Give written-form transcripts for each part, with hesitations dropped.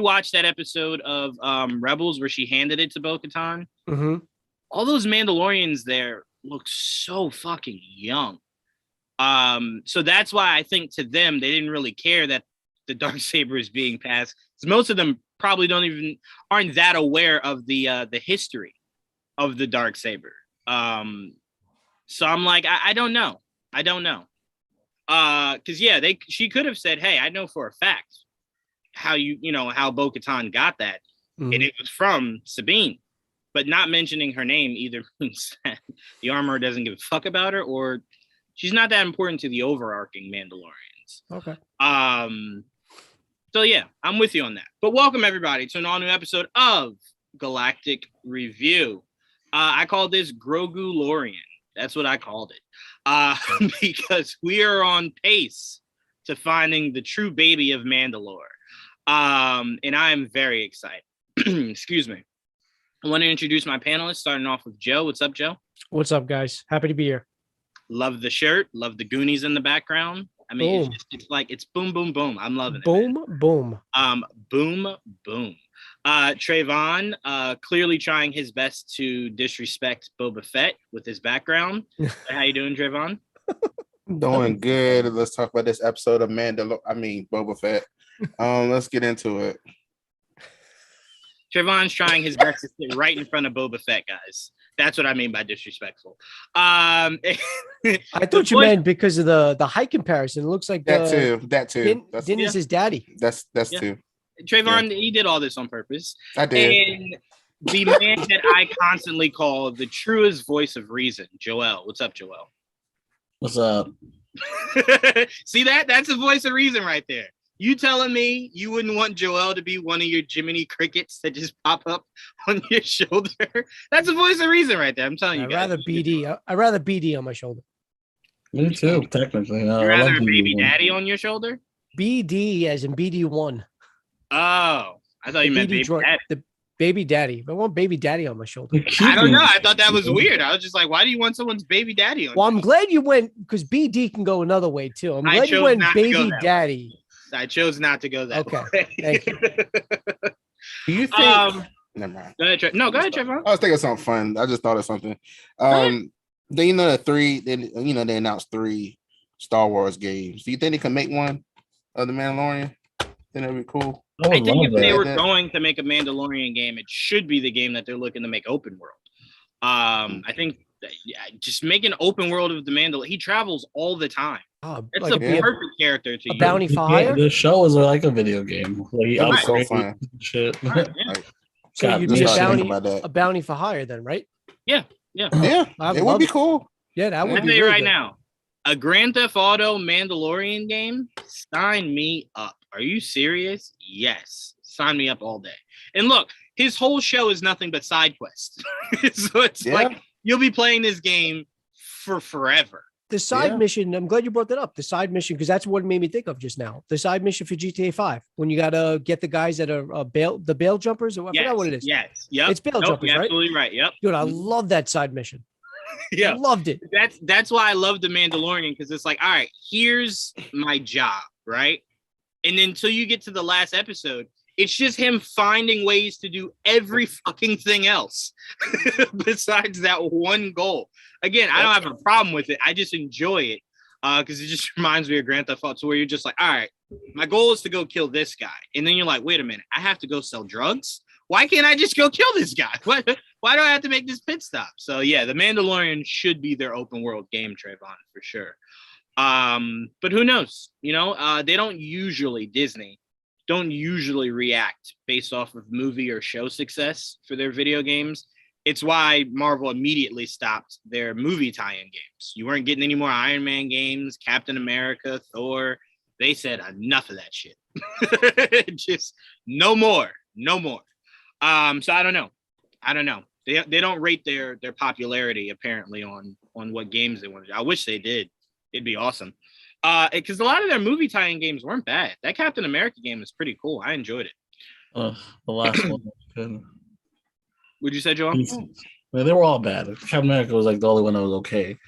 you watched that episode of Rebels where she handed it to Bo-Katan, Mm-hmm. all those Mandalorians there look so fucking young. So that's why I think to them they didn't really care that the Darksaber is being passed, because most of them probably aren't that aware of the history of the Darksaber. So I'm like, I don't know. Because she could have said, hey, I know for a fact how how Bo-Katan got that, and it was from Sabine, but not mentioning her name either means that the armorer doesn't give a fuck about her, or she's not that important to the overarching Mandalorians. Okay. So yeah, I'm with you on that. But welcome everybody to an all new episode of Galactic Review. I called this Grogu Lorian. That's what I called it. Because we are on pace to finding the true baby of Mandalore. And I am very excited. Excuse me. I want to introduce my panelists, starting off with Joe. What's up, Joe? What's up, guys? Happy to be here. Love the shirt. Love the Goonies in the background. I mean, it's boom, boom, boom. I'm loving it. Boom, boom. Boom, boom. Trayvon, clearly trying his best to disrespect Boba Fett with his background. How you doing, Trayvon? Doing good. Let's talk about this episode of Boba Fett. Let's get into it. Trayvon's trying his best to sit right in front of Boba Fett, guys. That's what I mean by disrespectful. I thought you meant because of the height comparison. It looks like that too. Denny's his daddy. That's too. Trayvon, he did all this on purpose. I did. And the man that I constantly call the truest voice of reason, Joel. What's up, Joel? What's up? See that? That's the voice of reason right there. You telling me you wouldn't want Joel to be one of your Jiminy Crickets that just pop up on your shoulder? That's a voice of reason right there. I'm telling you. I'd rather BD on my shoulder. Me too, technically. You'd rather a baby daddy on your shoulder? BD as in BD1. Oh, I thought you meant baby daddy. The baby daddy. I want baby daddy on my shoulder. I don't know. I thought that was weird. I was just like, why do you want someone's baby daddy on? Well, I'm glad you went, because BD can go another way too. I'm glad you went baby daddy. I chose not to go that way. Thank you. Do you think? Never mind. Go ahead, Trevor. I was thinking something fun. I just thought of something. They they announced 3 Star Wars games. Do you think they can make one of the Mandalorian? Think that'd be cool. I think if they were going to make a Mandalorian game, it should be the game that they're looking to make open world. I think just make an open world of the Mandalorian. He travels all the time. It's like a perfect character to use. Bounty for hire? The show is like a video game. Like, so fun. Shit. Right, so you'd be a bounty for hire then, right? Yeah. It would be cool. Yeah, that would be really right good. Now. A Grand Theft Auto Mandalorian game? Sign me up. Are you serious? Yes. Sign me up all day. And look, his whole show is nothing but side quests. So it's like you'll be playing this game for forever. The side mission, I'm glad you brought that up. The side mission, because that's what it made me think of just now. The side mission for GTA 5, when you got to get the guys that are the bail jumpers, or I forgot what it is. Yes. Yep. It's bail jumpers, right? Absolutely right. Yep. Dude, I love that side mission. Yeah. I loved it. That's why I love the Mandalorian, because it's like, all right, here's my job, right? And then until you get to the last episode, it's just him finding ways to do every fucking thing else besides that one goal. Again, I don't have a problem with it. I just enjoy it because it just reminds me of Grand Theft Auto, where you're just like, all right, my goal is to go kill this guy. And then you're like, wait a minute, I have to go sell drugs? Why can't I just go kill this guy? Why do I have to make this pit stop? So yeah, the Mandalorian should be their open world game, Trayvon, for sure. But who knows? They don't usually, Disney don't usually react based off of movie or show success for their video games. It's why Marvel immediately stopped their movie tie-in games. You weren't getting any more Iron Man games, Captain America, Thor. They said enough of that shit. Just no more. So I don't know. They don't rate their popularity apparently on what games they want to do. I wish they did. It'd be awesome. Because a lot of their movie tie-in games weren't bad. That Captain America game is pretty cool. I enjoyed it. The last one was good. Would you say, Joel? Well, they were all bad. Captain America was like the only one that was okay.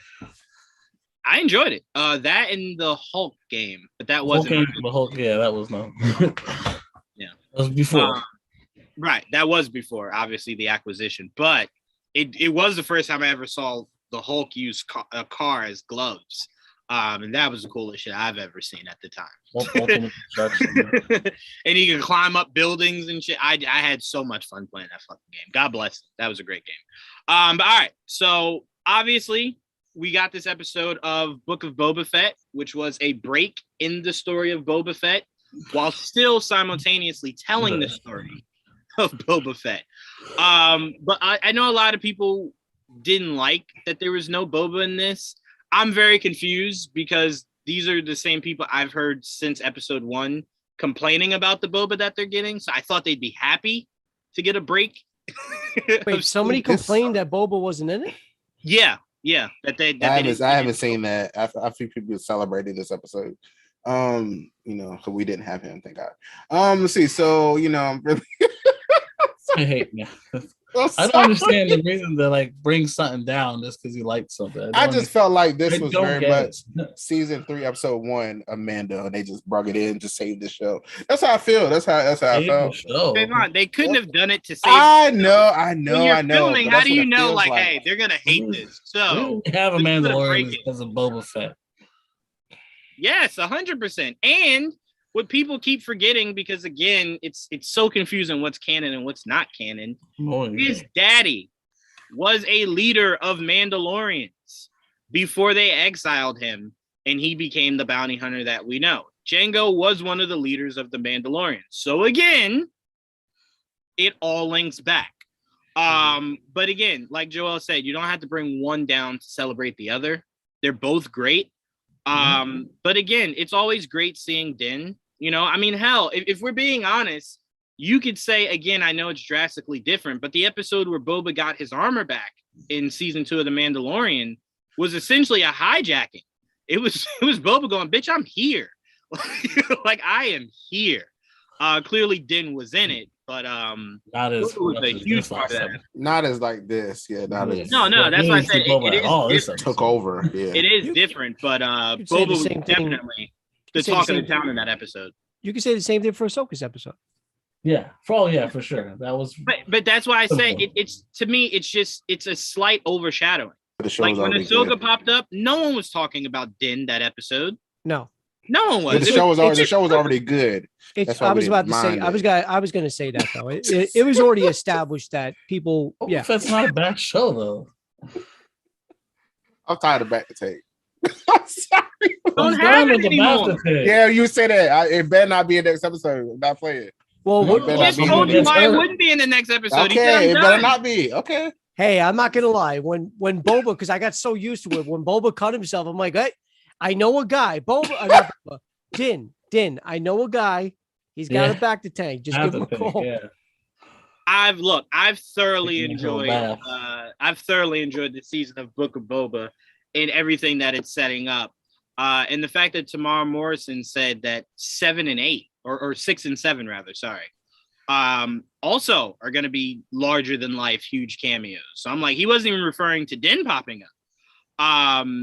I enjoyed it. That and the Hulk game, but that wasn't. The Hulk, yeah, that was no. Yeah. That was before. Right. That was before, obviously, the acquisition. But it was the first time I ever saw the Hulk use a car as gloves. And that was the coolest shit I've ever seen at the time. And he could climb up buildings and shit. I had so much fun playing that fucking game. God bless it. That was a great game. But all right. So obviously we got this episode of Book of Boba Fett, which was a break in the story of Boba Fett while still simultaneously telling the story of Boba Fett. But I know a lot of people didn't like that there was no Boba in this. I'm very confused because these are the same people I've heard since episode 1 complaining about the Boba that they're getting. So I thought they'd be happy to get a break. Wait, somebody complained that Boba wasn't in it? Yeah. I haven't seen that. I feel people celebrated this episode. So we didn't have him, thank God. Let's see. So, I'm really I hate you. I don't understand the reason to like bring something down just because you like something. I just felt like this was very much season 3, episode 1 of MANDO, and they just brought it in to save the show. That's how I feel. That's how I felt. They couldn't have done it to save. I know. When you're filming, how do you know? Like, hey, they're gonna hate this. So we have a Mandalorian because of Boba Fett. Yes, 100%. And what people keep forgetting, because again, it's so confusing what's canon and what's not canon. His daddy was a leader of Mandalorians before they exiled him, and he became the bounty hunter that we know. Jango was one of the leaders of the Mandalorians. So again, it all links back. But again, like Joel said, you don't have to bring one down to celebrate the other. They're both great. But again, it's always great seeing Din. Hell, if we're being honest, you could say, again, I know it's drastically different, but the episode where Boba got his armor back in season 2 of The Mandalorian was essentially a hijacking. It was Boba going, bitch, I'm here. Like, I am here. Clearly Din was in it, but not as was a huge part of that. Not as like this. Yeah, not as no, that's why I said it took over. Yeah. It is different, but Boba was definitely the talk of the town in that episode. You can say the same thing for Ahsoka's episode. Yeah, for sure. That was, but that's why I say it's to me. It's a slight overshadowing. Like when Ahsoka popped up, no one was talking about Din that episode. No one was. The show was already good. I was about to say. I was going to say that though. It was already established that people. Yeah, that's not a bad show though. I'm tired of back to tape. I'm sorry. Don't have it anymore. Yeah, you say that. It better not be in the next episode. I'm not playing. Well, just told you why it wouldn't be in the next episode. Okay, it better not be. Okay. Hey, I'm not gonna lie. When Boba, because I got so used to it, when Boba cut himself, I'm like, hey, I know a guy. Boba, Din. I know a guy. He's got it back to tank. Just give him a call. Yeah. I've thoroughly enjoyed. I've thoroughly enjoyed the season of Book of Boba and everything that it's setting up. And the fact that Tamar Morrison said that 7 and 8 or 6 and 7 rather, also are going to be larger than life, huge cameos. So I'm like, he wasn't even referring to Din popping up.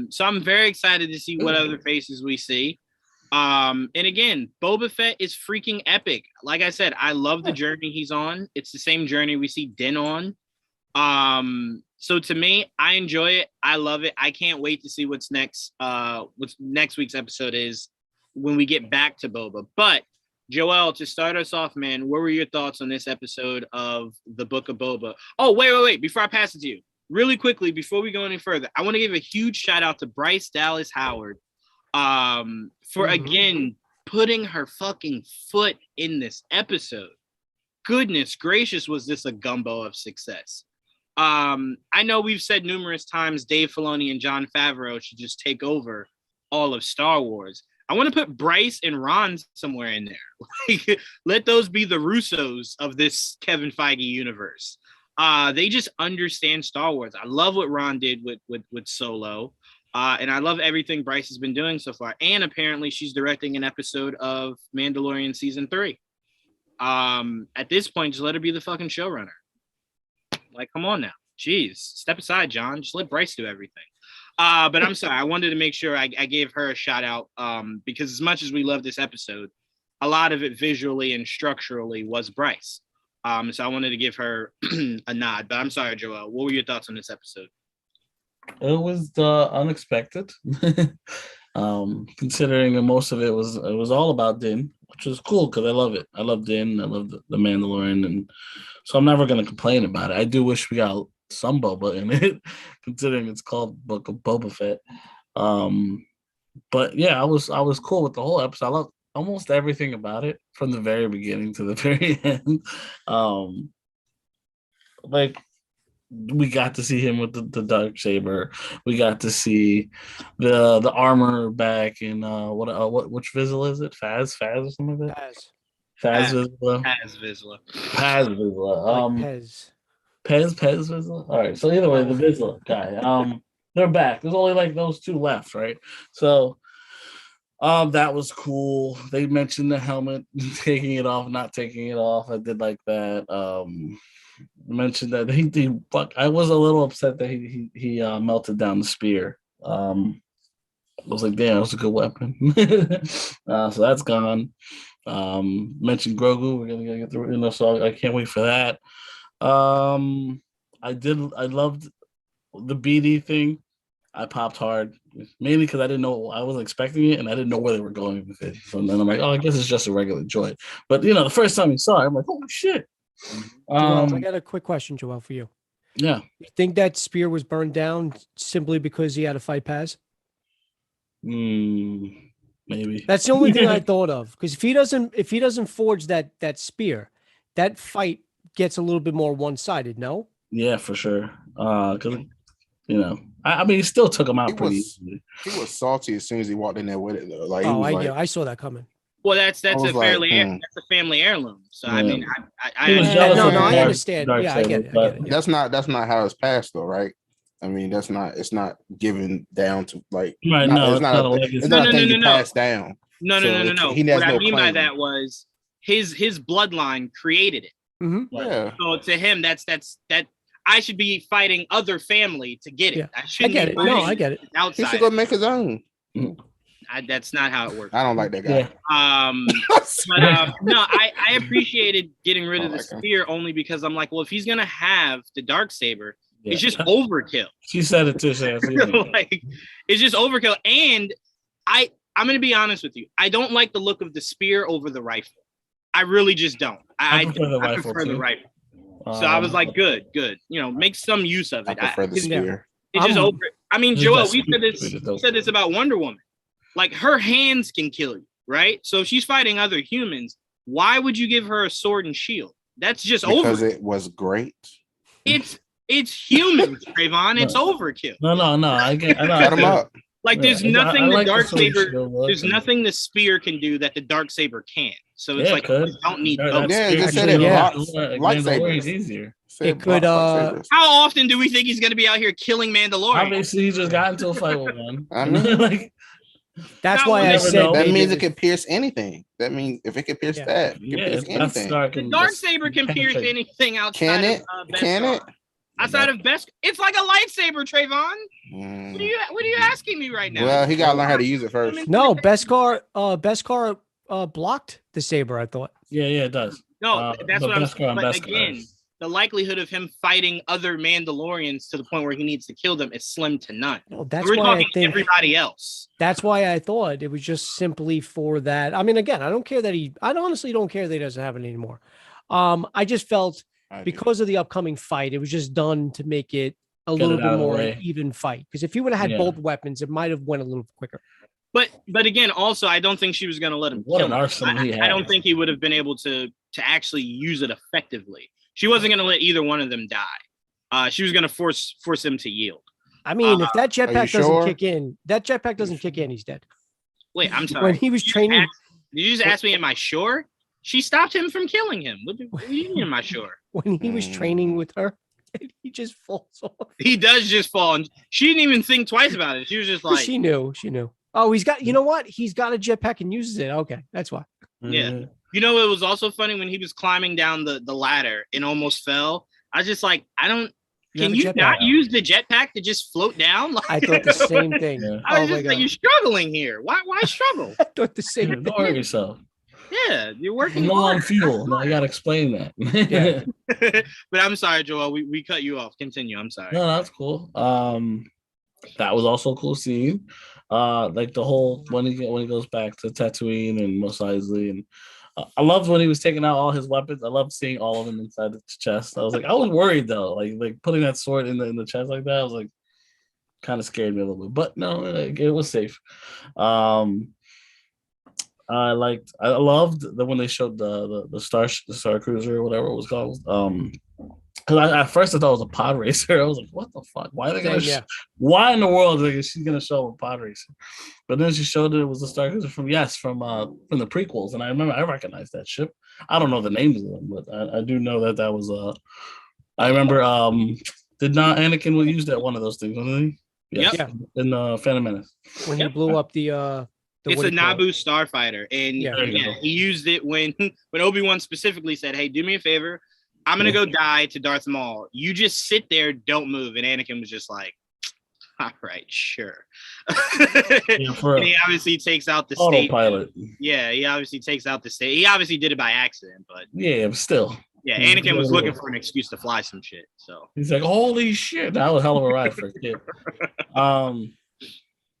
So I'm very excited to see what other faces we see. And again, Boba Fett is freaking epic. Like I said, I love the journey he's on. It's the same journey we see Din on. So to me, I enjoy it. I love it. I can't wait to see what's next week's episode is when we get back to Boba. But Joel, to start us off, man, what were your thoughts on this episode of the Book of Boba? Oh, wait. Before I pass it to you, really quickly, before we go any further, I want to give a huge shout out to Bryce Dallas Howard for, again, putting her fucking foot in this episode. Goodness gracious, was this a gumbo of success? I know we've said numerous times Dave Filoni and Jon Favreau should just take over all of Star Wars. I want to put Bryce and Ron somewhere in there. Like, let those be the Russos of this Kevin Feige universe. They just understand Star Wars. I love what Ron did with Solo. And I love everything Bryce has been doing so far. And apparently she's directing an episode of Mandalorian season 3. At this point, just let her be the fucking showrunner. Like, come on now. Jeez. Step aside, John. Just let Bryce do everything. But I'm sorry. I wanted to make sure I gave her a shout out because as much as we love this episode, a lot of it visually and structurally was Bryce. So I wanted to give her a nod. But I'm sorry, Joel. What were your thoughts on this episode? It was unexpected. Considering that most of it was all about Din, which was cool because I love it. I love Din. I love the Mandalorian, and so I'm never gonna complain about it. I do wish we got some Boba in it, considering it's called Book of Boba Fett. But yeah, I was cool with the whole episode. I loved almost everything about it from the very beginning to the very end. Like we got to see him with the dark saber. We got to see the armor back in which Vizsla is it? Faz or something like that. Faz Vizsla. Paz Vizsla. Pez Vizsla. All right. So either way, the Vizsla guy. They're back. There's only like those two left, right? So that was cool. They mentioned the helmet, taking it off, not taking it off. I did like that. Mentioned that he I was a little upset that he melted down the spear. I was like, damn, that was a good weapon. So that's gone. Mentioned Grogu. We're gonna get through, so I can't wait for that. I loved the BD thing. I popped hard, mainly because I didn't know, I wasn't expecting it, and I didn't know where they were going with it. So then I'm like, oh, I guess it's just a regular droid. But the first time you saw it, I'm like, holy shit. Joel, I got a quick question, Joel, for you. Yeah. You think that spear was burned down simply because he had to fight Paz? Maybe. That's the only thing I thought of. Because if he doesn't forge that spear, that fight gets a little bit more one-sided, no? Yeah, for sure. Because I mean, he still took him out pretty easily. He was salty as soon as he walked in there with it, though. Like, I saw that coming. Well, that's a family heirloom. So Yeah. I mean, He was I jealous of I Darth- understand. Darth Yeah, I get Saber, it. that's not how it's passed, though, right? I mean, it's not given down to like. Right? No, it's not a legacy. It's not a thing you pass down. No. He has What I no mean by claim. that was his bloodline created it. Mm-hmm. Yeah. So to him, that's that I should be fighting other family to get it. Yeah. I shouldn't. get it. be No, fighting I get it. He Outside. should go make his own. That's not how it works. I don't like that guy. Yeah. But no, I appreciated getting rid of the like him. spear only because I'm like, well, if he's gonna have the dark saber, Yeah. it's just overkill. She said it too. Like, it's just overkill. And I'm gonna be honest with you. I don't like the look of the spear over the rifle. I really just don't. I prefer the rifle. So I was like, good. Make some use of I it. prefer the spear. It's just over. I mean, Joel, we that's said this about Wonder Woman. Like, her hands can kill you, right? So if she's fighting other humans, why would you give her a sword and shield? That's just Because over. it was great. It's humans, Trayvon. It's overkill. No. I Cut him up. Like, there's Yeah, nothing I the like dark the sword saber. shield look. There's nothing the spear can do that the dark saber can't. So it's Yeah, like, it could. you don't need Yeah, both. Yeah, it just said Actually, it yeah. blocks lightsabers. Easier. Said It could, blocks lightsabers. How often do we think he's going to be out here killing Mandalorian? Obviously, he just got into a fight with one. I mean, like, That's No, why we'll I never said know. that they means did it can pierce anything. That means if it can pierce Yeah. that, it can pierce anything. The dark saber can pierce anything outside Can it? of Can Beskar. it? Outside of Beskar, it's like a lightsaber, Trayvon. Mm. What are you asking me right now? Well, he gotta learn how to use it first. No, Beskar blocked the saber, I thought. yeah, it does. No, that's but what I'm Beskar saying. on But Beskar. again, the likelihood of him fighting other Mandalorians to the point where he needs to kill them is slim to none. Well, that's We're why I talking think everybody else. that's why I thought it was just simply for that. I mean, again, I honestly don't care that he doesn't have it anymore. I just felt because of the upcoming fight, it was just done to make it a Get little it bit out of the more way. an even fight. Because if you would have had Yeah. both weapons, it might have went a little quicker. But again, also, I don't think she was going to let him What kill an him. arsenal he I don't has. think he would have been able to actually use it effectively. She wasn't going to let either one of them die. She was going to force them to yield. I mean, if that jetpack doesn't sure? kick in, he's dead. Wait, I'm sorry. When he was training, Did you just ask me, am I sure? She stopped him from killing him. What do you mean, am I sure? when he was training with her, he just falls off. He does just fall. And she didn't even think twice about it. She was just like, She knew. Oh, he's got. You know what? He's got a jetpack and uses it. Okay, that's why. yeah. You know, it was also funny when he was climbing down the ladder and almost fell. I was just like, can you not use the jetpack to just float down? Like, I thought the same thing. Yeah. I was Oh my just like, God. you're struggling here. Why struggle? I thought the same Don't thing. hurt yourself. Yeah, you're working low on hard. fuel. Now I gotta explain that. Yeah. But I'm sorry, Joel. We cut you off. Continue. I'm sorry. No, that's cool. That was also a cool scene. Like the whole when he goes back to Tatooine and Mos Eisley, and I loved when he was taking out all his weapons. I loved seeing all of them inside the chest. I was was worried though, like putting that sword in the chest like that. I was like, kind of scared me a little bit, but no, it was safe. I loved that when they showed the Star Cruiser or whatever it was called. Because at first I thought it was a pod racer. I was like, what the fuck? Why are they gonna? Why in the world is she's gonna show a pod racer? But then she showed it was a Star Cruiser from the prequels, and I recognized that ship. I don't know the names of them, but I do know that was I remember. Did not Anakin will use that one of those things, wasn't he? Yes. Yep. In Phantom Menace. When he blew up the it's a Naboo starfighter, and he used it when Obi-Wan specifically said, "Hey, do me a favor. I'm gonna go die to Darth Maul. You just sit there, don't move." And Anakin was just like, "All right, sure." And he obviously takes out the autopilot. Yeah, he obviously takes out the state. He obviously did it by accident, but still. Yeah, Anakin was looking for an excuse to fly some shit. So he's like, "Holy shit, that was a hell of a ride for a kid."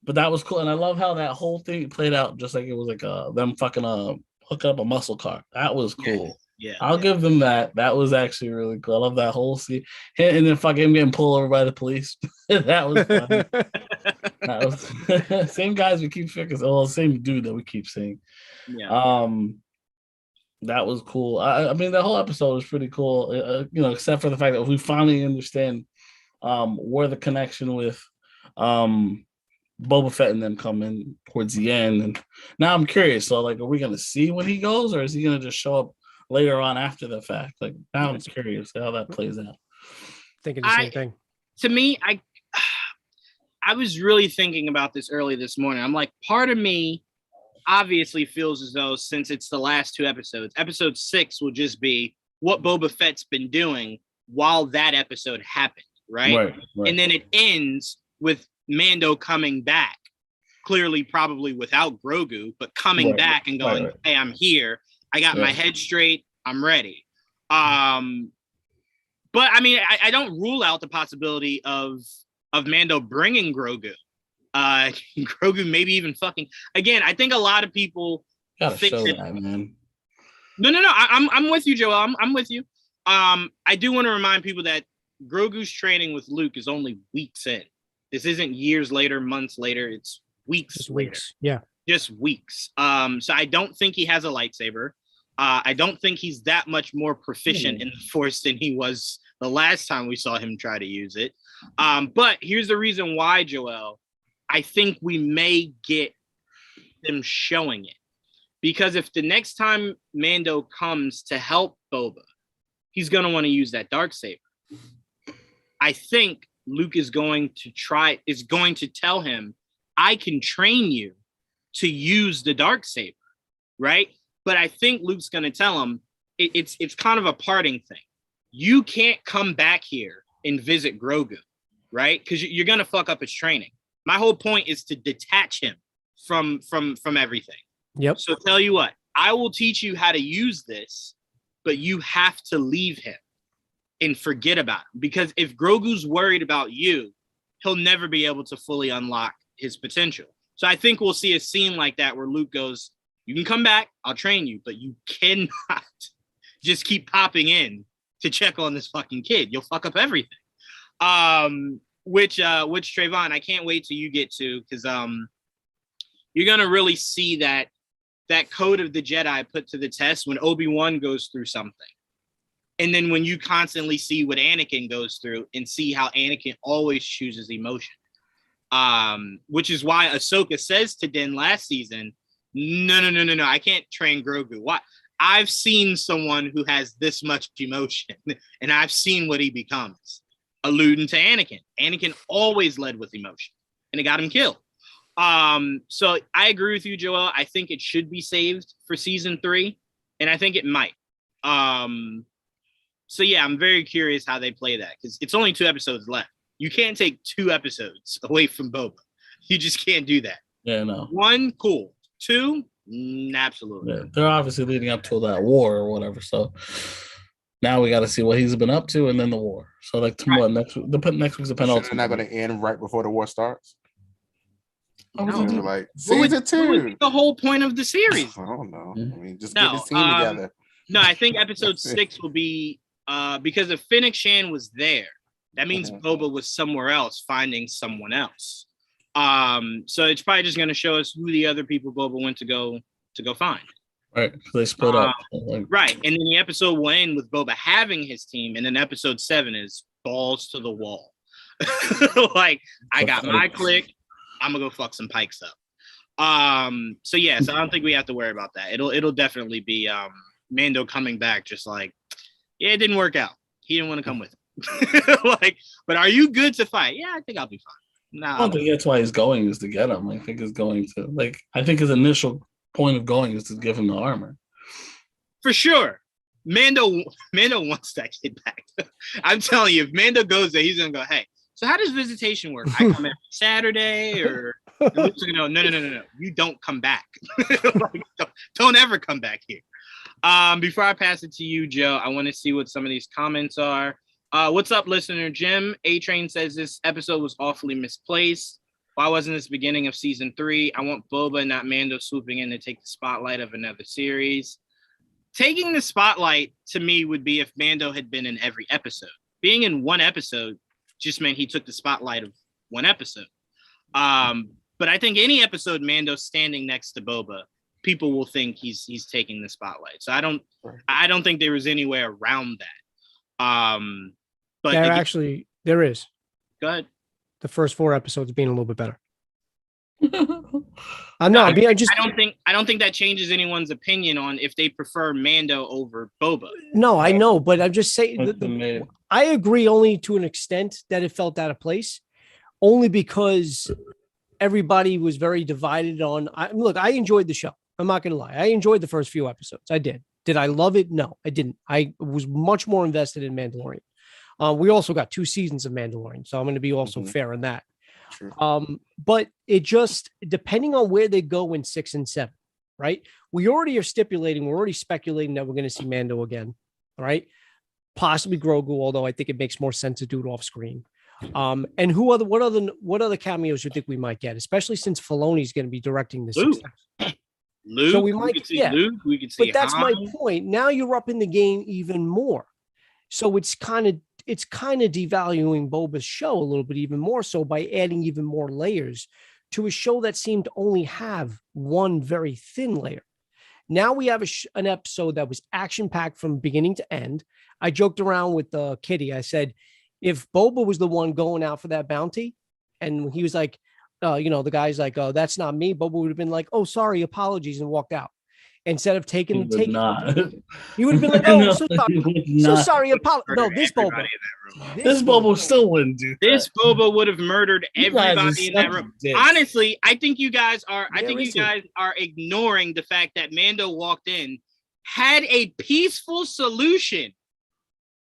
But that was cool, and I love how that whole thing played out just like it was like them fucking hooking up a muscle car. That was cool. Yeah, I'll give them that. That was actually really cool. I love that whole scene, and then fucking him getting pulled over by the police. That was funny. That was same guys we keep figuring. Same dude that we keep seeing. Yeah. That was cool. I mean, the whole episode was pretty cool. Except for the fact that we finally understand where the connection with Boba Fett and them come in towards the end. And now I'm curious. So, like, are we going to see when he goes, or is he going to just show up later on after the fact? Like, now I'm curious how that plays out. Thinking the same thing. To me, I was really thinking about this early this morning. I'm like, part of me obviously feels as though since it's the last two episodes, episode 6 will just be what Boba Fett's been doing while that episode happened, right? And then it ends with Mando coming back, clearly probably without Grogu, but coming back and going, "Hey, I'm here. I got my head straight. I'm ready." But I mean, I don't rule out the possibility of Mando bringing Grogu. Grogu maybe even fucking again. I think a lot of people think that, man. No. I'm with you, Joel. I'm with you. I do want to remind people that Grogu's training with Luke is only weeks in. This isn't years later, months later. It's weeks later. Yeah. Just weeks. So I don't think he has a lightsaber. I don't think he's that much more proficient in the Force than he was the last time we saw him try to use it. But here's the reason why, Joel. I think we may get them showing it. Because if the next time Mando comes to help Boba, he's going to want to use that Darksaber. I think Luke is going to tell him, "I can train you to use the Darksaber," right? But I think Luke's going to tell him it's kind of a parting thing. You can't come back here and visit Grogu, right? Because you're going to fuck up his training. My whole point is to detach him from everything. Yep. So tell you what, I will teach you how to use this, but you have to leave him and forget about him. Because if Grogu's worried about you, he'll never be able to fully unlock his potential. So I think we'll see a scene like that where Luke goes, "You can come back, I'll train you, but you cannot just keep popping in to check on this fucking kid. You'll fuck up everything." Which Trayvon, I can't wait till you get to, because you're gonna really see that code of the Jedi put to the test when Obi-Wan goes through something. And then when you constantly see what Anakin goes through and see how Anakin always chooses emotion. Which is why Ahsoka says to Din last season, no, I can't train Grogu. Why? I've seen someone who has this much emotion and I've seen what he becomes. Alluding to Anakin. Anakin always led with emotion and it got him killed. So I agree with you, Joel. I think it should be saved for season 3, and I think it might. So yeah, I'm very curious how they play that, because it's only 2 episodes left. You can't take 2 episodes away from Boba. You just can't do that. Yeah, no. 1, cool. 2, Absolutely. Yeah, they're obviously leading up to that war or whatever. So now we got to see what he's been up to, and then the war. So like tomorrow, next week's the So they're penultimate. not going to end right before the war starts. Oh, No. They're like What would season 2. be the whole point of the series? I don't know. I mean, just No, get this team together. No, I think episode 6 will be because if Fennec Shan was there, that means Boba was somewhere else finding someone else. So it's probably just going to show us who the other people Boba went to go find. Right, so they split up. Right, and then the episode will end with Boba having his team, and then episode 7 is balls to the wall. Like, I got my clique. I'm gonna go fuck some pikes up. So I don't think we have to worry about that. It'll definitely be Mando coming back, just like, yeah, it didn't work out. He didn't want to come with him. Like, but are you good to fight? Yeah, I think I'll be fine. I don't think that's why he's going, is to get him. I think he's going to I think his initial point of going is to give him the armor. For sure. Mando wants that kid back. I'm telling you, if Mando goes there, he's gonna go, hey, so how does visitation work? I come every Saturday, or no. You don't come back. Like, don't ever come back here. Before I pass it to you, Joe, I want to see what some of these comments are. What's up, listener Jim? A-Train says this episode was awfully misplaced. Why wasn't this beginning of season 3? I want Boba, not Mando, swooping in to take the spotlight of another series. Taking the spotlight, to me, would be if Mando had been in every episode. Being in one episode just meant he took the spotlight of one episode. But I think any episode Mando's standing next to Boba, people will think he's taking the spotlight. So I don't think there was any way around that. But there is. Go ahead. The first 4 episodes being a little bit better. I don't think that changes anyone's opinion on if they prefer Mando over Boba. No, I know, but I'm just saying I agree only to an extent that it felt out of place, only because everybody was very divided on. Look, I enjoyed the show. I'm not going to lie. I enjoyed the first few episodes. I did. Did I love it? No, I didn't. I was much more invested in Mandalorian. We also got 2 seasons of Mandalorian, so I'm going to be also fair in that. Sure. But it just, depending on where they go in 6 and 7, right? We're already speculating that we're going to see Mando again, all right? Possibly Grogu, although I think it makes more sense to do it off screen. And what other cameos do you think we might get, especially since Filoni's going to be directing this? Luke, so we might see Luke. We could see. But that's my point. Now you're up in the game even more, so it's kind of devaluing Boba's show a little bit even more so by adding even more layers to a show that seemed to only have one very thin layer. Now we have an episode that was action-packed from beginning to end. I joked around with Kitty. I said, if Boba was the one going out for that bounty, and he was like, the guy's like, oh, that's not me, Boba would have been like, oh, sorry, apologies, and walked out. Instead of he would have been like, oh, so sorry, apologies. No, this Boba still wouldn't do that. This Boba would have murdered everybody in that room. Honestly, I think you guys are ignoring the fact that Mando walked in, had a peaceful solution,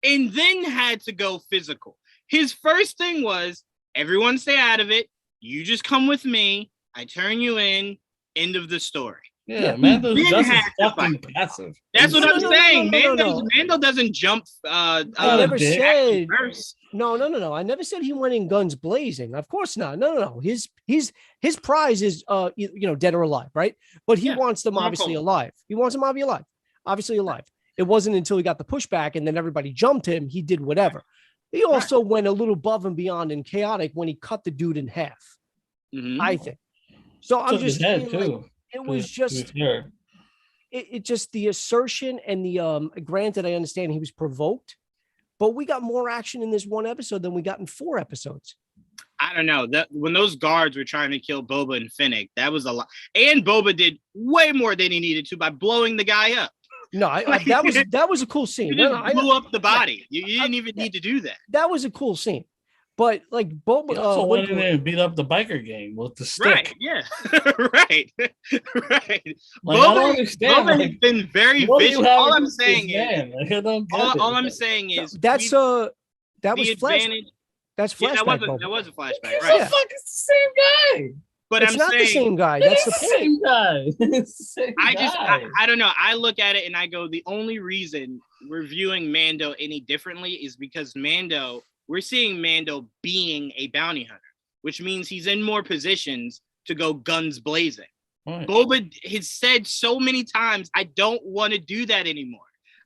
and then had to go physical. His first thing was, everyone stay out of it. You just come with me. I turn you in. End of the story. Yeah, Mando's just fucking passive. That's what I'm saying. Mando doesn't jump. I never said. No. I never said he went in guns blazing. Of course not. No. His prize is dead or alive, right? But he wants them obviously alive. He wants them obviously alive. It wasn't until he got the pushback and then everybody jumped him, he did whatever. He also went a little above and beyond and chaotic when he cut the dude in half. Mm-hmm. I think. So I'm just saying, too. It was just it just the assertion and the granted, I understand he was provoked, but we got more action in this one episode than we got in 4 episodes. I don't know. That when those guards were trying to kill Boba and Fennec, that was a lot. And Boba did way more than he needed to by blowing the guy up. No, that was a cool scene. You just blew up the body. You didn't even need to do that. That was a cool scene. But like Boba also went in there and beat up the biker gang with the stick. Right, yeah. right. Like, Boba has been very vicious. All I'm saying is that was flashback. That's flashback. That was a flashback. Right. Fuck, it's the same guy. But it's I'm not saying the same guy. That's the point. Same guy. It's the same guy. I don't know. I look at it and I go, the only reason we're viewing Mando any differently is because we're seeing Mando being a bounty hunter, which means he's in more positions to go guns blazing. Right. Boba has said so many times, I don't want to do that anymore.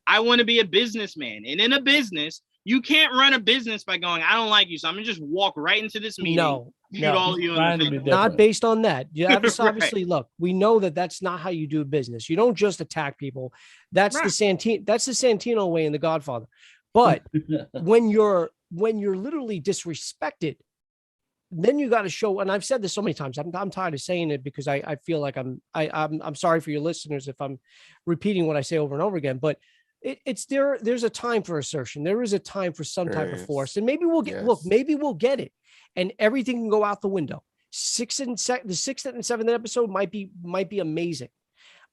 I want to be a businessman. And in a business, you can't run a business by going, I don't like you, so I'm going to just walk right into this meeting. No. All of you in the face. Not based on that. You obviously Right. look, we know that that's not how you do business. You don't just attack people. That's the Santino way in The Godfather. But when you're literally disrespected, then you got to show, and I've said this so many times, I'm tired of saying it because I feel like I'm sorry for your listeners if I'm repeating what I say over and over again, but there's a time for assertion. There is a time for some type of force, and maybe we'll get it, and everything can go out the window. The 6th and 7th episode might be amazing.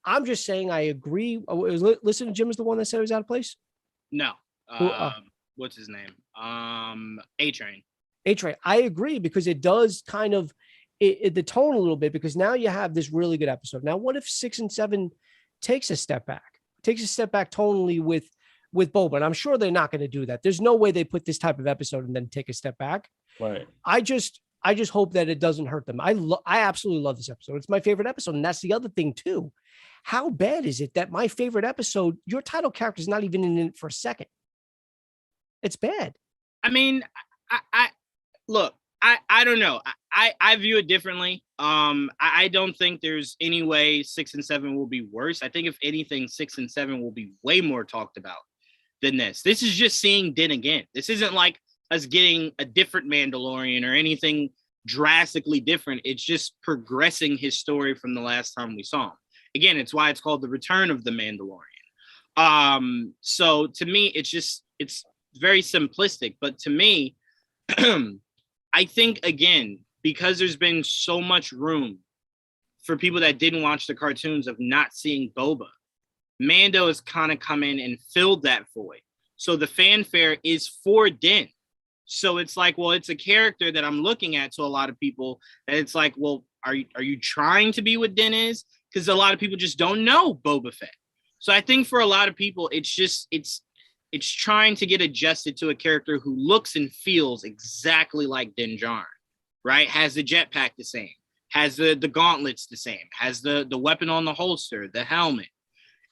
I'm just saying I agree. Listen to Jim is the one that said it was out of place. No. What's his name? A-Train. A-Train. I agree because it does kind of the tone a little bit, because now you have this really good episode. Now, what if 6 and 7 takes a step back tonally with Boba? And I'm sure they're not going to do that. There's no way they put this type of episode and then take a step back. Right. I just hope that it doesn't hurt them. I absolutely love this episode. It's my favorite episode. And that's the other thing too. How bad is it that my favorite episode, your title character is not even in it for a second? It's bad. I mean, I don't know. I view it differently. I don't think there's any way 6 and 7 will be worse. I think if anything, 6 and 7 will be way more talked about than this. This is just seeing Din again. This isn't like us getting a different Mandalorian or anything drastically different. It's just progressing his story from the last time we saw him. Again, it's why it's called The Return of the Mandalorian. So to me, it's very simplistic, but to me, I think, again, because there's been so much room for people that didn't watch the cartoons of not seeing Boba, Mando has kind of come in and filled that void. So the fanfare is for Din. So it's like, well, it's a character that I'm looking at to a lot of people that it's like, well, are you trying to be what Din is? Because a lot of people just don't know Boba Fett. So I think for a lot of people, it's trying to get adjusted to a character who looks and feels exactly like Din Djarin, right? Has the jetpack the same, has the gauntlets the same, has the weapon on the holster, the helmet.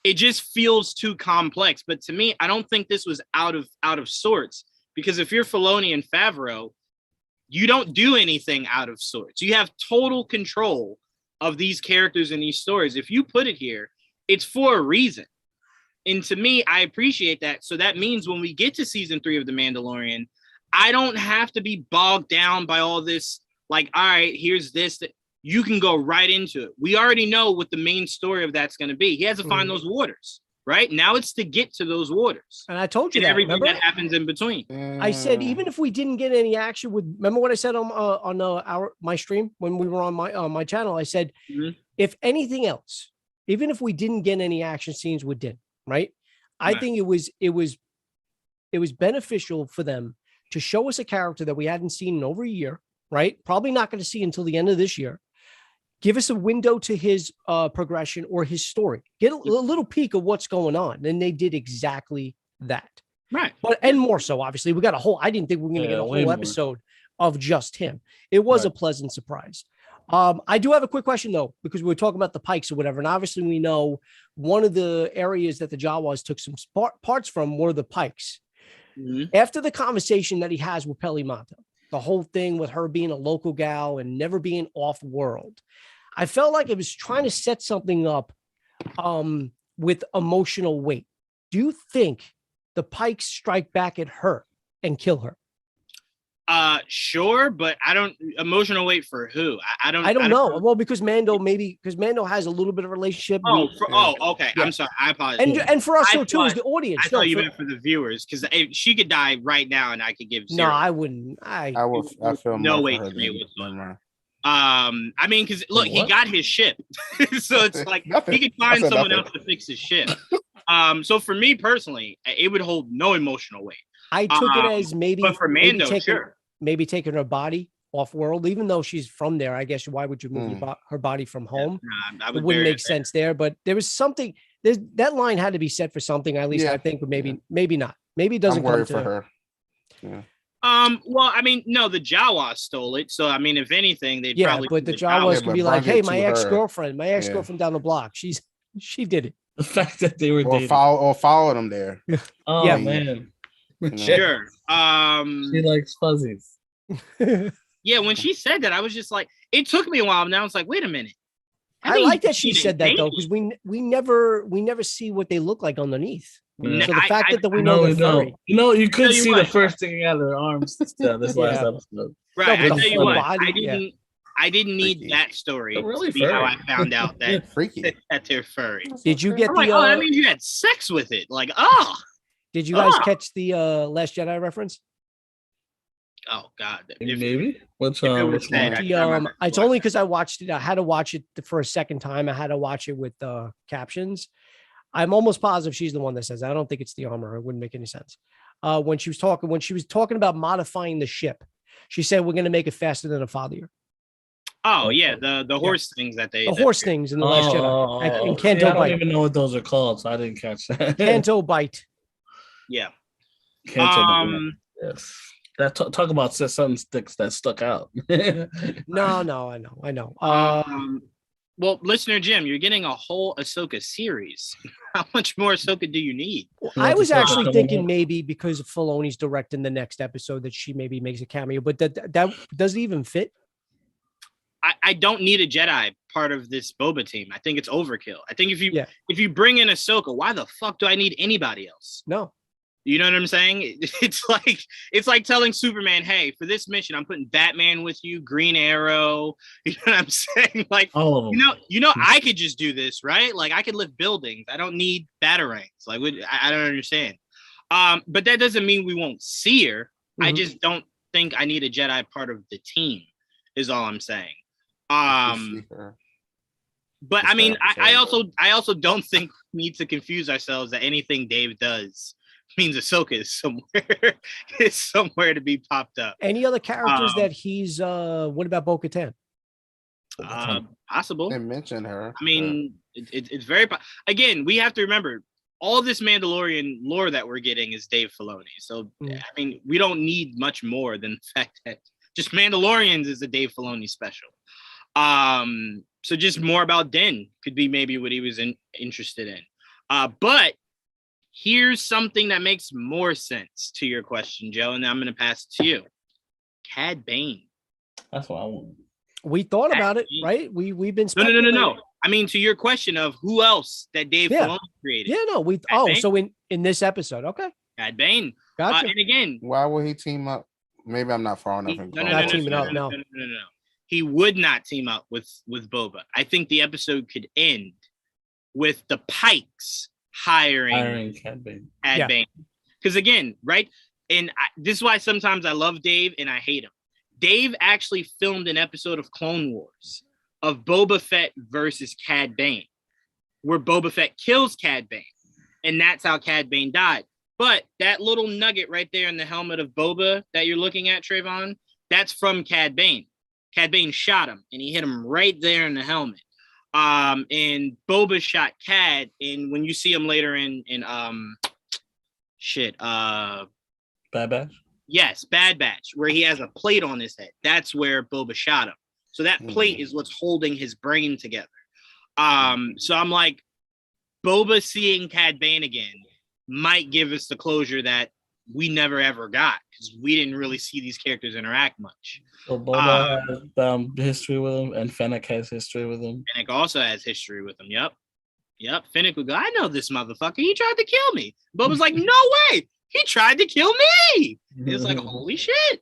It just feels too complex. But to me, I don't think this was out of sorts, because if you're Filoni and Favreau, you don't do anything out of sorts. You have total control of these characters in these stories. If you put it here, it's for a reason. And to me, I appreciate that. So that means when we get to season 3 of The Mandalorian, I don't have to be bogged down by all this, like, all right, here's this. That you can go right into it. We already know what the main story of that's going to be. He has to find those waters, right? Now it's to get to those waters. And I told you and that, everything remember? that happens in between. I said, even if we didn't get any action with, remember what I said on my stream when we were on my channel? I said, if anything else, even if we didn't get any action scenes with Din, right? I think it was beneficial for them to show us a character that we hadn't seen in over a year, right? Probably not going to see until the end of this year. Give us a window to his progression or his story. Get a little peek of what's going on. And they did exactly that. Right. And more so, obviously. We got I didn't think we were going to get a whole episode of just him. It was a pleasant surprise. I do have a quick question, though, because we were talking about the pikes or whatever. And obviously, we know one of the areas that the Jawas took some parts from were the pikes. After the conversation that he has with Peli Motto, the whole thing with her being a local gal and never being off world, I felt like it was trying to set something up with emotional weight. Do you think the pikes strike back at her and kill her? Sure, but I don't emotional weight for who? I don't know. Well, because Mando has a little bit of relationship. Okay. Yeah. I'm sorry. I apologize. And for us too, as the audience. I thought you meant for the viewers, because she could die right now and I could give 0. No, I wouldn't. I feel no weight to me whatsoever. I mean, because look, he got his ship, so it's like he could find someone else to fix his ship. So for me personally, it would hold no emotional weight. I took it as maybe, but for Mando, sure. Maybe taking her body off world, even though she's from there. I guess why would you move her body from home? I It would wouldn't bury make sense there. But there was something. That line had to be set for something. At least I think, but maybe not. Maybe it doesn't I'm worried come to for her. Yeah. Well, I mean, no, the Jawas stole it. So I mean, if anything, they'd probably but the Jawas could be like, hey, my her. ex-girlfriend down the block. She did it. The fact that they were dating. Follow them there. Oh man. Sure. She likes fuzzies. Yeah, when she said that, I was just like, it took me a while. Now it's like, wait a minute. I like that she said that though, because we never see what they look like underneath. Yeah. So the fact that we know they're furry. You could see the first sticking out of their arms this last episode. Right. No, I tell you what, body, I didn't need Freaky. that story Really to be how I found out that Freaky. that they're furry. Did you get I'm like, that means you had sex with it. Like, did you guys catch the Last Jedi reference? Oh God. Maybe. Which it was which sad, one? It's only because I watched it. I had to watch it for a second time. I had to watch it with captions. I'm almost positive she's the one that says that. I don't think it's the armor. It wouldn't make any sense. When she was talking about modifying the ship, she said we're going to make it faster than a father. Oh yeah, the horse things that they horse things in the Last Jedi. And Canto I don't Bite. even know what those are called, so I didn't catch that. Canto Bite. Yeah. Canto Bite. Yes. That talk about something that stuck out. No, I know. Well, listener Jim, you're getting a whole Ahsoka series. How much more Ahsoka do you need? I was actually thinking maybe because Filoni's directing the next episode that she maybe makes a cameo, but that does it even fit? I don't need a Jedi part of this Boba team. I think it's overkill. I think if you bring in Ahsoka, why the fuck do I need anybody else? No. You know what I'm saying? It's like telling Superman, hey, for this mission, I'm putting Batman with you, Green Arrow. You know what I'm saying? Like, all of them. I could just do this, right? Like, I could lift buildings. I don't need batarangs. Like, I don't understand. But that doesn't mean we won't see her. Mm-hmm. I just don't think I need a Jedi part of the team, is all I'm saying. But I mean, I also don't think we need to confuse ourselves that anything Dave does means Ahsoka is somewhere to be popped up. Any other characters that he's what about Bo-Katan? Possible. They mention her. I mean, it's very again, we have to remember all this Mandalorian lore that we're getting is Dave Filoni. So I mean, we don't need much more than the fact that just Mandalorians is a Dave Filoni special. So just more about Din could be maybe what he was interested in. But here's something that makes more sense to your question, Joe, and I'm going to pass it to you. Cad Bane. That's what I want. We thought about it, right? We've been no. I mean, to your question of who else that Dave Filoni created. Yeah, no, so in this episode, okay. Cad Bane. Gotcha. And again, why would he team up? Maybe I'm not far enough. No. He would not team up with Boba. I think the episode could end with the Pikes hiring Cad Bane. Because again, right? And this is why sometimes I love Dave and I hate him. Dave actually filmed an episode of Clone Wars of Boba Fett versus Cad Bane, where Boba Fett kills Cad Bane. And that's how Cad Bane died. But that little nugget right there in the helmet of Boba that you're looking at, Trayvon, that's from Cad Bane. Cad Bane shot him, and he hit him right there in the helmet. And Boba shot Cad, and when you see him later in Bad Batch? Yes, Bad Batch, where he has a plate on his head. That's where Boba shot him. So that plate is what's holding his brain together. So I'm like, Boba seeing Cad Bane again might give us the closure that we never ever got, because we didn't really see these characters interact much. So Boba has history with him, and Fennec has history with him. Fennec also has history with him. Yep. Fennec would go, I know this motherfucker. He tried to kill me. Boba's like, no way. He tried to kill me. It's like, holy shit.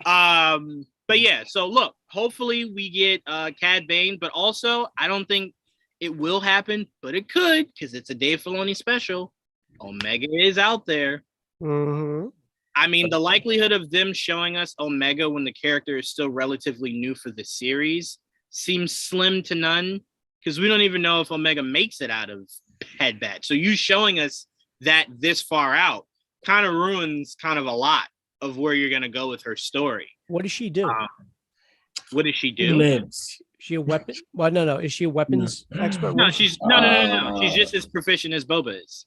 But yeah, so look, hopefully we get Cad Bane, but also I don't think it will happen, but it could, because it's a Dave Filoni special. Omega is out there. Mm-hmm. I mean, the likelihood of them showing us Omega when the character is still relatively new for the series seems slim to none, because we don't even know if Omega makes it out of Bad Batch. So you showing us that this far out kind of ruins kind of a lot of where you're going to go with her story. What does she do? What does she She do? lives. She a weapon? Well, no. Is she a weapons expert? No, What is she? she's no. She's just as proficient as Boba is.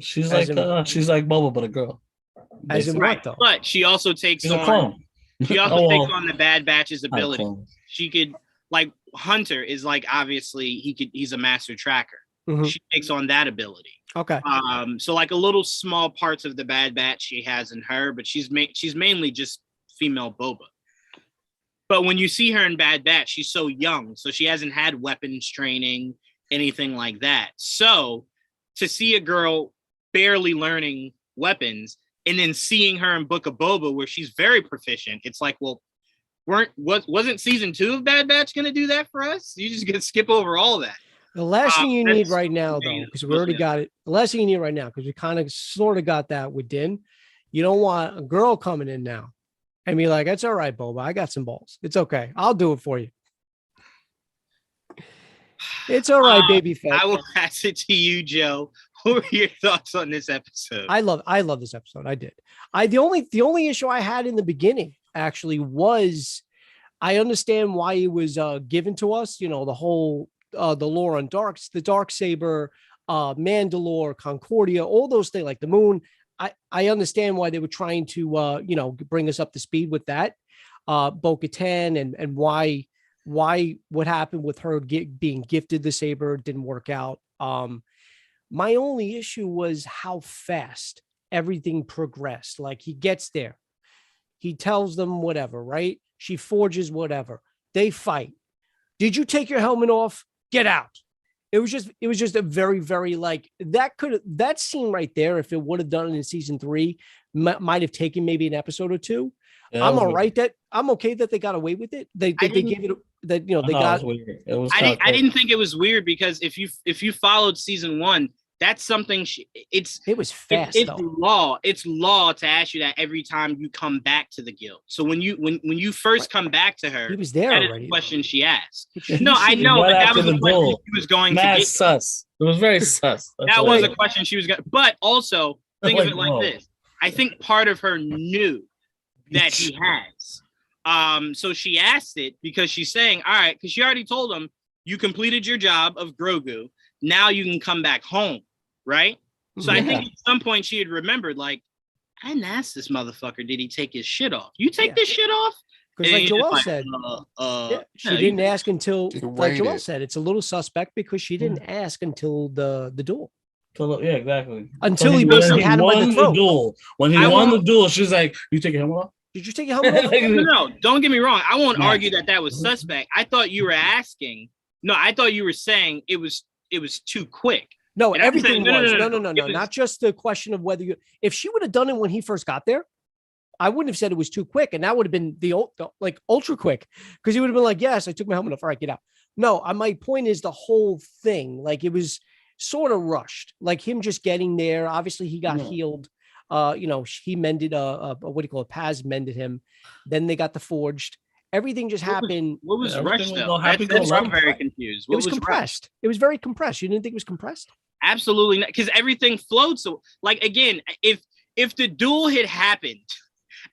She's As like in- she's like Boba, but a girl. As in basically. what though? But she also takes She's a on. clone. She also Oh, takes well, on the Bad Batch's not a ability. clone. She could like Hunter is like obviously he's a master tracker. Mhm. She takes on that ability. Okay. So like a little small parts of the Bad Batch she has in her, but she's mainly just female Boba. But when you see her in Bad Batch, she's so young, so she hasn't had weapons training, anything like that. So to see a girl barely learning weapons and then seeing her in Book of Boba where she's very proficient, it's like, well, wasn't season 2 of Bad Batch going to do that for us? You just get skip over all that. The last thing you need that's right now, though, because we already got it. The last thing you need right now, because we kind of sort of got that with Din. You don't want a girl coming in now and be like, "It's all right, Boba. I got some balls. It's okay. I'll do it for you. It's all right, baby Fett." I will pass it to you, Joe. What were your thoughts on this episode? I love this episode. I did. The only issue I had in the beginning actually was I understand why it was given to us. You know, the whole the lore on the Darksaber, Mandalore, Concordia, all those things like the moon. I understand why they were trying to bring us up to speed with that. Bo-Katan and why what happened with her being gifted the saber didn't work out. My only issue was how fast everything progressed. Like he gets there, he tells them whatever, right? She forges whatever. They fight. Did you take your helmet off? Get out. It was just a very, very like that scene right there. If it would have done it in season 3, might have taken maybe an episode or 2. Yeah, I'm all right I'm okay that they got away with it. They gave it that, they got. It was I didn't think it was weird because if you followed season 1, that's something it was fast. It's law to ask you that every time you come back to the guild. So when you first come back to her, he was there that already. Is the question she asked. She No, I know, right but that after was the the question duel. she was going Mad to get. sus. It was very sus. That was a question she was going. But also think of Like, it like whoa. this. I think part of her knew that he has. So she asked it because she's saying, all right, because she already told him you completed your job of Grogu. Now you can come back home, right? So I think at some point she had remembered, like, I didn't ask this motherfucker, did he take his shit off? You take this shit off? Because like Joel said, she didn't ask until, like Joel said, it's a little suspect because she didn't ask until the duel. Yeah, exactly. Until he basically had him by the throat. Duel. When he won the duel, she's like, "You take your helmet off." Did you take your helmet off? No, don't get me wrong. I won't argue that was suspect. I thought you were asking. No, I thought you were saying it was too quick. No, And everything saying, was. no. No. Not just the question of whether if she would have done it when he first got there, I wouldn't have said it was too quick. And that would have been the like ultra quick because he would have been like, yes, I took my helmet off. All right, get out. No, my point is the whole thing. Like it was sort of rushed, like him just getting there. Obviously he got healed. He mended what do you call it? Paz mended him. Then they got the forged. Everything just happened. What was rushed though? That's I'm very confused. It was compressed. Rushed? It was very compressed. You didn't think it was compressed? Absolutely not, because everything flowed. So, like again, if the duel had happened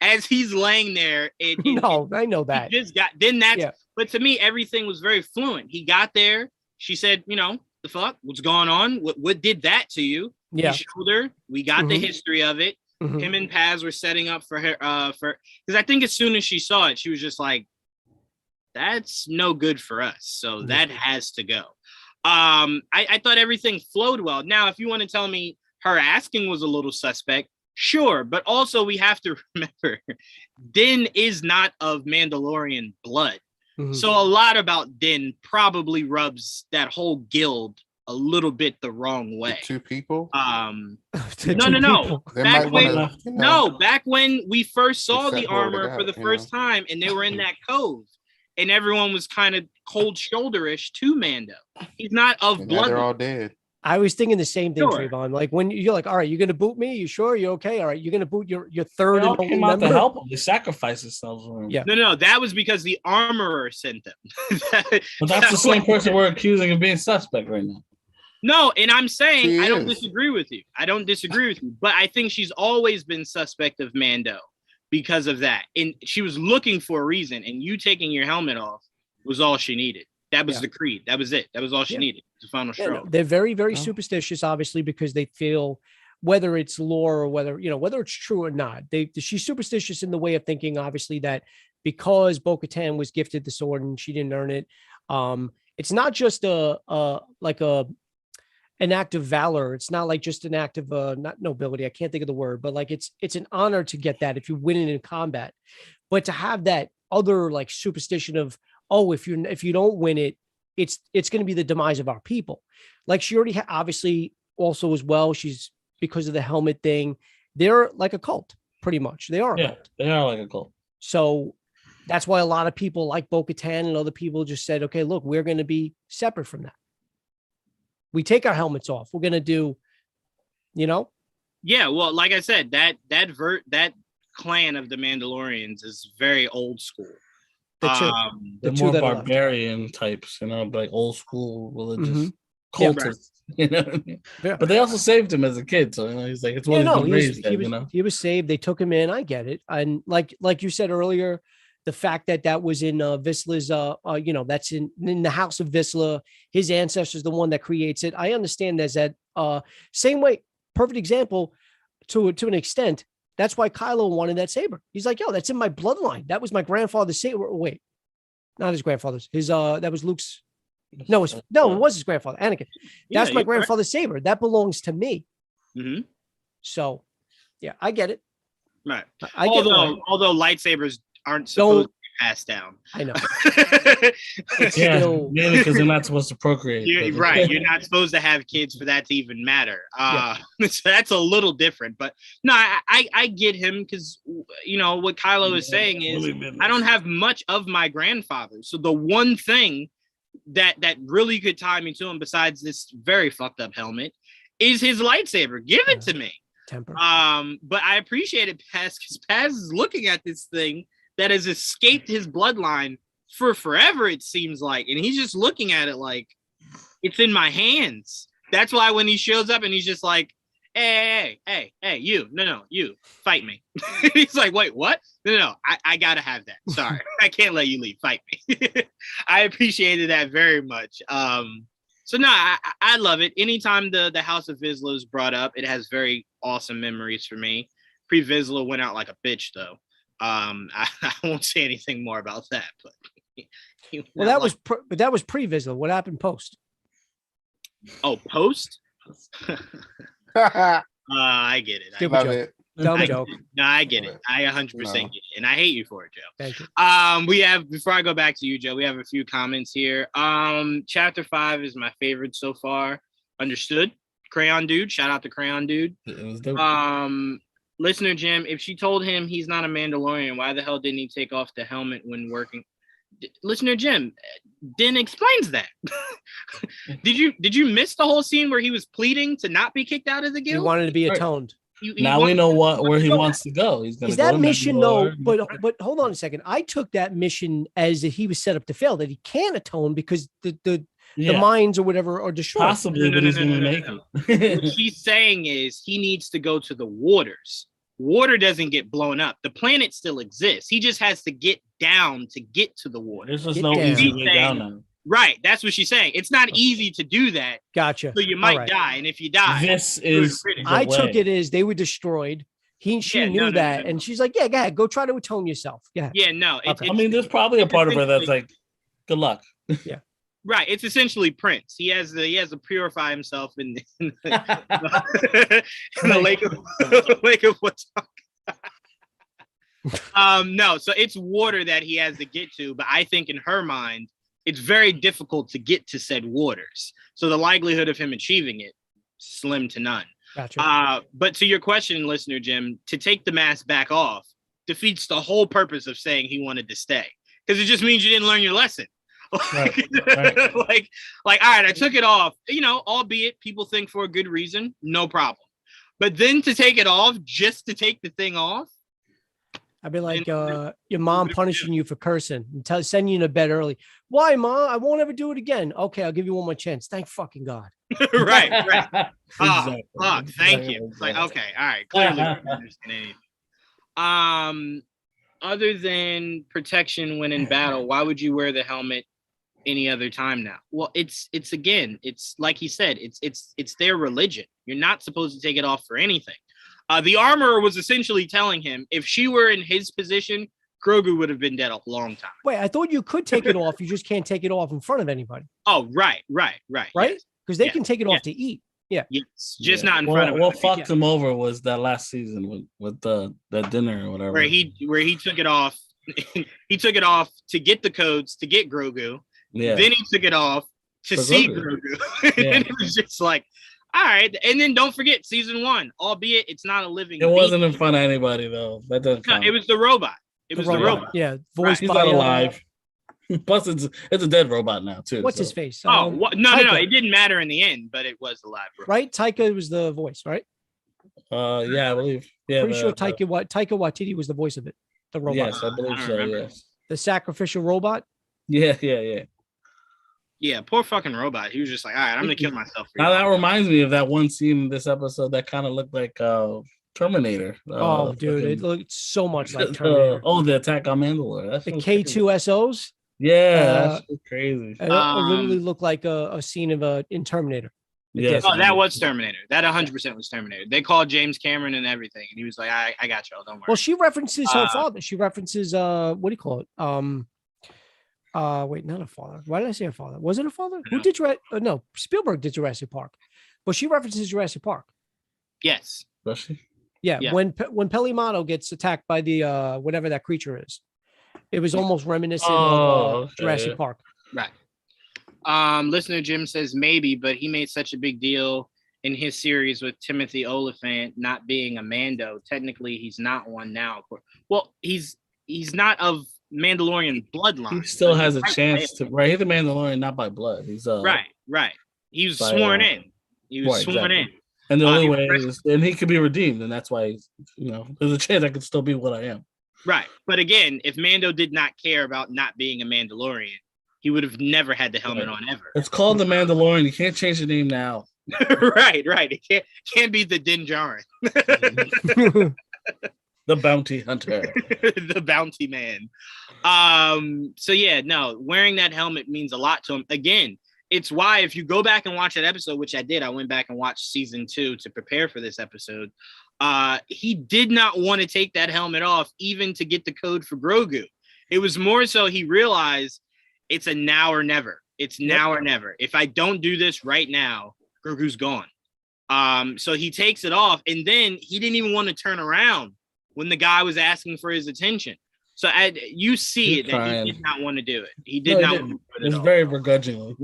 as he's laying there, I know that. But to me, everything was very fluent. He got there. She said, the fuck, what's going on? What did that to you? Yeah. He showed her. We got the history of it. Mm-hmm. Him and Paz were setting up for her because I think as soon as she saw it, she was just like, that's no good for us. So that has to go. I thought everything flowed well. Now, if you want to tell me her asking was a little suspect, sure. But also we have to remember Din is not of Mandalorian blood. Mm-hmm. So a lot about Din probably rubs that whole guild a little bit the wrong way. The 2 people? No. Back when we first saw the armor for the first time and they were in that cove and everyone was kind of cold shoulderish to Mando. He's not of blood. They're all dead. I was thinking the same thing, Trayvon. Like when you're like, all right, you're gonna boot me? You sure? You okay? All right, you're gonna boot your third and only member? To help them. They sacrifice themselves for him. Yeah. No, that was because the armorer sent them. But that's the same person we're accusing of being suspect right now. No, and I'm saying I don't disagree with you. But I think she's always been suspect of Mando because of that. And she was looking for a reason, and you taking your helmet off was all she needed. That was the creed. That was it. That was all she needed. The final straw. No, they're very, very superstitious, obviously, because they feel whether it's lore or whether it's true or not. She's superstitious in the way of thinking, obviously, that because Bo-Katan was gifted the sword and she didn't earn it. It's not just an act of valor. It's not like just an act of not nobility. I can't think of the word, but like it's an honor to get that if you win it in combat. But to have that other like superstition of, oh, if you don't win it, it's going to be the demise of our people. Like she already obviously also as well. She's because of the helmet thing. They're like a cult, pretty much. They are a cult. They are like a cult. So that's why a lot of people like Bo-Katan and other people just said, okay, look, we're going to be separate from that. We take our helmets off. We're going to do, Yeah, well, like I said, that clan of the Mandalorians is very old school. They're more barbarian types, like old school religious cultists. But they also saved him as a kid, so he's like, it's one he was saved. They took him in. I get it, and like you said earlier, the fact that was in Visla's, that's in the house of Visla. His ancestor's the one that creates it. I understand there's that same way. Perfect example to an extent. That's why Kylo wanted that saber. He's like, yo, that's in my bloodline. That was my grandfather's saber. Wait, not his grandfather's. That was Luke's. No, it was his grandfather, Anakin. That's my grandfather's saber. That belongs to me. Mm-hmm. So, yeah, I get it. Right. Although lightsabers aren't supposed to be passed down. I know. Mainly because they're not supposed to procreate. Right. You're not supposed to have kids for that to even matter. So that's a little different. But no, I get him because, what Kylo is saying is I don't have much of my grandfather. So the one thing that really could tie me to him besides this very fucked up helmet is his lightsaber. Give it to me. Temper. But I appreciate it, Paz, because Paz is looking at this thing that has escaped his bloodline for forever, it seems like. And he's just looking at it like, it's in my hands. That's why when he shows up and he's just like, hey, you, you, fight me. He's like, wait, what? No, I gotta have that. Sorry, I can't let you leave. Fight me. I appreciated that very much. So no, I love it. Anytime the House of Vizsla is brought up, it has very awesome memories for me. Pre-Vizsla went out like a bitch, though. I won't say anything more about that. But that was pre-Vizsla. What happened post? Oh, post. I get it. Stupid joke. Dumb joke. No, I get it. I 100% get it, and I hate you for it, Joe. Thank you. We have, before I go back to you, Joe, we have a few comments here. Chapter 5 is my favorite so far. Understood. Crayon Dude. Shout out to Crayon Dude. It was dope. Listener Jim, if she told him he's not a Mandalorian, why the hell didn't he take off the helmet when working? Listener Jim, Din explains that. Did you miss the whole scene where he was pleading to not be kicked out of the guild? He wanted to be atoned. Now we know where he wants to go. He's going to go that mission though? But hold on a second. I took that mission as that he was set up to fail. That he can't atone because the mines or whatever are destroyed. Possibly, but he's going to make it. What she's saying is he needs to go to the waters. Water doesn't get blown up. The planet still exists. He just has to get down to get to the water. There's just no easy way down now. Right. That's what she's saying. It's not easy to do that. Gotcha. So you might die. And if you die, I took it as they were destroyed. She knew that. And she's like, yeah, go ahead. Go try to atone yourself. Yeah. Yeah, no. There's probably a part of her that's like, good luck. Yeah. Right. It's essentially Prince. He has to purify himself in the lake of what's no, so it's water that he has to get to, but I think in her mind, it's very difficult to get to said waters. So the likelihood of him achieving it, slim to none. Gotcha. But to your question, listener Jim, to take the mask back off defeats the whole purpose of saying he wanted to stay. Because it just means you didn't learn your lesson. Right. like, all right, I took it off, albeit people think for a good reason, no problem. But then to take it off just to take the thing off. I'd be like, your mom punishing you for cursing and sending you to bed early. Why, Mom? I won't ever do it again. Okay, I'll give you one more chance. Thank fucking God. Right. Exactly. Thank you. It's like, okay, all right. Clearly, Other than protection when in battle, why would you wear the helmet any other time now? Well, it's again, it's like he said, it's their religion. You're not supposed to take it off for anything. The armorer was essentially telling him if she were in his position, Grogu would have been dead a long time. Wait, I thought you could take it off. You just can't take it off in front of anybody. Oh, right. Right? Yes. Because they can take it off to eat. Yeah. Yes, just not in front of him. What fucked him over was that last season with the dinner or whatever. Where he took it off. He took it off to get the codes to get Grogu. Yeah. Then he took it off to see Grogu. And it was just like, all right. And then don't forget season 1, albeit it's not a living. It wasn't in front of anybody though. That doesn't count. No, it was the robot. It was the robot. Yeah, voiced He's by not alive. Plus, it's a dead robot now too. What's his face? No. It didn't matter in the end, but it was the live robot. Right? Taika was the voice, right? Yeah, I believe. Yeah, pretty sure Taika Waititi was the voice of it. The robot. Yes, I believe so. Yes. The sacrificial robot. Yeah. Yeah, poor fucking robot. He was just like, all right, I'm gonna kill myself. Now that reminds me of that one scene in this episode that kind of looked like Terminator. Dude, it looked so much like Terminator. The attack on Mandalore. That's the K2SOs. Yeah, that's crazy. It literally looked like a scene of in Terminator. Yeah. Oh, that was Terminator. That 100% was Terminator. They called James Cameron and everything, and he was like, I got y'all. Don't worry. Well, she references her father. She references what do you call it? Wait, not a father. Why did I say a father? Was it a father? Who did no, Spielberg did Jurassic Park, but she references Jurassic Park. Yes. Does she? Yeah. When Pelimano gets attacked by the whatever that creature is, it was almost reminiscent of Jurassic Park. Right. Listener Jim says maybe, but he made such a big deal in his series with Timothy Oliphant not being a Mando. Technically, he's not one now. Well, he's not of Mandalorian bloodline. He still has a chance to. Right, he's a Mandalorian, not by blood. He's right. He was sworn in. He was sworn in. And the only way is, and he could be redeemed, and that's why there's a chance I could still be what I am. Right, but again, if Mando did not care about not being a Mandalorian, he would have never had the helmet on ever. It's called the Mandalorian. You can't change the name now. right. It can't be the Din Djarin. The bounty hunter. The bounty man. So yeah, no, wearing that helmet means a lot to him. Again, it's why if you go back and watch that episode, which I did, I went back and watched season 2 to prepare for this episode. He did not want to take that helmet off even to get the code for Grogu. It was more so he realized it's a now or never. It's now or never. If I don't do this right now, Grogu's gone. So he takes it off, and then he didn't even want to turn around when the guy was asking for his attention. So you see that he did not want to do it. He did not want to do it. It's very begrudgingly.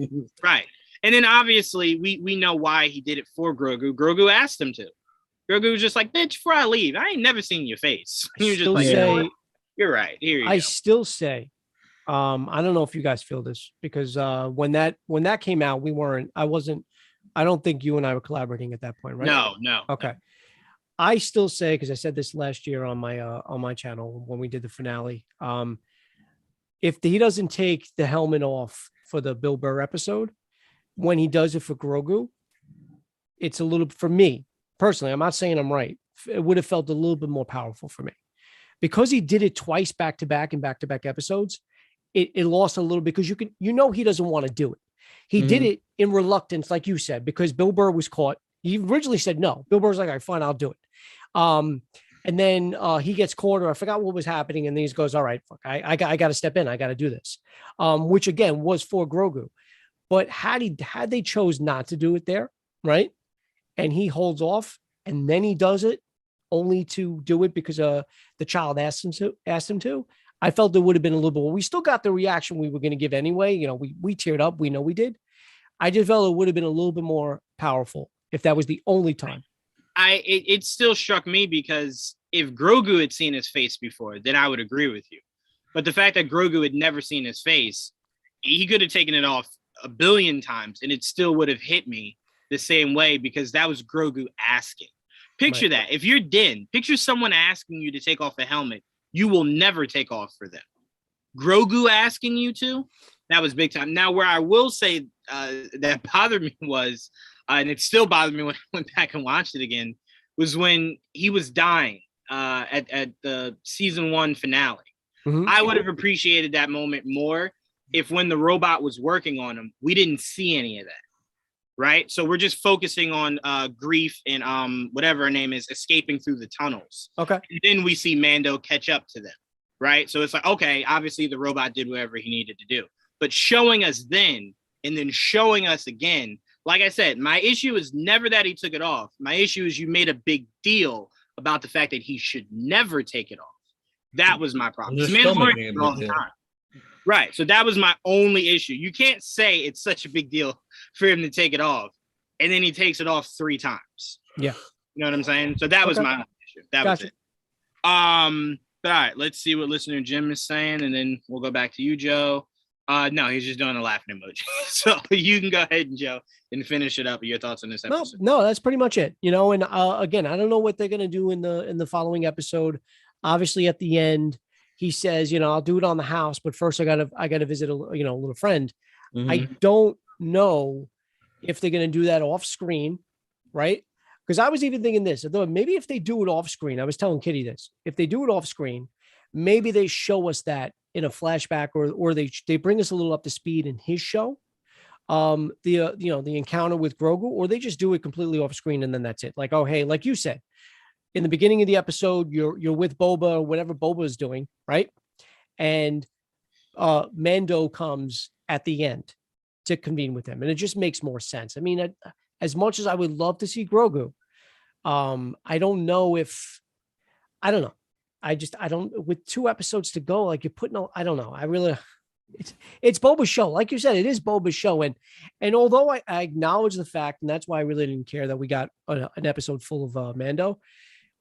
Right. And then obviously we know why he did it for Grogu. Grogu asked him to. Grogu was just like, bitch, before I leave, I ain't never seen your face. He was just like, you're right. Here you go. Still say, I don't know if you guys feel this because when that came out, I don't think you and I were collaborating at that point, right? No. Okay. I still say, because I said this last year on my channel when we did the finale, if he doesn't take the helmet off for the Bill Burr episode, when he does it for Grogu, it's a little, for me personally, I'm not saying I'm right, it would have felt a little bit more powerful for me. Because he did it twice back-to-back in back-to-back episodes, it lost a little because he doesn't want to do it. He did it in reluctance, like you said, because Bill Burr was caught. He originally said no. Bill Burr's like, all right, fine, I'll do it. And then he gets caught, or I forgot what was happening, and then he goes, all right, fuck, I got to step in. I got to do this, which again was for Grogu. But had they chose not to do it there, right? And he holds off, and then he does it only to do it because the child asked him to. I felt there would have been a little bit. We still got the reaction we were going to give anyway. We teared up. We know we did. I just felt it would have been a little bit more powerful if that was the only time. It still struck me because if Grogu had seen his face before, then I would agree with you. But the fact that Grogu had never seen his face, he could have taken it off a billion times and it still would have hit me the same way because that was Grogu asking. Picture that. If you're Din, picture someone asking you to take off a helmet you will never take off for them. Grogu asking you to, that was big time. Now, where I will say that bothered me was, and it still bothered me when I went back and watched it again, was when he was dying. at the season 1 finale. Mhm. I would have appreciated that moment more if when the robot was working on him, we didn't see any of that. Right. So we're just focusing on Grief and whatever her name is escaping through the tunnels. Okay. And then we see Mando catch up to them. Right. So it's like, okay, obviously the robot did whatever he needed to do. But showing us then and then showing us again, like I said, my issue is never that he took it off. My issue is you made a big deal about the fact that he should never take it off. That was my problem. They're still making a big All the deal. time. Right. So that was my only issue. You can't say it's such a big deal for him to take it off, and then he takes it off 3 times. Yeah. You know what I'm saying? So that was my only issue. That was it. But all right, let's see what listener Jim is saying, and then we'll go back to you, Joe. No, he's just doing a laughing emoji. So you can go ahead and Joe and finish it up with your thoughts on this episode. No, that's pretty much it. And again, I don't know what they're gonna do in the following episode. Obviously, at the end, he says, I'll do it on the house, but first I gotta visit a little friend. Mhm. I don't know if they're gonna do that off screen, right? Because I was even thinking this, although maybe if they do it off screen, I was telling Kitty this, if they do it off screen, maybe they show us that in a flashback, or they bring us a little up to speed in his show, the encounter with Grogu, or they just do it completely off screen and then that's it. Like, oh hey, like you said, in the beginning of the episode, you're with Boba or whatever Boba is doing, right? And Mando comes at the end to convene with him, and it just makes more sense. I mean, as much as I would love to see Grogu, I don't know. I don't, with 2 episodes to go, like you're putting, I don't know. It's Boba's show. Like you said, it is Boba's show. And although I acknowledge the fact, and that's why I really didn't care that we got an episode full of Mando,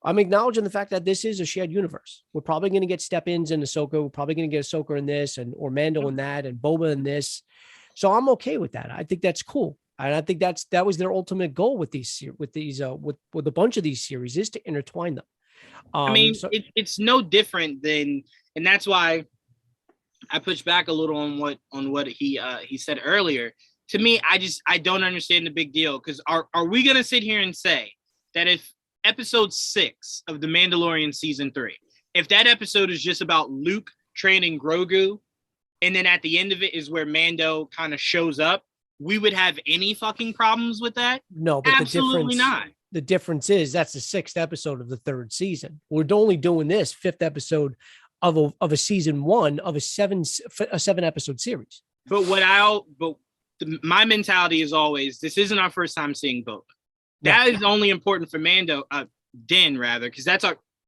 I'm acknowledging the fact that this is a shared universe. We're probably going to get step-ins in Ahsoka. We're probably going to get Ahsoka in this, or Mando in that, and Boba in this. So I'm okay with that. I think that's cool. And I think that was their ultimate goal with a bunch of these series, is to intertwine them. I mean, it's no different than, and that's why I pushed back a little on what he said earlier. To me, I don't understand the big deal, because are we gonna sit here and say that if episode 6 of The Mandalorian season 3, if that episode is just about Luke training Grogu, and then at the end of it is where Mando kind of shows up, we would have any fucking problems with that? No, but absolutely not. The difference is that's the 6th episode of the 3rd season. We're only doing this 5th episode of a season 1 of a 7 episode series. But my mentality is always, this isn't our first time seeing Boba. That is only important for Mando, Din rather, because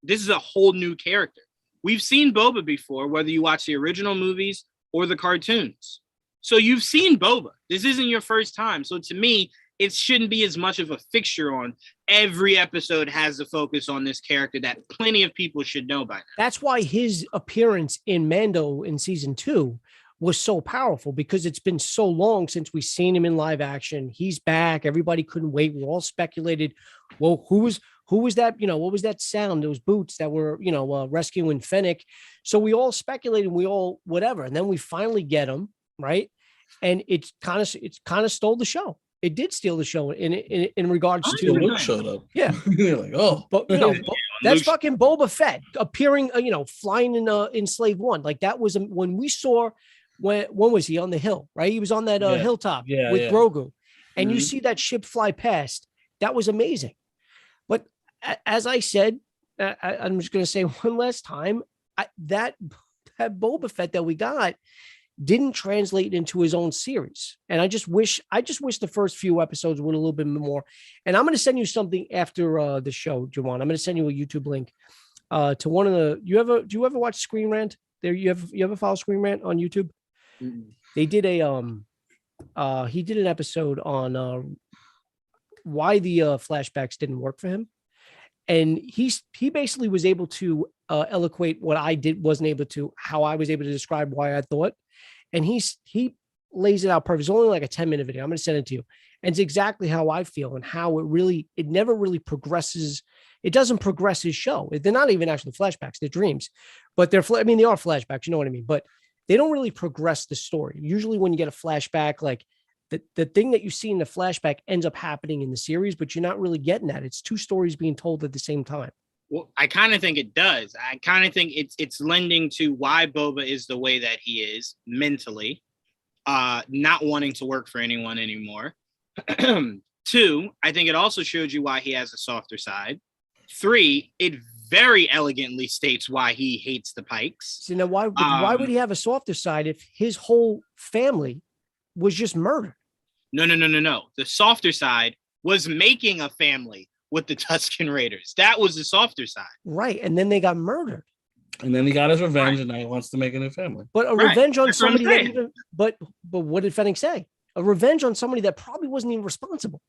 this is a whole new character. We've seen Boba before, whether you watch the original movies or the cartoons. So you've seen Boba. This isn't your first time. So to me, it shouldn't be as much of a fixture on every episode has a focus on this character that plenty of people should know by now. That's why his appearance in Mando in season 2 was so powerful, because it's been so long since we've seen him in live action. He's back. Everybody couldn't wait. We all speculated, well, who was that? What was that sound? Those boots that were, rescuing Fennec. So we all speculated, whatever. And then we finally get him, right? And it's kind of stole the show. It did steal the show in regards to Luke showed up. Yeah. You're like, oh, but that's fucking Boba Fett appearing, flying in Slave One. Like that was when we saw, when was he on the hill, right? He was on that hilltop with Grogu, and you see that ship fly past. That was amazing. But as I said, I'm just going to say one last time, that Boba Fett that we got didn't translate into his own series. And I just wish the first few episodes went a little bit more. And I'm going to send you something after the show, Jawan. I'm going to send you a YouTube link to one of the, do you ever watch Screen Rant? You ever follow Screen Rant on YouTube? Mm-hmm. They did he did an episode on why the flashbacks didn't work for him. And he basically was able to eloquate what I wasn't able to, how I was able to describe why I thought. And he lays it out perfect. It's only like a 10-minute video. I'm going to send it to you. And it's exactly how I feel, and how it never really progresses. It doesn't progress his show. They're not even actually flashbacks, they're dreams, but they are flashbacks. You know what I mean? But they don't really progress the story. Usually when you get a flashback, like the thing that you see in the flashback ends up happening in the series, but you're not really getting that. It's 2 stories being told at the same time. Well, I kind of think it does. I kind of think it's lending to why Boba is the way that he is mentally, not wanting to work for anyone anymore. 2, I think it also shows you why he has a softer side. 3, it very elegantly states why he hates the Pikes. So now why would he have a softer side if his whole family was just murdered? No. The softer side was making a family with the Tusken Raiders. That was the softer side. Right. And then they got murdered. And then he got his revenge, and now he wants to make a new family. But a revenge on somebody that even, but what did Fennec say? A revenge on somebody that probably wasn't even responsible.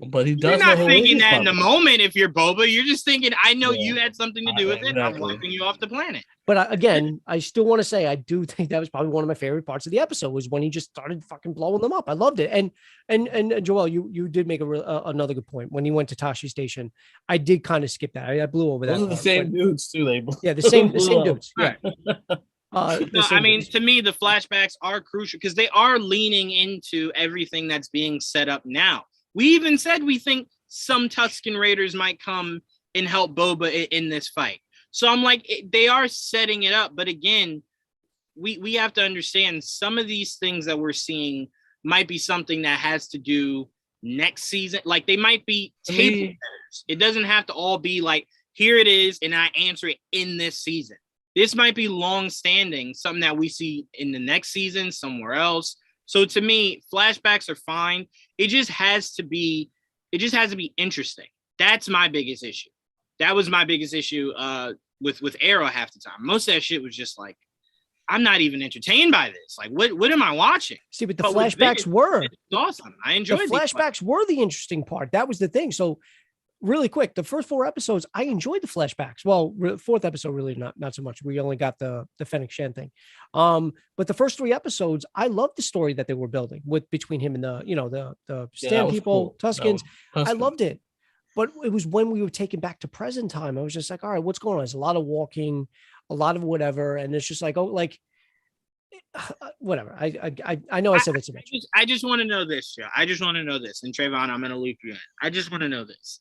But he does. You're not thinking that in the moment. If you're Boba, you're just thinking, I know you had something to do with it. I'm wiping you off the planet. But again, I still want to say, I do think that was probably one of my favorite parts of the episode, was when he just started fucking blowing them up. I loved it. And Joel, you did make another good point. When he went to Tashi Station, I did kind of skip that. I blew over that. Those are the same dudes too. The same dudes. Yeah. I mean, to me, the flashbacks are crucial because they are leaning into everything that's being set up now. We even said we think some Tusken Raiders might come and help Boba in this fight. So I'm like, they are setting it up. But again, we have to understand some of these things that we're seeing might be something that has to do next season. Like they might be table setters. It doesn't have to all be like, here it is, and I answer it in this season. This might be long-standing, something that we see in the next season somewhere else. So to me, flashbacks are fine. It just has to be interesting. That's my biggest issue. That was my biggest issue with Arrow half the time. Most of that shit was just like, I'm not even entertained by this. Like, what am I watching? See, but the flashbacks were awesome. I enjoyed the flashbacks were the interesting part. That was the thing. So really quick, the first 4 episodes, I enjoyed the flashbacks. Well, 4th episode, really not so much. We only got the Fennec Shan thing. But the first 3 episodes, I loved the story that they were building between him and the Stan people, cool. Tuskens. I loved it. But it was when we were taken back to present time, I was just like, all right, what's going on? There's a lot of walking, a lot of whatever. And it's just like, oh, like, whatever. I know I said it too much. I just want to know this, Joe. I just want to know this. And Trayvon, I'm going to loop you in. I just want to know this.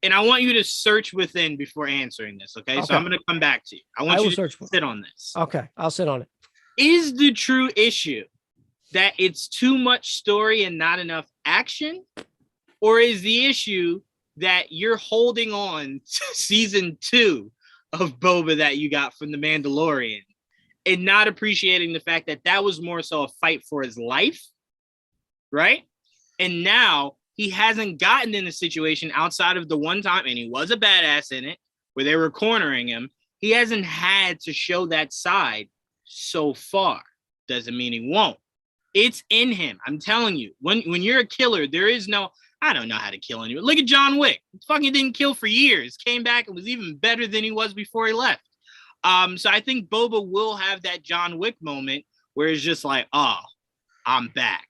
And I want you to search within before answering this, okay? So I'm going to come back to you. I want you to sit on this. Okay, I'll sit on it. Is the true issue that it's too much story and not enough action? Or is the issue that you're holding on to season 2 of Boba that you got from The Mandalorian and not appreciating the fact that that was more so a fight for his life, right? And now he hasn't gotten in a situation outside of the one time, and he was a badass in it, where they were cornering him. He hasn't had to show that side so far. Doesn't mean he won't. It's in him. I'm telling you, when you're a killer, there is no, I don't know how to kill anyone. Look at John Wick. He fucking didn't kill for years. Came back and was even better than he was before he left. So I think Boba will have that John Wick moment where it's just like, oh, I'm back.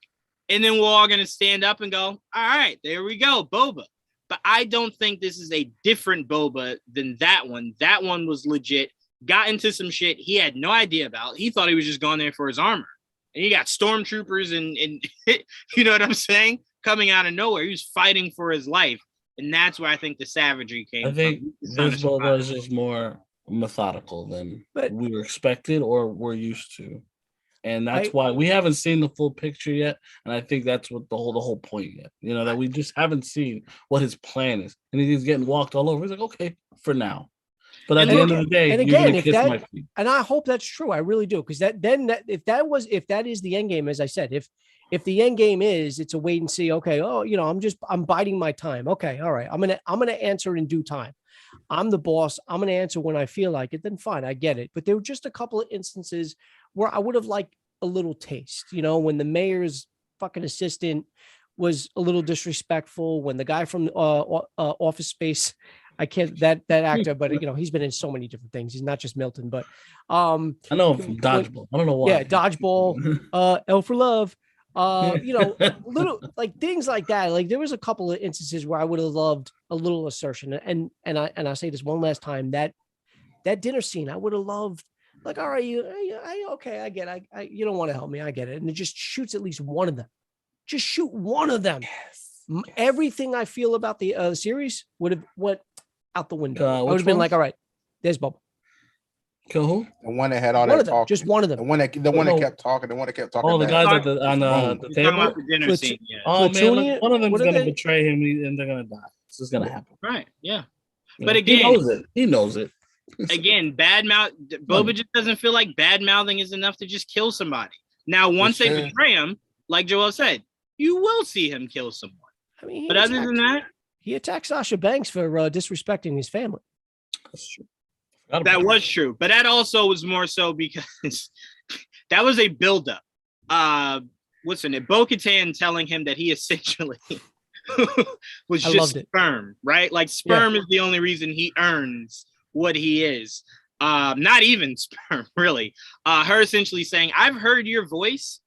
And then we're all going to stand up and go, all right, there we go, Boba. But I don't think this is a different Boba than that one. That one was legit, got into some shit he had no idea about. He thought he was just going there for his armor. And he got stormtroopers and you know what I'm saying? Coming out of nowhere. He was fighting for his life. And that's where I think the savagery came from. I think this Boba is just more methodical than we were expected or we're used to. And that's why we haven't seen the full picture yet. And I think that's what the whole point yet. You know, that we just haven't seen what his plan is. And he's getting walked all over. He's like, okay, for now. But at the end of the day, and again, and I hope that's true. I really do. Because if that is the end game, as I said, if the end game is it's a wait and see, okay, oh, you know, I'm biding my time. Okay, all right. I'm gonna answer in due time. I'm the boss. I'm gonna answer when I feel like it. Then fine, I get it. But there were just a couple of instances where I would have liked a little taste, you know, when the mayor's fucking assistant was a little disrespectful, when the guy from Office Space, I can't that actor, but you know, he's been in so many different things. He's not just Milton, but I know him from Dodgeball. I don't know why. Yeah, Dodgeball, L for Love. You know, little like things like that. Like there was a couple of instances where I would have loved a little assertion. And I say this one last time, that dinner scene, I would have loved, like, all right, okay, I get it. You don't want to help me. I get it. And it just shoots at least one of them. Just shoot one of them. Yes. Everything I feel about the series would have out the window. I would Which have been one? like, all right, there's Boba. Kill who? The one that had all One that of them, talking. just one of them. The one that No. kept talking. The one that kept talking. Oh, the back. guys at on You're the talking table. about the dinner Plat- scene. Yeah. Oh man, Platoonian- look, one of them's what are gonna they? betray him, and they're gonna die. This is gonna happen. Right. Yeah. Yeah. But he again, knows it. He knows it. again, Boba just doesn't feel like bad mouthing is enough to just kill somebody. Now, once they betray him, like Joel said, you will see him kill someone. I mean, But other than that, he attacked Sasha Banks for disrespecting his family. That's true. that was true. But that also was more so because that was a buildup. What's in it? Bo-Katan telling him that he essentially was just sperm, right? Like sperm is the only reason he earns what he is. Not even sperm, really. Her essentially saying, "I've heard your voice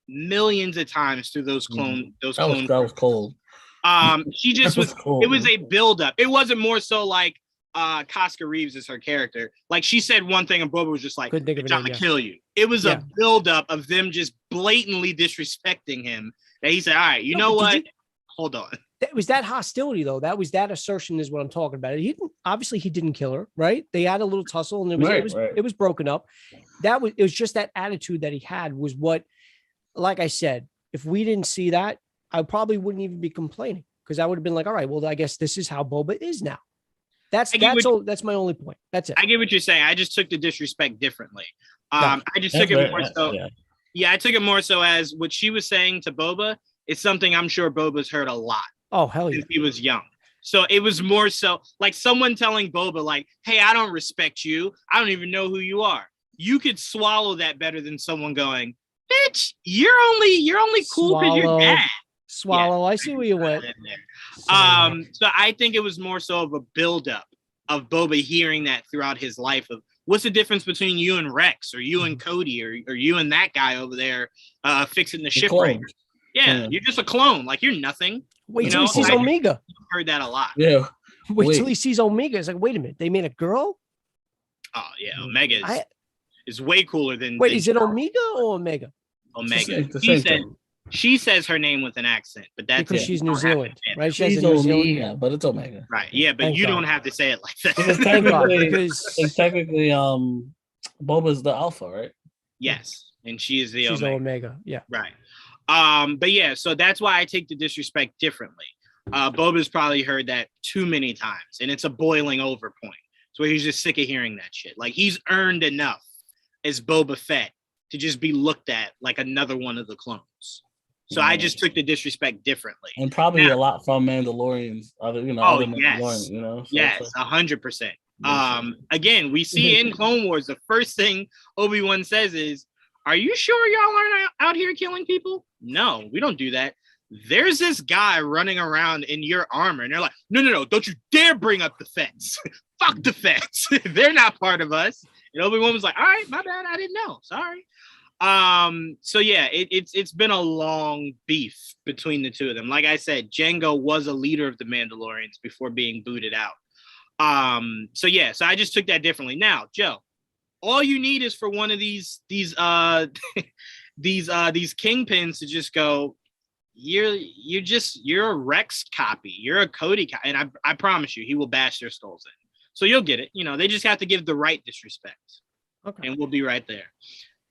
millions of times through those clone. Those that clone. was cold. She just was. Cool. It was a buildup. It wasn't more so like Casca Reeves is her character. Like she said one thing and Boba was just like, "It's time to kill you." It was a buildup of them just blatantly disrespecting him. And he said, "All right, you know what? Hold on." That was that hostility though. That was that assertion is what I'm talking about. He didn't kill her, right? They had a little tussle and it was broken up. It was just that attitude that he had was what, like I said, if we didn't see that, I probably wouldn't even be complaining because I would have been like, all right, well, I guess this is how Boba is now. That's my only point. That's it. I get what you're saying. I just took the disrespect differently. I just took it more so. Yeah, I took it more so as what she was saying to Boba is something I'm sure Boba's heard a lot. Oh, hell yeah. Since he was young. So it was more so like someone telling Boba, like, hey, I don't respect you. I don't even know who you are. You could swallow that better than someone going, bitch, you're only cool because you're dad. Swallow. Yeah. I see where you went. So I think it was more so of a buildup of Boba hearing that throughout his life of what's the difference between you and Rex or you and Cody or you and that guy over there fixing the shipwreck. Yeah, you're just a clone. Like, you're nothing. Wait till he sees Omega. I've heard that a lot. Yeah. Wait till he sees Omega. It's like, wait a minute. They made a girl? Oh, yeah. Omega is way cooler than... Wait, is it Omega or Omega? Omega. She says her name with an accent, but that's... Because she's New Zealand, right? She's Omega, but it's Omega. Right, yeah, but you don't have to say it like that. It's technically Boba's the Alpha, right? Yes, and she is the She's Omega, yeah. Right. But yeah, so that's why I take the disrespect differently. Boba's probably heard that too many times, and it's a boiling over point. So he's just sick of hearing that shit. Like, he's earned enough as Boba Fett to just be looked at like another one of the clones. So I just took the disrespect differently, and probably a lot from Mandalorians. Other Mandalorians, So yes, 100%. Again, we see in Clone Wars the first thing Obi-Wan says is, "Are you sure y'all aren't out here killing people?" No, we don't do that. There's this guy running around in your armor, and they're like, no, don't you dare bring up the Fets. Fuck the Fets. They're not part of us. And Obi-Wan was like, all right, my bad, I didn't know. Sorry. So yeah, it's been a long beef between the two of them. Like I said, Jango was a leader of the Mandalorians before being booted out. So I just took that differently. Now, Joe, all you need is for one of these kingpins to just go, you're a Rex copy, you're a Cody copy, and I promise you, he will bash their skulls in. So you'll get it. They just have to give the right disrespect, and we'll be right there.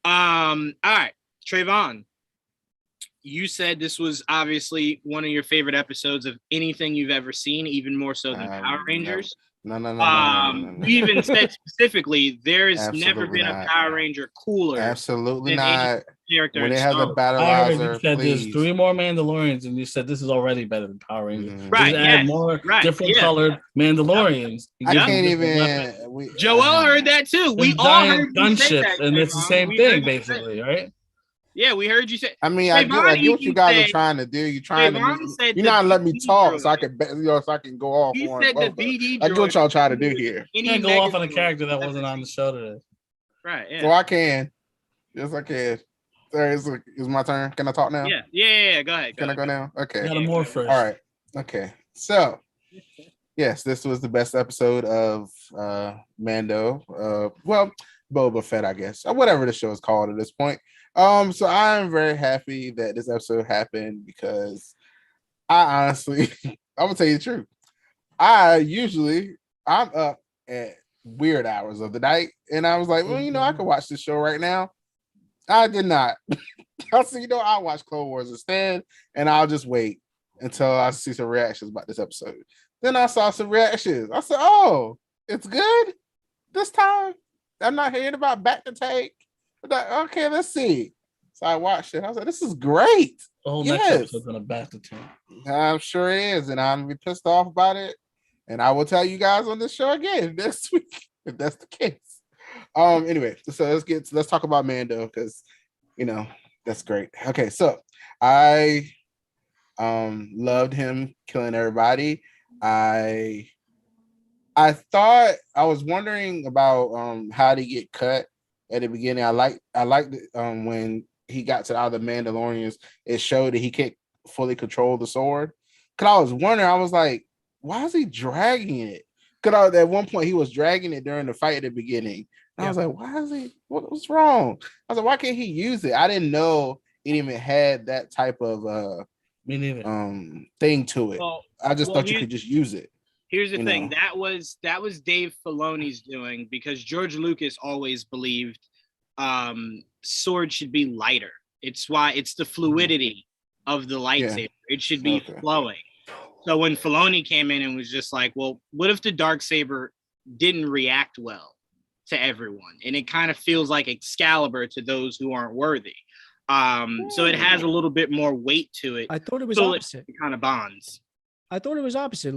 All right, Trayvon, you said this was obviously one of your favorite episodes of anything you've ever seen, even more so than Power Rangers. No. You even said specifically there's never been a Power Ranger cooler. Absolutely not. Character when it has a battleizer, you said there's 3 more Mandalorians, and you said this is already better than Power Rangers. Mm-hmm. Right? Add more different colored Mandalorians. I can't even. Joel heard that too. We all heard gunships, and it's the same thing, basically, right? Yeah, we heard you say. I mean, I get what you guys are trying to do. You're trying to. You're not letting me talk, so I can, so I can go off. He said the BD. I get what y'all trying to do here. You can't go off on a character that wasn't on the show today. Right. Yeah. So I can. Yes, I can. Is my turn? Can I talk now? Yeah. Go ahead. Can I go now? Okay. Got more first. All right. Okay. So, yes, this was the best episode of Mando. Boba Fett, I guess, or whatever the show is called at this point. So I'm very happy that this episode happened because I honestly, I'm gonna tell you the truth. I usually I'm up at weird hours of the night, and I was like, well, I could watch this show right now. I did not. I said, I'll watch Clone Wars instead, and I'll just wait until I see some reactions about this episode. Then I saw some reactions. I said, oh, it's good this time. I'm not hearing about Back to Tank. Okay, let's see. So I watched it. I was like, this is great. The whole next episode's gonna Back to Tank. I'm sure it is, and I'm gonna be pissed off about it. And I will tell you guys on this show again next week if that's the case. Anyway, so let's talk about Mando, because that's great. Okay, so I loved him killing everybody. I thought, I was wondering about how to get cut at the beginning. I liked when he got to the other Mandalorians, it showed that he can't fully control the sword. Cause I was wondering, I was like, why is he dragging it? Because at one point he was dragging it during the fight at the beginning. And I was like, why is he? What's wrong? I was like, why can't he use it? I didn't know it even had that type of Me neither. thing to it. I just thought you could just use it. Here's the thing. That was Dave Filoni's doing, because George Lucas always believed sword should be lighter. It's why it's the fluidity of the lightsaber. Yeah. It should be flowing. So when Filoni came in and was just like, well, what if the Darksaber didn't react well to everyone? And it kind of feels like Excalibur to those who aren't worthy. So it has a little bit more weight to it. I thought it was opposite. It kind of bonds. I thought it was opposite.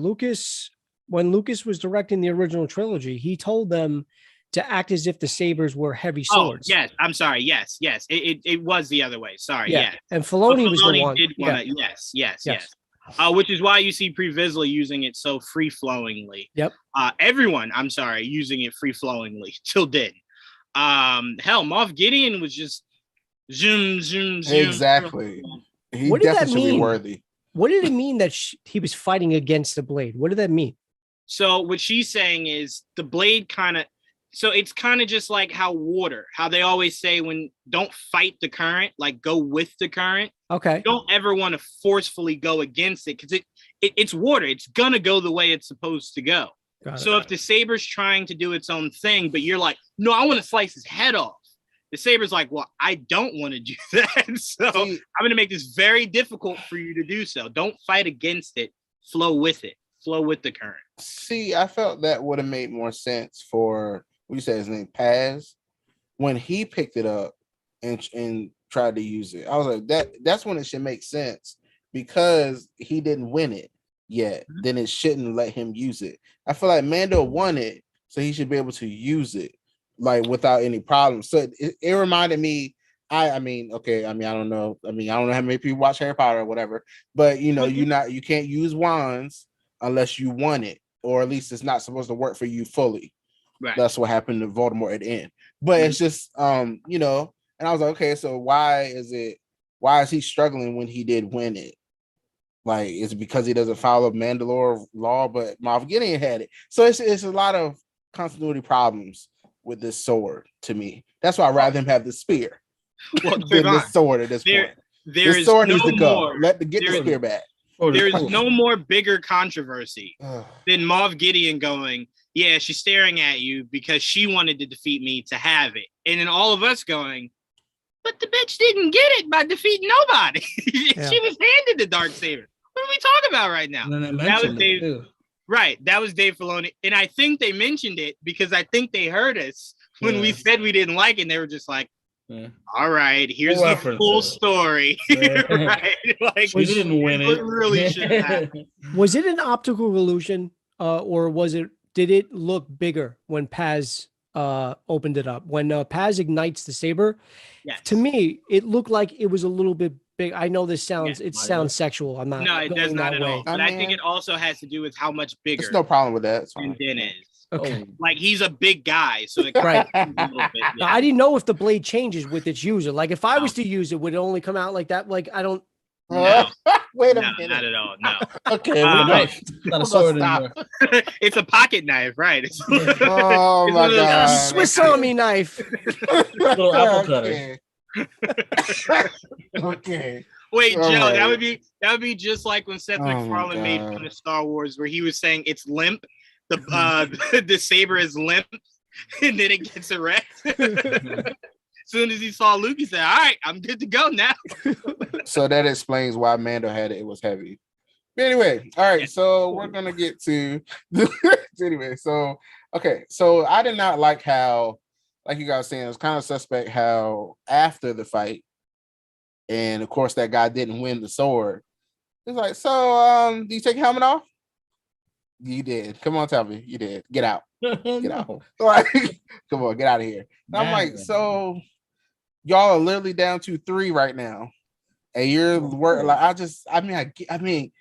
When Lucas was directing the original trilogy, he told them to act as if the sabers were heavy swords. Oh, yes. I'm sorry. Yes. It was the other way. Sorry. Yeah. And Filoni was the one. Did want to, yes. Which is why you see Pre Vizsla using it so free-flowingly. Yep. Everyone, I'm sorry, using it free-flowingly till then. Hell, Moff Gideon was just zoom. Exactly. He definitely should be worthy. What did it mean that he was fighting against the blade? What did that mean? So what she's saying is the blade it's kind of just like how they always say, when don't fight the current, like go with the current. Okay. You don't ever want to forcefully go against it, because it's water. It's going to go the way it's supposed to go. So if the saber's trying to do its own thing, but you're like, no, I want to slice his head off. The saber's like, well, I don't want to do that. So I'm going to make this very difficult for you to do so. Don't fight against it. Flow with it. Flow with the current. See, I felt that would have made more sense for, what you say his name, Paz, when he picked it up and tried to use it. I was like, that's when it should make sense, because he didn't win it yet. Mm-hmm. Then it shouldn't let him use it. I feel like Mando won it, so he should be able to use it like without any problems. So it reminded me. I don't know. I don't know how many people watch Harry Potter or whatever, but you can't use wands unless you want it, or at least it's not supposed to work for you fully. Right. That's what happened to Voldemort at the end. But it's just and I was like, okay, so why is he struggling when he did win it? Like, it's because he doesn't follow Mandalore law, but Moff Gideon had it. So it's a lot of continuity problems with this sword to me. That's why I'd rather him have the spear than this sword at this point. This sword needs to go. Get the spear back. There is no more bigger controversy than Moff Gideon going, yeah, she's staring at you because she wanted to defeat me to have it. And then all of us going, but the bitch didn't get it by defeating nobody. She was handed the Darksaber. What are we talking about right now? That was Dave. Right. That was Dave Filoni. And I think they mentioned it because I think they heard us when we said we didn't like it. And they were just like, all right, here's the full story. Right? Like, we didn't win it. Really should have. Was it an optical illusion, or did it look bigger when Paz opened it up? When Paz ignites the saber, to me, it looked like it was a little bit big. I know this sounds sounds sexual. I'm not. No, it does not at all. But I think it also has to do with how much bigger. There's no problem with that. Din is. Okay. Like, he's a big guy, so it right. A little bit, I didn't know if the blade changes with its user. Like, if I was to use it, would it only come out like that? Like, I don't. No. Wait a minute. Not at all. No. Okay. Not a sword anymore. It's a pocket knife, right? Oh my god! Swiss Army knife. Little apple cutter. Okay. Wait, Joe, right. that would be just like when Seth MacFarlane made fun of Star Wars, where he was saying it's limp the saber is limp, and then it gets erect. As soon as he saw Luke, he said, "All right, I'm good to go now." So that explains why Mando had it. It was heavy. But anyway, all right. So we're gonna get to anyway. So okay. So I did not like how, like you guys saying, it was kind of suspect how after the fight, and of course that guy didn't win the sword. It's like, so do you take your helmet off? You did. Come on, tell me. You did. Get out. Get out. Like, come on, get out of here. And I'm like, so y'all are literally down to 3 right now. And you're like, I mean,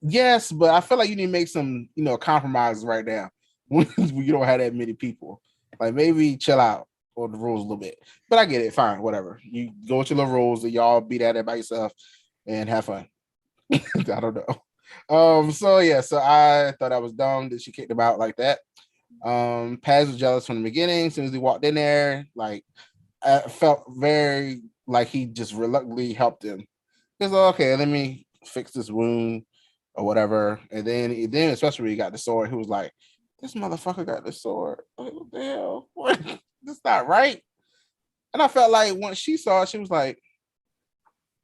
yes, but I feel like you need to make some, compromises right now when you don't have that many people. Like maybe chill out on the rules a little bit. But I get it. Fine, whatever. You go with your little rules and y'all be at it by yourself and have fun. I don't know. So I thought that was dumb that she kicked him out like that. Paz was jealous from the beginning. As soon as he walked in there, like I felt very like he just reluctantly helped him. He's like, okay, let me fix this wound or whatever. And then especially when he got the sword, he was like, this motherfucker got the sword. Like, what the hell? What? That's not right. And I felt like once she saw it, she was like,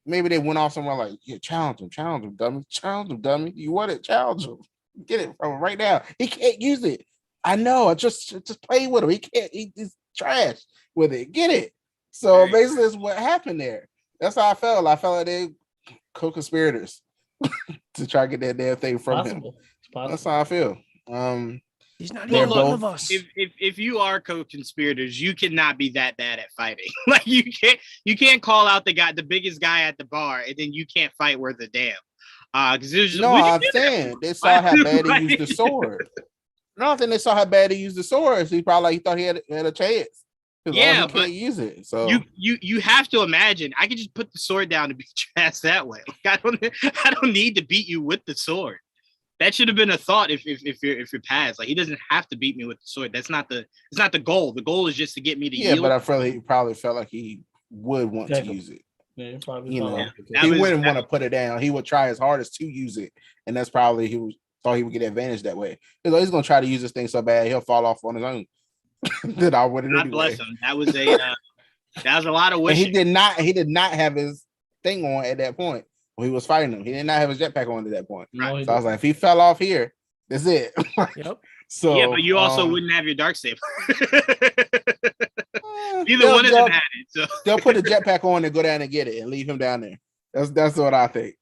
maybe they went off somewhere like, yeah, challenge him, dummy. You want it, challenge him. Get it from him right now. He can't use it. I know. I just play with him. He can't. He's trash with it. Get it. So basically, that's what happened there. That's how I felt. I felt like they co-conspirators to try to get that damn thing from him. That's how I feel. He's not even one of us. If you are co-conspirators, you cannot be that bad at fighting. Like you can't call out the biggest guy at the bar, and then you can't fight worth a damn. Because I'm saying they saw how bad he used the sword. I don't think they saw how bad he used the sword. So he thought he had a chance. Yeah, but can't use it. So you have to imagine. I could just put the sword down and beat your ass that way. Like, I don't need to beat you with the sword. That should have been a thought if you're Paz. Like he doesn't have to beat me with the sword. It's not the goal. The goal is just to get me to yield. But I feel like he probably felt like he would want to use it. Yeah, he wouldn't want to put it down. He would try his hardest to use it, and that's probably thought he would get advantage that way. He's gonna try to use this thing so bad he'll fall off on his own. That I wouldn't. God bless him. That was a lot of wishing. He did not have his thing on at that point when he was fighting him. He did not have his jetpack on at that point. Right. So I was like, if he fell off here, that's it. Yep. So yeah, but you also wouldn't have your dark saber. Neither one of them had it. So they'll put a jetpack on and go down and get it and leave him down there. That's what I think.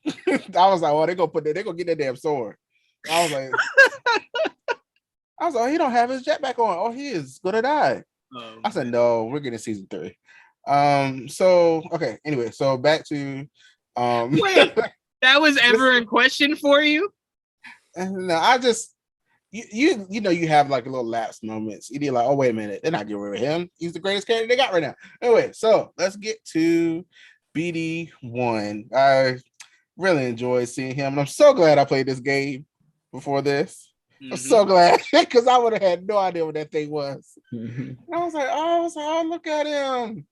I was like, well, they're gonna get that damn sword. I was like, he don't have his jetpack on. Oh, he is gonna die. I said, no, we're getting season 3. So okay, anyway, so back to wait, that was ever in question for you? No, I just you have like a little lapse moments. You're like, oh, wait a minute, they're not getting rid of him. He's the greatest character they got right now. Anyway, so let's get to BD1. I really enjoyed seeing him, and I'm so glad I played this game before this. Mm-hmm. I'm so glad because I would have had no idea what that thing was. Mm-hmm. And I was like, oh, look at him.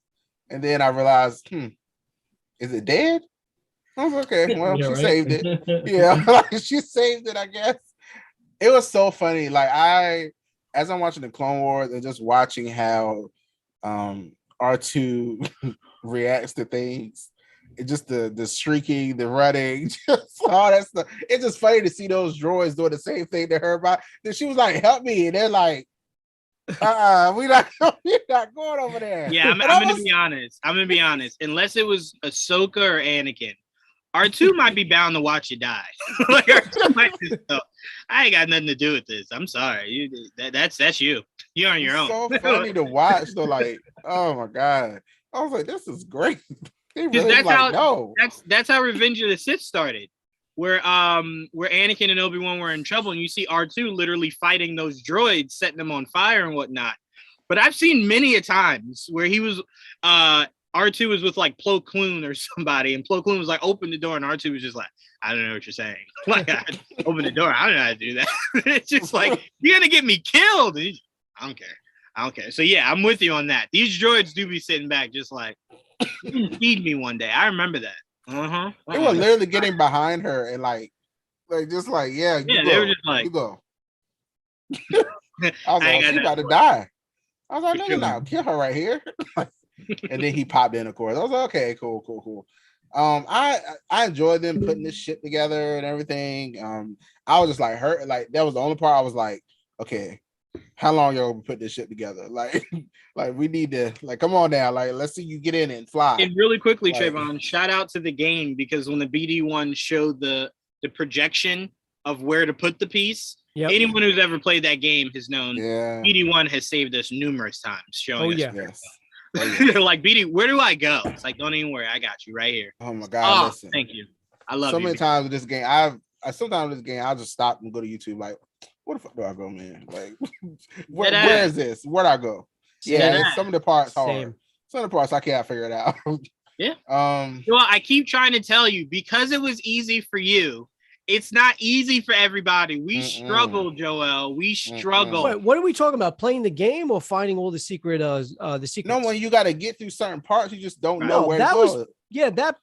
And then I realized, is it dead? I was like, okay, well, she saved it. Yeah, she saved it, I guess. It was so funny. Like as I'm watching the Clone Wars and just watching how R2 reacts to things, it just the shrieking, the running, just all that stuff. It's just funny to see those droids doing the same thing to her. But then she was like, "Help me!" And they're like, we're not going over there. Yeah, I'm gonna be honest. Unless it was Ahsoka or Anakin, R2 might be bound to watch you die. Like R2 might just go, I ain't got nothing to do with this. I'm sorry. That's you. You're on your own. So funny to watch. So like, oh my god. I was like, this is great. Really that's how Revenge of the Sith started. Where Anakin and Obi-Wan were in trouble, and you see R2 literally fighting those droids, setting them on fire and whatnot. But I've seen many a times where he was R2 was with like Plo Koon or somebody, and Plo Koon was like, open the door, and R2 was just like, I don't know what you're saying. Like, open the door. I don't know how to do that. It's just like, you're gonna get me killed. I don't care. So yeah, I'm with you on that. These droids do be sitting back just like, feed me one day. I remember that. They were literally getting behind her and like just like, yeah, they were just like, you go. I was I ain't like, got she about to that die. I was like, For nigga, sure. now kill her right here. And then he popped in, of course. I was like, okay, cool. I enjoyed them putting this shit together and everything. I was just like hurt. Like that was the only part I was like, okay, how long y'all put this shit together? Like, like we need to like come on now. Like, let's see you get in and fly. And really quickly, Like- Trayvon, shout out to the game because when the BD1 showed the projection of where to put the piece, Yep. anyone who's ever played that game has known Yeah. BD1 has saved us numerous times, showing us. Yeah. Yes. They're like, BD, where do I go? It's like, don't even worry, I got you right here. Oh my god, listen. Thank you. I love so you. many times with this game, I sometimes with this game, I'll just stop and go to YouTube. Like, where the fuck do I go, man? Like, where is this? Where'd I go? Yeah, it's some of the parts hard. Same. Some of the parts I can't figure it out. Yeah. Well, I keep trying to tell you because it was easy for you. It's not easy for everybody. We struggle, Joel. We struggle. Wait, what are we talking about? Playing the game or finding all the secret? The secrets? No, when you got to get through certain parts, you just don't know where to go. That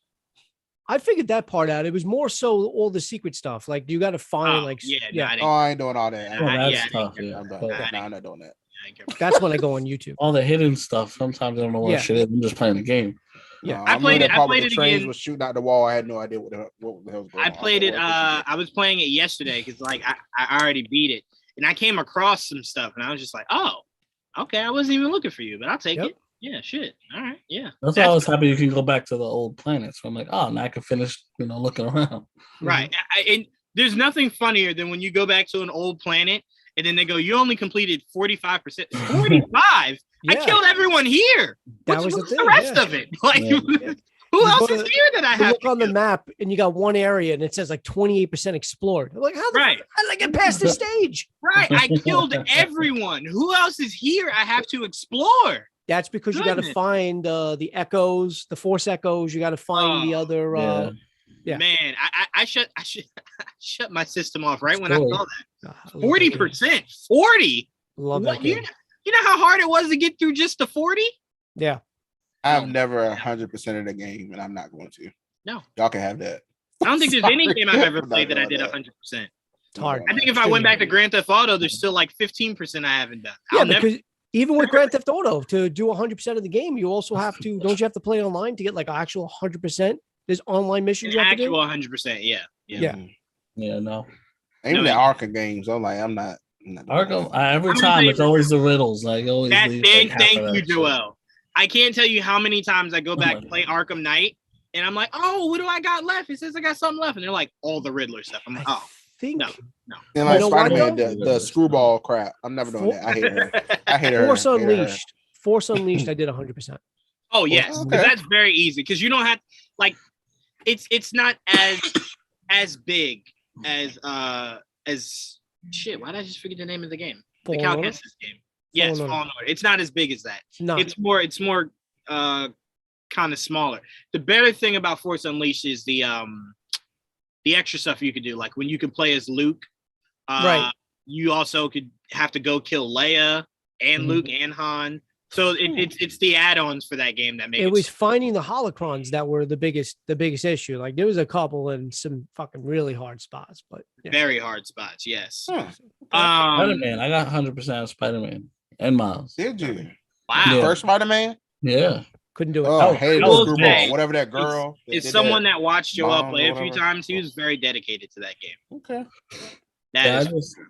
I figured that part out. It was more so all the secret stuff. Like you got to find I ain't doing all that. That's tough. I'm not doing that. That's when I go on YouTube. All the hidden stuff. Sometimes I don't know what shit is. I'm just playing the game. Yeah, I played it. I played it trains again. was shooting out the wall. I had no idea what the hell was going on. I played it. I was playing it yesterday because like I already beat it, and I came across some stuff, and I was just like, oh, okay, I wasn't even looking for you, but I'll take it. Yeah, shit. All right, yeah. That's why I was happy you can go back to the old planets. So I'm like, oh, now I can finish, looking around. Right. And there's nothing funnier than when you go back to an old planet, and then they go, you only completed 45%. 45. I killed everyone here. What's the rest of it? Like, who else is here that I have to look on the map and you got one area and it says like 28% explored. I'm like, how did I get past this stage? Right. I killed everyone. Who else is here? I have to explore. That's because you got to find the echoes, the force echoes. You got to find the other. Man, I shut my system off right when I saw that. 40%. 40. Love that game. You know how hard it was to get through just the 40? Yeah. I've never 100% of the game, and I'm not going to. No. Y'all can have that. I don't think there's any game I've ever played that I did 100%. It's hard. I think if I went back to Grand Theft Auto, there's still like 15% I haven't done. Yeah, because even with Grand Theft Auto, to do 100% of the game, you also have to, don't you have to play online to get like actual 100%? There's online missions you have to do? Actual 100%, yeah. Yeah, no. Even the Arkham games, I'm not Arkham, every time it's always the riddles. Like always. Thank you, Joel. I can't tell you how many times I go back and play Arkham Knight, and I'm like, oh, what do I got left? It says I got something left, and they're like, all the Riddler stuff. I'm like, oh, no. And like Spider-Man, the screwball crap. I'm never doing that. I hate her. Force Unleashed, I did 100%. Oh yes, that's very easy because you don't have like, it's not as big as shit. Why did I just forget the name of the game? The Cal Kestis game. Yes, Fallen Order. It's not as big as that. It's more kind of smaller. The better thing about Force Unleashed is the extra stuff you could do. Like when you could play as Luke, right. You also could have to go kill Leia and Luke and Han. So it's the add-ons for that game that made it was finding the holocrons that were the biggest issue. Like there was a couple and some fucking really hard spots, but very hard spots. Yes. Spider-Man. I got 100% of Spider-Man and Miles. Did you? Wow. Yeah. First Spider-Man? Yeah. Couldn't do it. Oh, hey, screwball. Whatever that girl. It's someone that watched Joel play a few times. He was very dedicated to that game. Okay.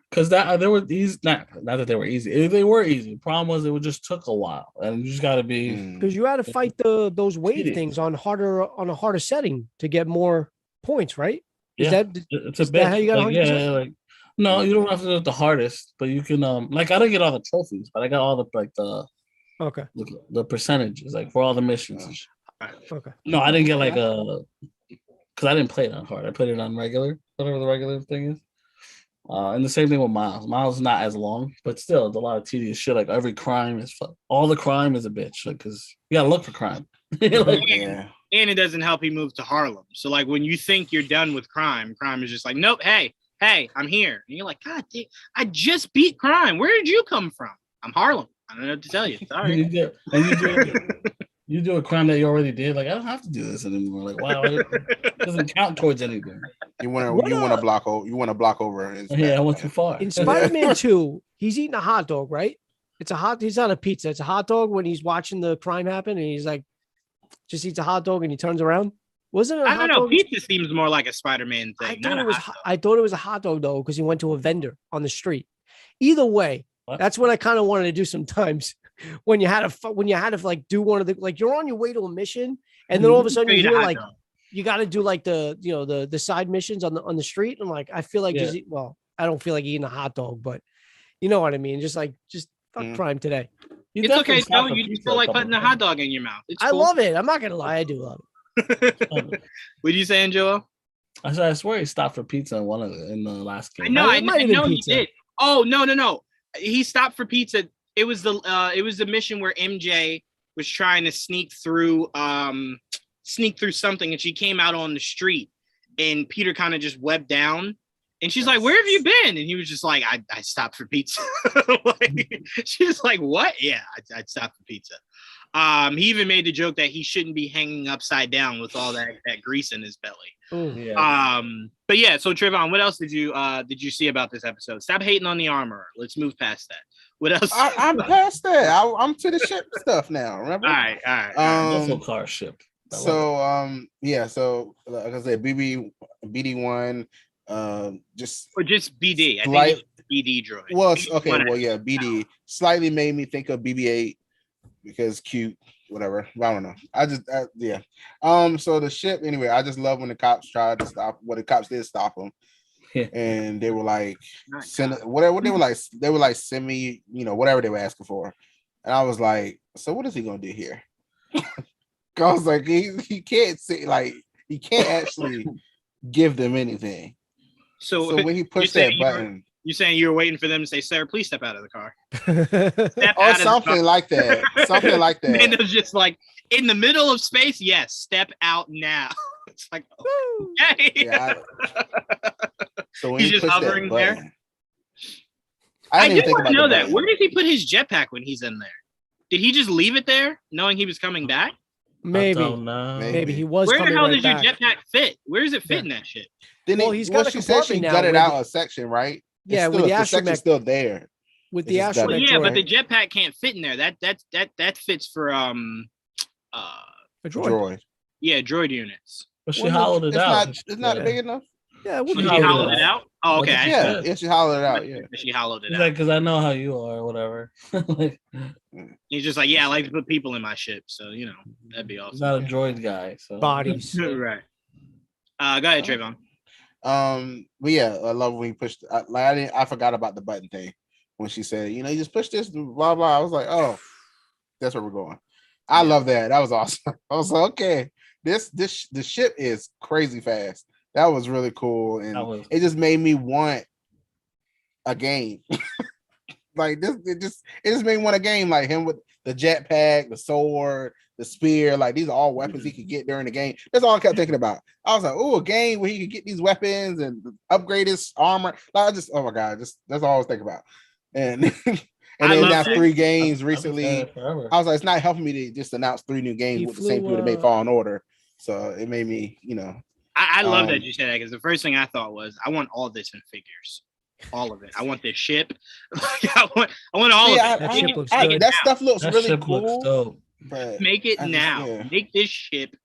Because they were these not that they were easy. They were easy. The problem was it just took a while, and you just got to be because you had to fight those wave things on a harder setting to get more points, right? It's a bit. How you got 100%? No, you don't have to do it the hardest, but you can I didn't get all the trophies, but I got all the percentages for all the missions. Okay. No, I didn't get because I didn't play it on hard. I played it on regular, whatever the regular thing is. And the same thing with Miles. Miles is not as long, but still, it's a lot of tedious shit. Like every crime is all the crime is a bitch, because you gotta look for crime. And it doesn't help. He moved to Harlem, so like when you think you're done with crime is just like, nope. Hey, I'm here. And you're like, God, I just beat crime. Where did you come from? I'm Harlem. I don't know what to tell you. Sorry. you You do a crime that you already did. Like I don't have to do this anymore. Like wow, it doesn't count towards anything. You want to block over. You want to block over. Yeah, I went too far. In Spider-Man 2, he's eating a hot dog, right? He's not a pizza. It's a hot dog when he's watching the crime happen and he's like, just eats a hot dog and he turns around. Wasn't it? I don't know. Pizza seems more like a Spider-Man thing. I thought it was a hot dog though, because he went to a vendor on the street. Either way, that's what I kind of wanted to do sometimes. When you had to like do one of the, like you're on your way to a mission and then all of a sudden you hear like you got to do like the side missions on the street. And like I feel like I don't feel like eating a hot dog, but you know what I mean. Just fuck crime today. It's okay, Joe. You feel like putting a hot dog in your mouth. I love it. I'm not gonna lie, I do love it. What are you saying, Joel? I swear he stopped for pizza in the last game. I know he did. Oh no. He stopped for pizza. It was the mission where MJ was trying to sneak through something, and she came out on the street, and Peter kind of just webbed down, and she's like, "Where have you been?" And he was just like, "I stopped for pizza." She's like, "What?" Yeah, I stopped for pizza. He even made the joke that he shouldn't be hanging upside down with all that grease in his belly. Ooh, yeah. But yeah, so Trayvon, what else did you see about this episode? Stop hating on the armor. Let's move past that. What else? I'm past that. I'm to the ship stuff now. Remember? All right. Also car ship. So like I said, BD1, just BD. I think it's BD droid. Well, okay. Well, yeah, BD slightly made me think of BB-8 because cute, whatever. I don't know. Yeah. So the ship anyway. I just love when the cops tried to stop. Well, the cops did stop them. Yeah. And they were like, send me, whatever they were asking for. And I was like, so what is he gonna do here? I was like, he can't say, like, he can't actually give them anything. So when he pushed that button, you saying you were waiting for them to say, "Sir, please step out of the car," or something like that. Something like that. And it was just like in the middle of space. Yes, step out now. It's like, okay. Yeah, so when he's just hovering button, there. I did want to know that. Where did he put his jetpack when he's in there? Did he just leave it there, knowing he was coming back? Maybe he was. Where the hell does your jetpack fit? Where does it fit in that shit? He's got a compartment now. Gutted out a section, right? Yeah, with the astromech still there. With the astromech. Yeah, but the jetpack can't fit in there. That fits for a droid. Yeah, droid units. But she hollowed it out. It's not big enough. Yeah, she hollowed it out. Oh, okay. Yeah, she hollowed it out. Yeah, she hollowed it out. Like, because I know how you are, or whatever. He's just like, yeah, I like to put people in my ship, so that'd be awesome. He's not a droid guy, so bodies. Right. Go ahead, Trayvon. But yeah, I love when he pushed. I forgot about the button thing when she said, you just push this, blah blah. I was like, oh, that's where we're going. I love that. That was awesome. I was like, okay, the ship is crazy fast. That was really cool, and it just made me want a game. Like this, it just made me want a game like him with the jetpack, the sword, the spear. Like these are all weapons he could get during the game. That's all I kept thinking about. I was like, oh, a game where he could get these weapons and upgrade his armor. Like oh my god, that's all I was thinking about. And and they announced 3 games recently. I was like, it's not helping me to just announce 3 new games with the same people that made Fallen Order. So it made me, I love that you said that, because the first thing I thought was, I want all this in figures. All of it. I want this ship. I want all of it. That stuff looks really cool. Looks dope. Make it now. Yeah. Make this ship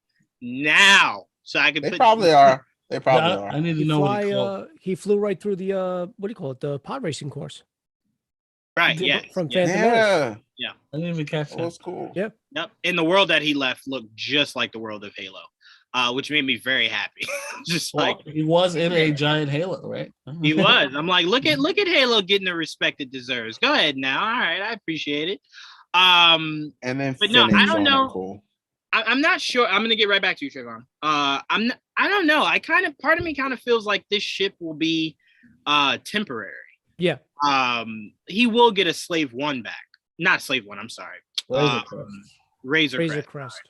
now, so I can. They probably are. They probably are. I need to know he flew right through the what do you call it? The pod racing course. Right. Yeah. From Phantom Menace. Yeah. I didn't even catch that. That's cool. Yep. And the world that he left looked just like the world of Halo. Which made me very happy. He was in a giant Halo, right? He was. I'm like, look at Halo getting the respect it deserves. Go ahead now. All right, I appreciate it. And then, but no, I don't know. Cool. I'm not sure. I'm gonna get right back to you, Trayvon. I don't know. Part of me kind of feels like this ship will be temporary. Yeah. He will get a Slave One back. Not Slave One. I'm sorry. Razor Crest.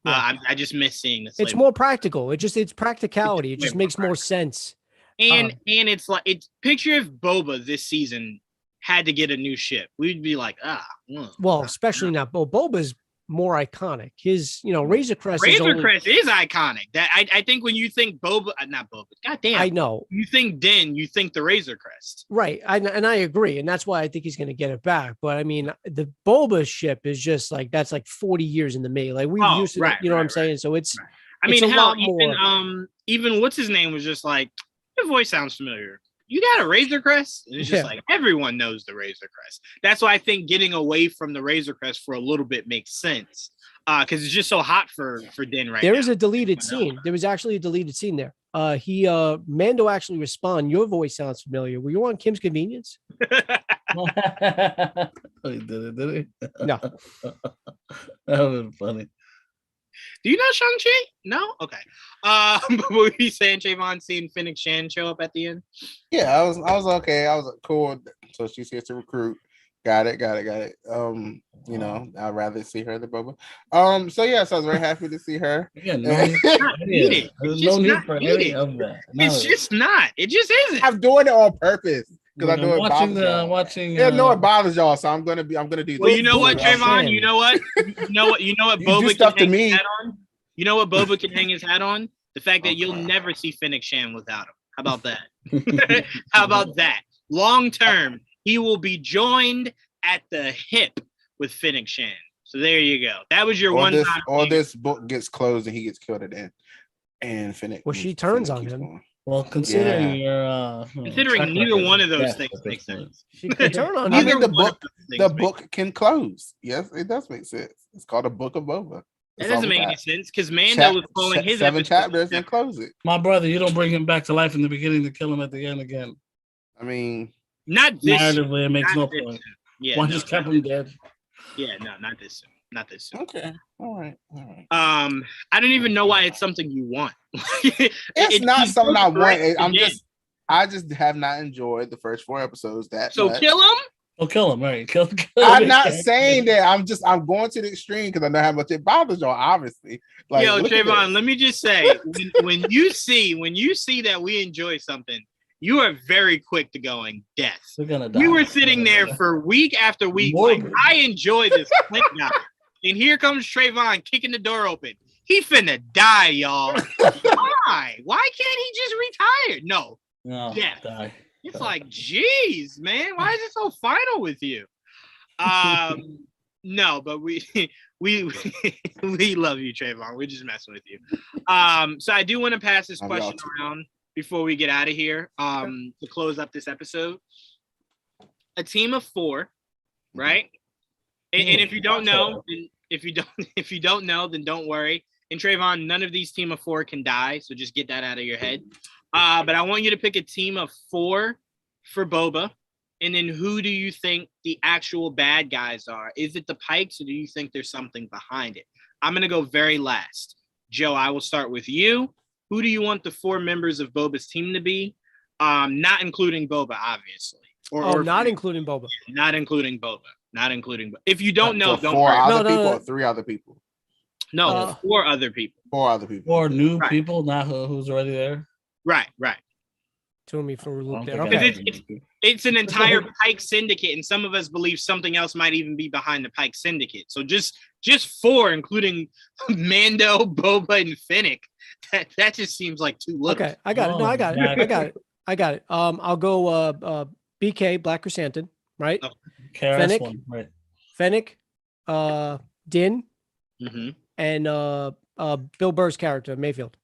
Yeah. I just miss seeing this. It's more practical. It's practicality. It just makes more sense. And it's like, picture if Boba this season had to get a new ship. We'd be like, well, especially now. Boba's more iconic. His, Razor Crest Razor Crest is iconic. That I think when you think Boba, not Boba, goddamn, I know. You think Din, you think the Razor Crest. Right. And I agree. And that's why I think he's going to get it back. But I mean, the Boba ship is just like, that's like 40 years in the making. Like we've used to, what I'm saying? So it's, I mean, hell, even what's his name was just like, your voice sounds familiar. You got a Razor Crest? And it's just like, everyone knows the Razor Crest. That's why I think getting away from the Razor Crest for a little bit makes sense. Because it's just so hot for Din right now. There is a deleted scene. There was actually a deleted scene there. Mando actually respond, your voice sounds familiar. Were you on Kim's Convenience? Oh, he did it? No. That was funny. Do you know Shang-Chi? No? Okay. What were you saying, Trayvon, seeing Fennec Shan show up at the end? Yeah, I was okay. I was cool. So she's here to recruit. Got it. I'd rather see her than Boba. So I was very happy to see her. Yeah, there's no need for any of that. No. It's just not. It just isn't. I'm doing it on purpose. Because I know it bothers y'all. It bothers y'all, so I'm gonna do. Well, you know what, Trayvon? You know what Boba can hang his hat on. You know what Boba can hang his hat on? The fact that you'll never see Fennec Shan without him. How about that? How about that? Long term, he will be joined at the hip with Fennec Shan. So there you go. That was your one time. Or this book gets closed and he gets killed at the end. And Fennec. Well, she turns on him. Going. Well, considering neither one of those things makes sense. She can turn on him. The book can close. Yes, it does make sense. It's called a Book of Boba. That doesn't make any sense because Mando was calling his 7 chapters and close it. My brother, you don't bring him back to life in the beginning to kill him at the end again. I mean, not this narratively, it makes no point. Yeah, one just kept him dead. Yeah, no, not this soon. Not this soon. Okay. All right. I don't even know why it's something you want. It's not something I want. I just have not enjoyed the first 4 episodes that much. Kill him? Well, kill him, right? Kill I'm not saying that. I'm going to the extreme because I know how much it bothers y'all, obviously. Like, yo, Trayvon, let me just say, when you see that we enjoy something, you are very quick to going death. We're gonna die. We were sitting there for week after week. Like, I enjoy this guy. And here comes Trayvon kicking the door open. He finna die, y'all. Why? Why can't he just retire? No. Death. Die. It's like, geez, man, why is it so final with you? No, but we love you, Trayvon. We're just messing with you. So I do want to pass this question around before we get out of here. To close up this episode. A team of 4, right? And if you don't know, if you don't know, then don't worry. And Trayvon, none of these team of 4 can die, so just get that out of your head. But I want you to pick a team of 4 for Boba, and then who do you think the actual bad guys are? Is it the Pikes, or do you think there's something behind it? I'm gonna go very last. Joe, I will start with you. Who do you want the 4 members of Boba's team to be? Not including Boba, obviously. Or not including Boba. Not including Boba. Not including. If you don't know, don't 4 worry. other people or 3 other people? No, 4 other people. 4 other people. 4 new people, not who's already there. Right. Threw me for a loop there. Okay. It's an entire Pike syndicate, and some of us believe something else might even be behind the Pike syndicate. So just 4, including Mando, Boba, and Fennec. That just seems like too little. Okay, I got it. No, I got it. I'll go BK, Black Chrysanthemum, right? Fennec, right? Fennec, Din, and Bill Burr's character, Mayfield.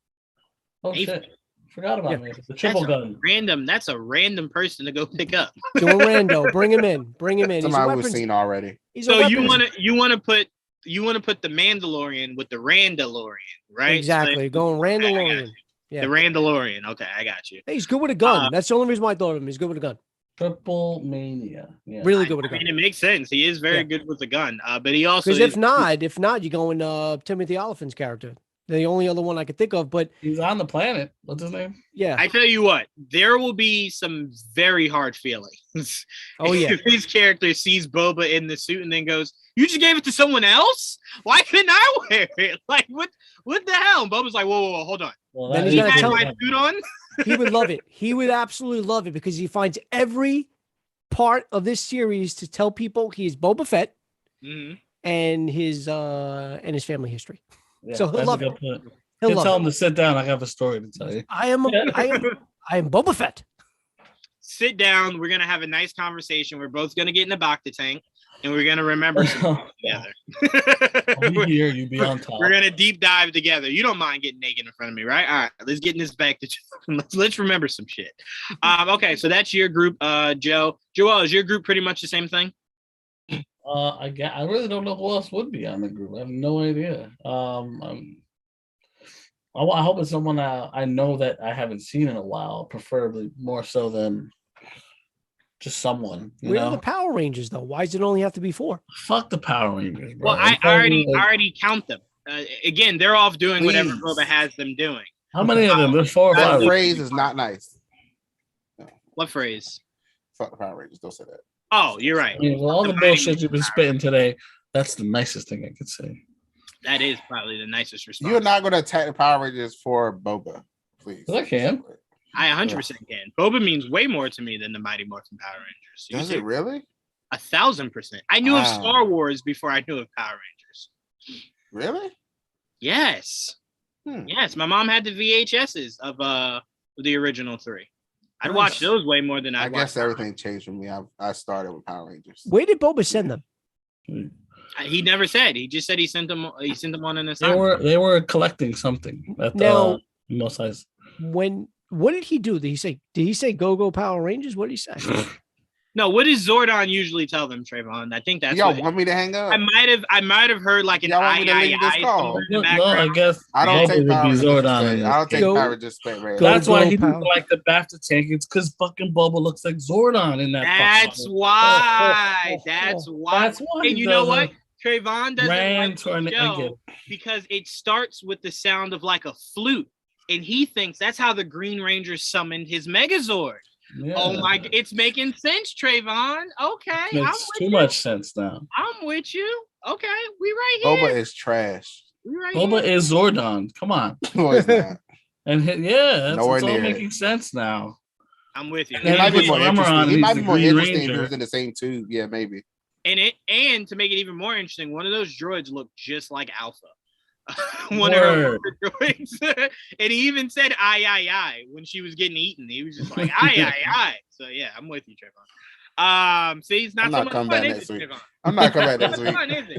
Oh shit. Forgot about Mayfield. The triple gun. That's a random person to go pick up. Do a rando. Bring him in. Somebody we've seen already. So you want to put the Mandalorian with the Randalorian, right? Exactly. So going Randalorian. Yeah. The Randalorian. Okay, I got you. Hey, he's good with a gun. That's the only reason why I thought of him. He's good with a gun. Triple Mania. Yeah. Really good with a gun. I mean, it makes sense. He is very good with a gun. But he also because if not, you're going Timothy Olyphant's character. The only other one I could think of, but he's on the planet. What's his name? Yeah. I tell you what, there will be some very hard feelings. Oh yeah. If his character sees Boba in the suit and then goes, "You just gave it to someone else? Why couldn't I wear it? Like what the hell?" And Boba's like, whoa, hold on. Well, then he's gonna tell my suit on. He would love it. He would absolutely love it because he finds every part of this series to tell people he's Boba Fett. Mm-hmm. and his family history. Yeah, So he'll that's love a it. good point. He'll You love tell it. him to sit down. I have a story to tell you. I am Boba Fett. Sit down. We're gonna have a nice conversation. We're both gonna get in the Bacta tank, and we're gonna remember some together. I'll be here. You be on top. We're gonna deep dive together. You don't mind getting naked in front of me, right? All right, let's get in this back to let's remember some shit. Okay, so that's your group. Joel, is your group pretty much the same thing? I really don't know who else would be on the group. I have no idea. I hope it's someone I know that I haven't seen in a while, preferably more so than just someone. Where are the Power Rangers though? Why does it only have to be 4? Fuck the Power Rangers, bro. Well, I already count them. Again, they're off doing whatever Boba has them doing. How many of them? There's 4 or 5. That phrase is not nice. No. What phrase? Fuck the Power Rangers. Don't say that. Oh, you're right. I mean, with all the bullshit you've been spitting today, that's the nicest thing I could say. That is probably the nicest response. You're not going to attack the Power Rangers for Boba, please. I can. I 100% can. Boba means way more to me than the Mighty Morphin Power Rangers. Does it really? 1,000%. I knew of Star Wars before I knew of Power Rangers. Really? Yes. Yes, my mom had the VHSs of the original 3. I'd watch those way more than I guess everything changed for me. I started with Power Rangers. Where did Boba send them? He never said. He just said he sent them on an assignment. They were collecting something at Now, no size. What did he do? Did he say go Power Rangers? What did he say? No, what does Zordon usually tell them, Trayvon? I think that's y'all want me to hang up. I might have heard like an y'all want me to leave this call? No, I guess I don't take Power Rangers. Zordon. I don't take Power Rangers. That's why he didn't like the BAFTA tank. It's because fucking Boba looks like Zordon in that. That's why. That's why. And you know what? Trayvon doesn't like the show because it starts with the sound of like a flute, and he thinks that's how the Green Ranger summoned his Megazord. Yeah. Oh my! It's making sense, Trayvon. Okay, makes too much sense now. I'm with you. Okay, we right here. Boba is trash. Boba is Zordon. Come on. No, it's not. And it's all making sense now. I'm with you. It might be more interesting. It might be more interesting if he was in the same tube. Yeah, maybe. And to make it even more interesting, one of those droids looked just like Alpha. One of her droids. And he even said I when she was getting eaten. He was just like I. So yeah, I'm with you, Trayvon. See, it's not so much fun, is it, Trayvon? I'm not coming back this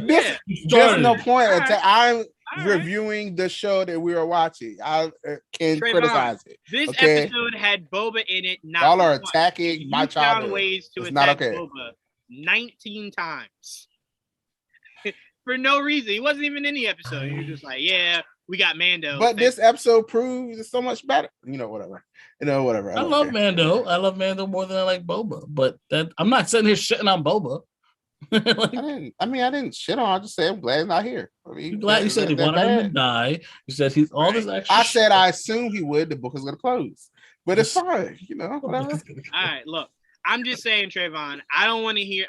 week. There's no point. I'm reviewing the show that we are watching. I can criticize it. This episode had Boba in it. Y'all are attacking my childhood. Found ways to attack Boba 19 times. For no reason. He wasn't even in the episode. He was just like, yeah, we got Mando. But this episode proves it's so much better. Whatever. I love Mando. I love Mando more than I like Boba. But I'm not sitting here shitting on Boba. I didn't shit on. I just said I'm glad he's not here. You're glad you said he wanted him to die. You said he's all this extra. I said I assumed he would. The book is gonna close. But it's fine, whatever. All right, look. I'm just saying, Trayvon, I don't want to hear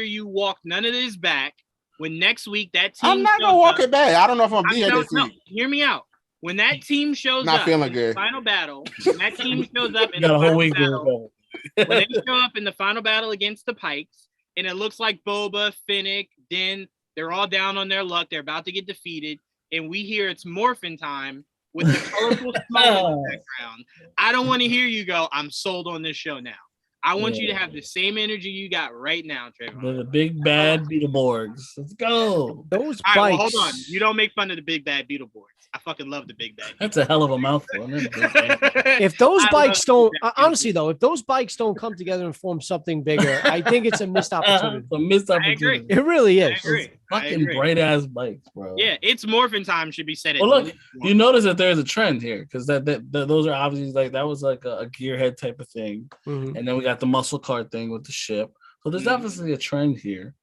you walk none of this back. When next week that team, I'm not gonna walk it back. I don't know if I'm gonna be here this week. Hear me out. When that team shows not up, feeling good. Final battle. When that team shows up in the final battle, when they show up in the final battle against the Pikes, and it looks like Boba, Finnick, Din, they're all down on their luck. They're about to get defeated, and we hear it's morphin time with the colorful smoke in the background. I don't want to hear you go, I'm sold on this show now. I want you to have the same energy you got right now, Trayvon. The big bad Beetleborgs. Let's go. Those bikes. All right, well, hold on. You don't make fun of the big bad Beetleborgs. I fucking love the big bad. That's a hell of a mouthful. If those bikes don't, honestly though, if those bikes don't come together and form something bigger, I think it's a missed opportunity. It's a missed opportunity. It really is. I agree. Fucking bright ass bikes, bro. Yeah, it's morphin time should be said. Well, look, you notice that there's a trend here because that those are obviously like that was like a gearhead type of thing, and then we got the muscle car thing with the ship. So there's obviously a trend here,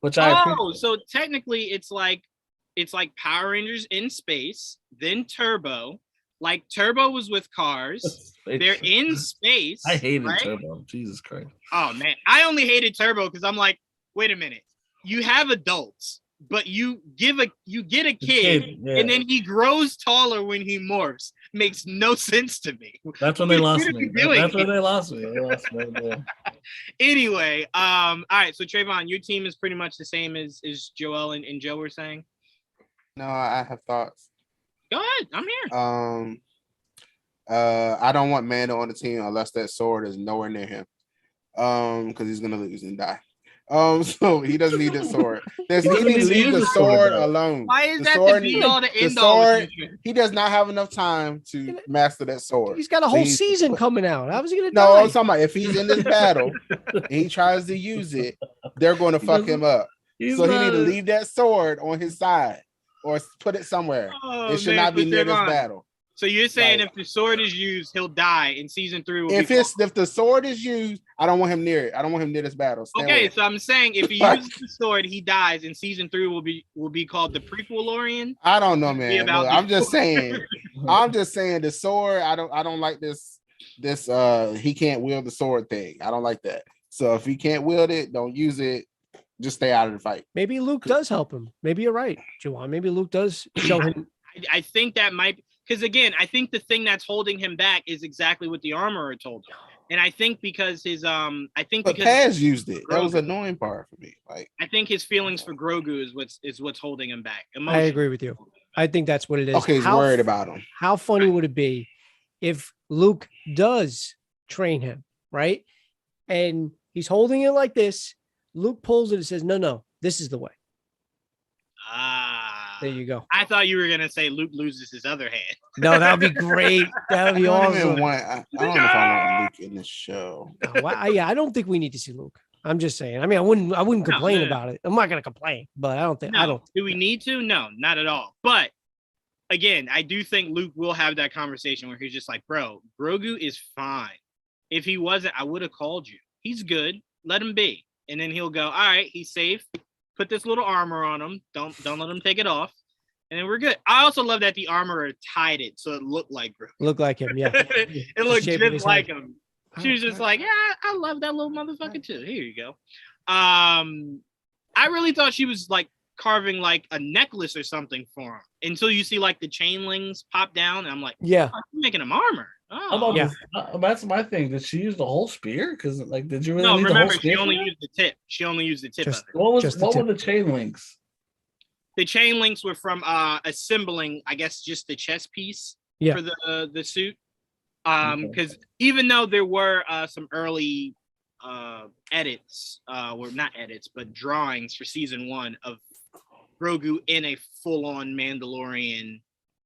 which I appreciate. So technically it's like Power Rangers in space, then Turbo. Like Turbo was with cars. They're in space. I hated Turbo. Jesus Christ. Oh man, I only hated Turbo because I'm like, wait a minute. You have adults but you get a kid, Yeah. and then he grows taller when he morphs. Makes no sense to me. That's when they lost me. Doing That's when they lost me. They lost me. Yeah. Anyway, all right. So Trayvon, your team is pretty much the same as Joel and Joe were saying. No, I have thoughts. Go ahead. I'm here. I don't want Mando on the team unless that sword is nowhere near him. Because he's gonna lose and die. So he doesn't need that sword. He needs to leave the sword alone. Why is the that sword, the be all to end the all? sword, he does not have enough time to master that sword. He's got a whole season coming out. How is he gonna die? No, I'm talking about if he's in this battle and he tries to use it, they're going to fuck him up. So he need to leave that sword on his side or put it somewhere. It should not be near this battle. So you're saying if the sword is used, he'll die in season 3? If the sword is used, I don't want him near it. I don't want him near this battle. Okay, so I'm saying if he uses the sword, he dies, and season 3 will be called the prequel-orian. I don't know, man. Look, I'm just saying. I'm just saying the sword. I don't like this. He can't wield the sword thing. I don't like that. So if he can't wield it, don't use it. Just stay out of the fight. Maybe Luke does help him. Maybe you're right, Juwan. Maybe Luke does show him. I think that might. Because again, I think the thing that's holding him back is exactly what the armorer told him, and I think because his because Paz used it. That was an annoying part for me. Like I think his feelings for Grogu is what's holding him back. I agree with you. I think that's what it is. Okay, he's worried about him. How funny would it be if Luke does train him, right? And he's holding it like this. Luke pulls it and says, "No, this is the way." There you go. I thought you were gonna say Luke loses his other hand. No, that would be great. That would be awesome. I don't know if I want Luke in this show. No, I don't think we need to see Luke. I'm just saying. I mean, I wouldn't complain about it. I'm not gonna complain, but I don't think. Do we need to? No, not at all. But again, I do think Luke will have that conversation where he's just like, "Bro, Grogu is fine. If he wasn't, I would have called you. He's good. Let him be." And then he'll go, "All right, he's safe. Put this little armor on him. Don't let him take it off, and then we're good." I also love that the armorer tied it so it looked like Grogu. Looked like him, yeah. It looked just like him. She was just like, "Yeah, I love that little motherfucker too. Here you go." I really thought she was like carving like a necklace or something for him until you see like the chain links pop down, and I'm like, "Yeah, oh, you're making him armor." Oh, yeah. That's my thing. Did she use the whole spear? Because like, did you really? No, need remember, the whole spear? she only used the tip. She only used the tip of it. What were the chain links? The chain links were from assembling, I guess, just the chest piece for the suit. Because even though there were some early edits, or not edits, but drawings for season 1 of Grogu in a full-on Mandalorian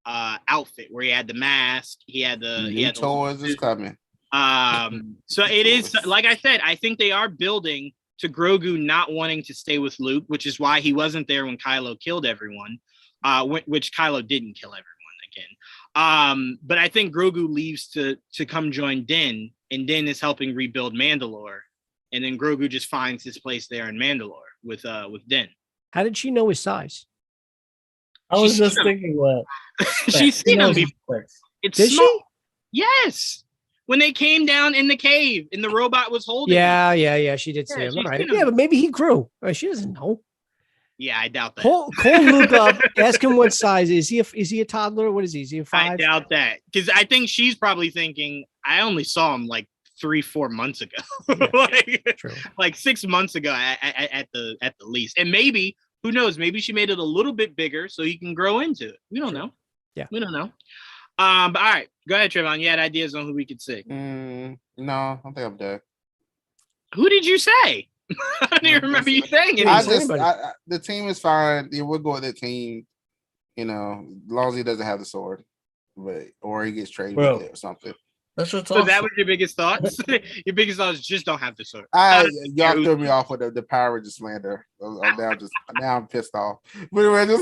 outfit where he had the mask, he had the toys is coming. So it is, like I said, I think they are building to Grogu not wanting to stay with Luke, which is why he wasn't there when Kylo killed everyone, which Kylo didn't kill everyone again. But I think Grogu leaves to come join Din, and Din is helping rebuild Mandalore, and then Grogu just finds his place there in Mandalore with Din. How did she know his size? I was just thinking that. She's seen him before. Did she? Yes. When they came down in the cave and the robot was holding him. Yeah. She did see him. All right. Yeah, but maybe he grew. She doesn't know. Yeah, I doubt that. Call Luke up. Ask him what size is he? Is he a toddler? What is he? Is he a 5? I doubt that, because I think she's probably thinking, I only saw him like 3-4 months ago, like 6 months ago at the least, and maybe, who knows? Maybe she made it a little bit bigger so he can grow into it. We don't know. Yeah, we don't know. But all right, go ahead, Trayvon. You had ideas on who we could see? No, I think I'm dead. Who did you say? I don't even remember you saying it. The team is fine. Yeah, we'll go with the team. You know, as long as he doesn't have the sword, or he gets traded with it or something. That's what's so that was your biggest thoughts? Your biggest thoughts just don't have the sword. Y'all threw me off with the Power Ranger slander. Now I'm pissed off. But anyway,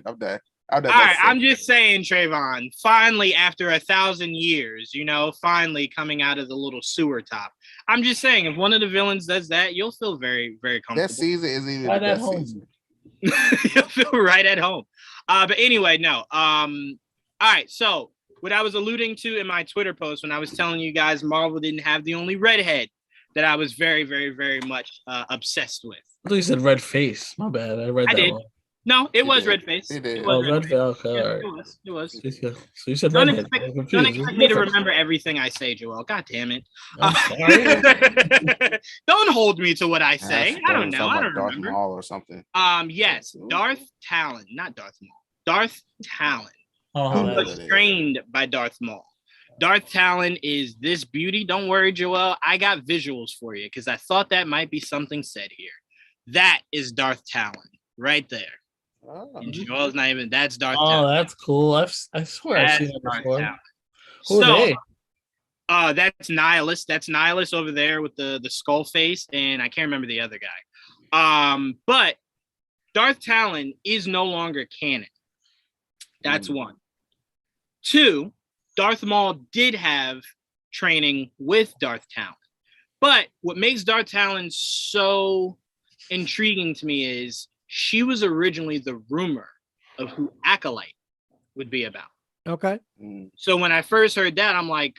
I'm dead. All right, I'm just saying, Trayvon, finally, after 1,000 years, finally coming out of the little sewer top. I'm just saying, if one of the villains does that, you'll feel very, very comfortable. That season isn't even the best season. You'll feel right at home. But anyway, no. All right, so what I was alluding to in my Twitter post when I was telling you guys Marvel didn't have the only redhead that I was very, very, very much obsessed with. I thought you said red face. My bad. I read I that did. wrong. No, it was did. red face. He did. It Oh, was red face. Okay, Yeah, all right. it was. So you said Don't redhead. expect, I'm confused. don't What's the expect me to difference? remember everything I say, Joel. God damn it. I'm sorry. Don't hold me to what I That's say. I don't know. something I like don't Darth remember. Maul or something. Yes, Darth Talon, not Darth Maul. Darth Talon, Oh, who that was is. trained by Darth Maul. Darth Talon is this beauty. Don't worry, Joel. I got visuals for you because I thought that might be something said here. That is Darth Talon right there. Oh. And Joel's not even. That's Darth oh, Talon. that's cool. I swear I've That's seen that Darth before. Talon. Who are they? That's Nihilus. That's Nihilus over there with the skull face, and I can't remember the other guy. But Darth Talon is no longer canon. That's one. Two, Darth Maul did have training with Darth Talon. But what makes Darth Talon so intriguing to me is she was originally the rumor of who Acolyte would be about. Okay. So when I first heard that, I'm like,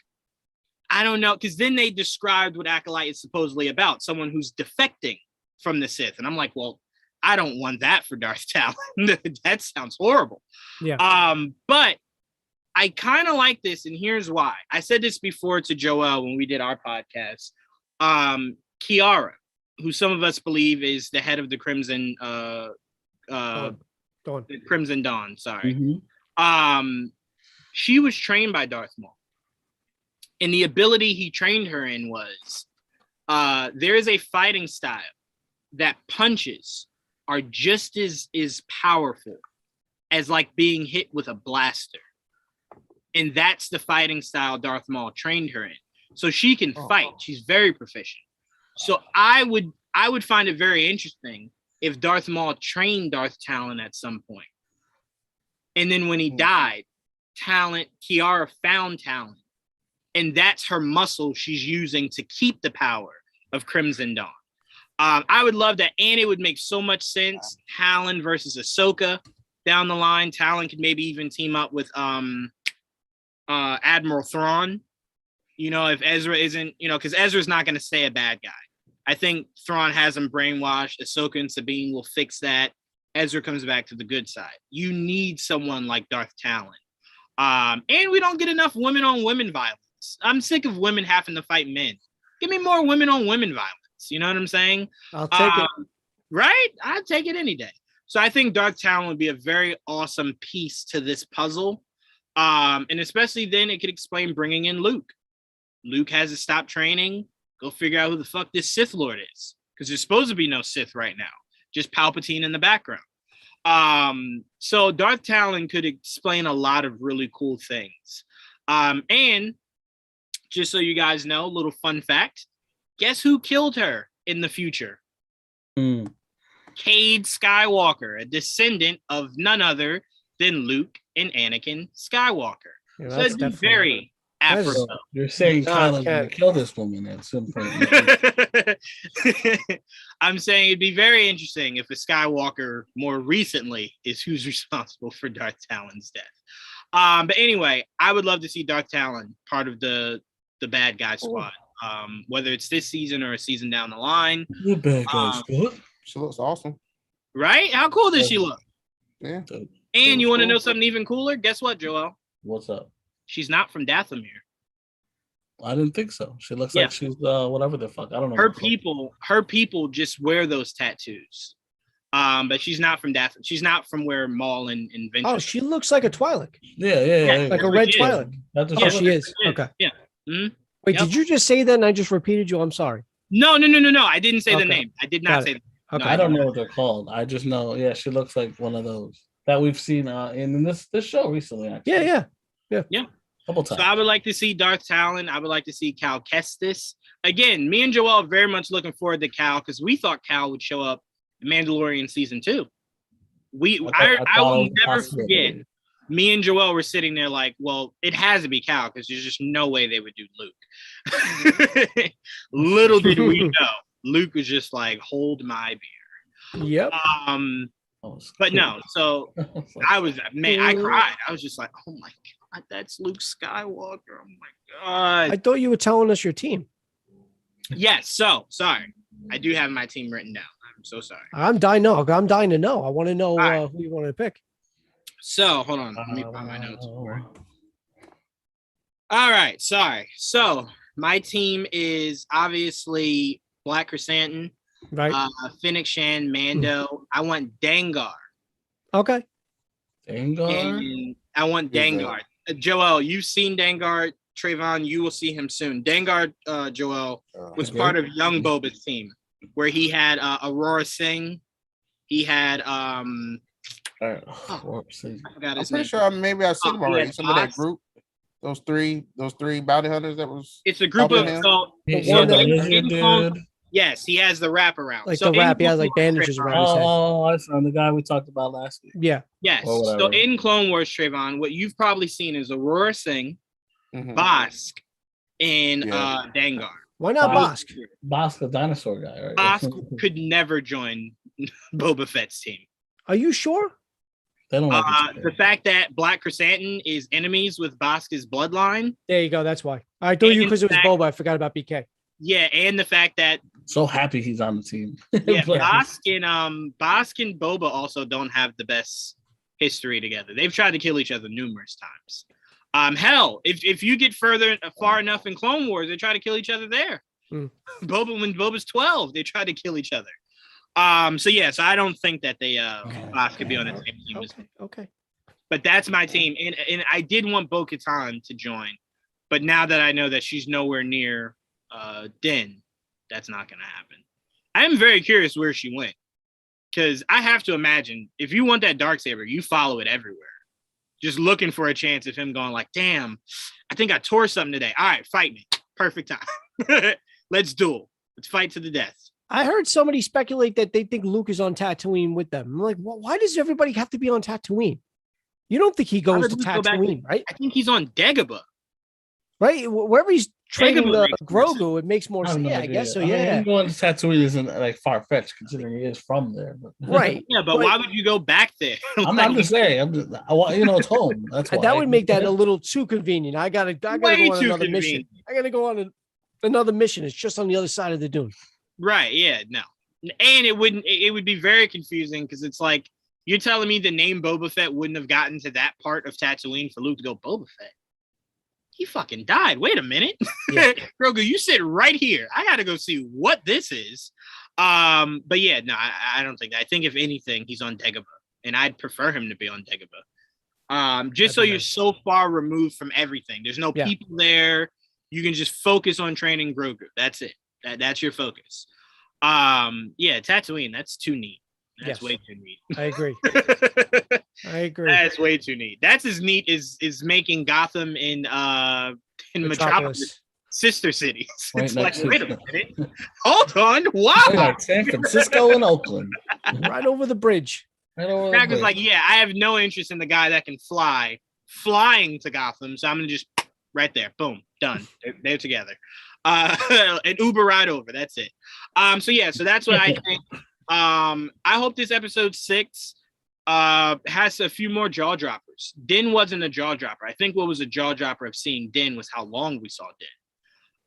I don't know, because then they described what Acolyte is supposedly about, someone who's defecting from the Sith. And I'm like, well, I don't want that for Darth Talon. That sounds horrible. Yeah. But I kind of like this, and here's why. I said this before to Joel when we did our podcast. Kiara, who some of us believe is the head of the Crimson Dawn. The Crimson Dawn, sorry. Mm-hmm. She was trained by Darth Maul. And the ability he trained her in was there is a fighting style that punches are just as powerful as like being hit with a blaster. And that's the fighting style Darth Maul trained her in. So she can fight. She's very proficient. So I would find it very interesting if Darth Maul trained Darth Talon at some point. And then when he died, Kiara found Talon. And that's her muscle she's using to keep the power of Crimson Dawn. I would love that. And it would make so much sense. Talon versus Ahsoka down the line. Talon could maybe even team up with Admiral Thrawn. You know, if Ezra isn't, because Ezra's not going to stay a bad guy. I think Thrawn has him brainwashed. Ahsoka and Sabine will fix that. Ezra comes back to the good side. You need someone like Darth Talon. And we don't get enough women on women violence. I'm sick of women having to fight men. Give me more women on women violence. You know what I'm saying? I'll take it. Right? I'd take it any day. So I think Darth Talon would be a very awesome piece to this puzzle. And especially then it could explain bringing in Luke. Luke has to stop training. Go figure out who the fuck this Sith Lord is. Because there's supposed to be no Sith right now. Just Palpatine in the background. So Darth Talon could explain a lot of really cool things. And just so you guys know, little fun fact, guess who killed her in the future? Cade Skywalker, a descendant of none other than Luke and Anakin Skywalker. Yeah, so it'd be very apropos. You're saying Kylo's gonna kill this woman at some point. I'm saying it'd be very interesting if a Skywalker more recently is who's responsible for Darth Talon's death. But anyway, I would love to see Darth Talon part of the bad guy squad. Whether it's this season or a season down the line. The bad guy squad. She looks awesome. Right? How cool does she look? Yeah. And you want to know something even cooler? Guess what, Joel? What's up? She's not from Dathomir. I didn't think so. She looks like she's whatever the fuck. I don't know. Her people just wear those tattoos. But she's not from Dathomir. She's not from where Maul and Ventress. Oh, she looks like a Twi'lek. Yeah. Like a red Twi'lek. Oh, she is. Okay. Yeah. Mm-hmm. Wait, did you just say that and I just repeated you? I'm sorry. No. I didn't say the name. I did not say that. Okay. I don't know what they're called. I just know, she looks like one of those that we've seen in this show recently. Actually. Yeah. Yeah. Couple times. So I would like to see Darth Talon. I would like to see Cal Kestis. Again, me and Joel are very much looking forward to Cal because we thought Cal would show up in Mandalorian season 2. I will never forget. Me and Joel were sitting there like, well, it has to be Cal because there's just no way they would do Luke. Little did we know, Luke was just like, hold my beer. Yep. But no, so I cried. I was just like, oh my God, that's Luke Skywalker. Oh my God. I thought you were telling us your team. Yes. So sorry, I do have my team written down. I'm so sorry. I'm dying to know. I want to know right. who you want to pick. So hold on, let me find my notes. All right, sorry. So my team is obviously Black Chrysanthemum, Right. Fennec Shan, Mando. I want Dengar. Okay. Dengar? And I want Dengar. Joel, you've seen Dengar. Trayvon, you will see him soon. Dengar, Joel, was part of Young Boba's team, where he had Aurora Singh. He had I forgot his name. I'm pretty sure maybe I've seen him already. Some of that group. Those three bounty hunters that was. It's a group of yes, he has the wrap around. Like so the wrap, he has like bandages around his head. Oh, I found the guy we talked about last week. Yeah. Yes. So in Clone Wars, Trayvon, what you've probably seen is Aurora Singh, Bosk, and Dengar. Why not Bosk? Bosk, the dinosaur guy, right? Bosk could never join Boba Fett's team. Are you sure? They don't like the fact that Black Chrysanthemum is enemies with Bosk's bloodline. There you go. That's why. I thought you because it was Boba. I forgot about BK. Yeah, and the fact that so happy he's on the team. Yeah, Bosk and Boba also don't have the best history together. They've tried to kill each other numerous times. Hell, if you get far enough in Clone Wars, they try to kill each other there. When Boba's 12, they try to kill each other. So I don't think that they Bosk could be on the same team as me. Okay. But that's my team. And I did want Bo-Katan to join, but now that I know that she's nowhere near Din, that's not gonna happen. I am very curious where she went. Because I have to imagine if you want that Darksaber, you follow it everywhere. Just looking for a chance of him going like, damn, I think I tore something today. All right, fight me. Perfect time. Let's duel. Let's fight to the death. I heard somebody speculate that they think Luke is on Tatooine with them. I'm like, well, why does everybody have to be on Tatooine? You don't think he goes to Tatooine, right? I think he's on Dagobah. Right? Wherever he's training the Grogu, it makes more sense. Yeah, I guess so. Yeah. Him going to Tatooine isn't like far fetched considering he is from there. But. Right. Yeah, but why would you go back there? I'm just saying. It's home. That's why. That would make that a little too convenient. I gotta go on another mission. I gotta go on another mission. It's just on the other side of the dune. Right. Yeah. No. And it would be very confusing because it's like you're telling me the name Boba Fett wouldn't have gotten to that part of Tatooine for Luke to go Boba Fett. He fucking died. Wait a minute. Yeah. Grogu, you sit right here. I gotta go see what this is. But yeah, no, I don't think that. I think if anything, he's on Dagobah. And I'd prefer him to be on Dagobah. Just so you're so far removed from everything. There's no people there. You can just focus on training Grogu. That's it. That's your focus. Tatooine, that's too neat. That's way too neat. I agree. That's way too neat. That's as neat as making Gotham in Metropolis sister cities. It's like, wait a minute. Hold on. Wow. Like San Francisco and Oakland. Right over the bridge. Crack was like, I have no interest in the guy that can flying to Gotham. So I'm going to just right there. Boom. Done. They're together. An Uber ride over. That's it. So that's what I think. I hope this episode 6 has a few more jaw droppers. Din wasn't a jaw dropper. I think what was a jaw dropper of seeing Din was how long we saw Din.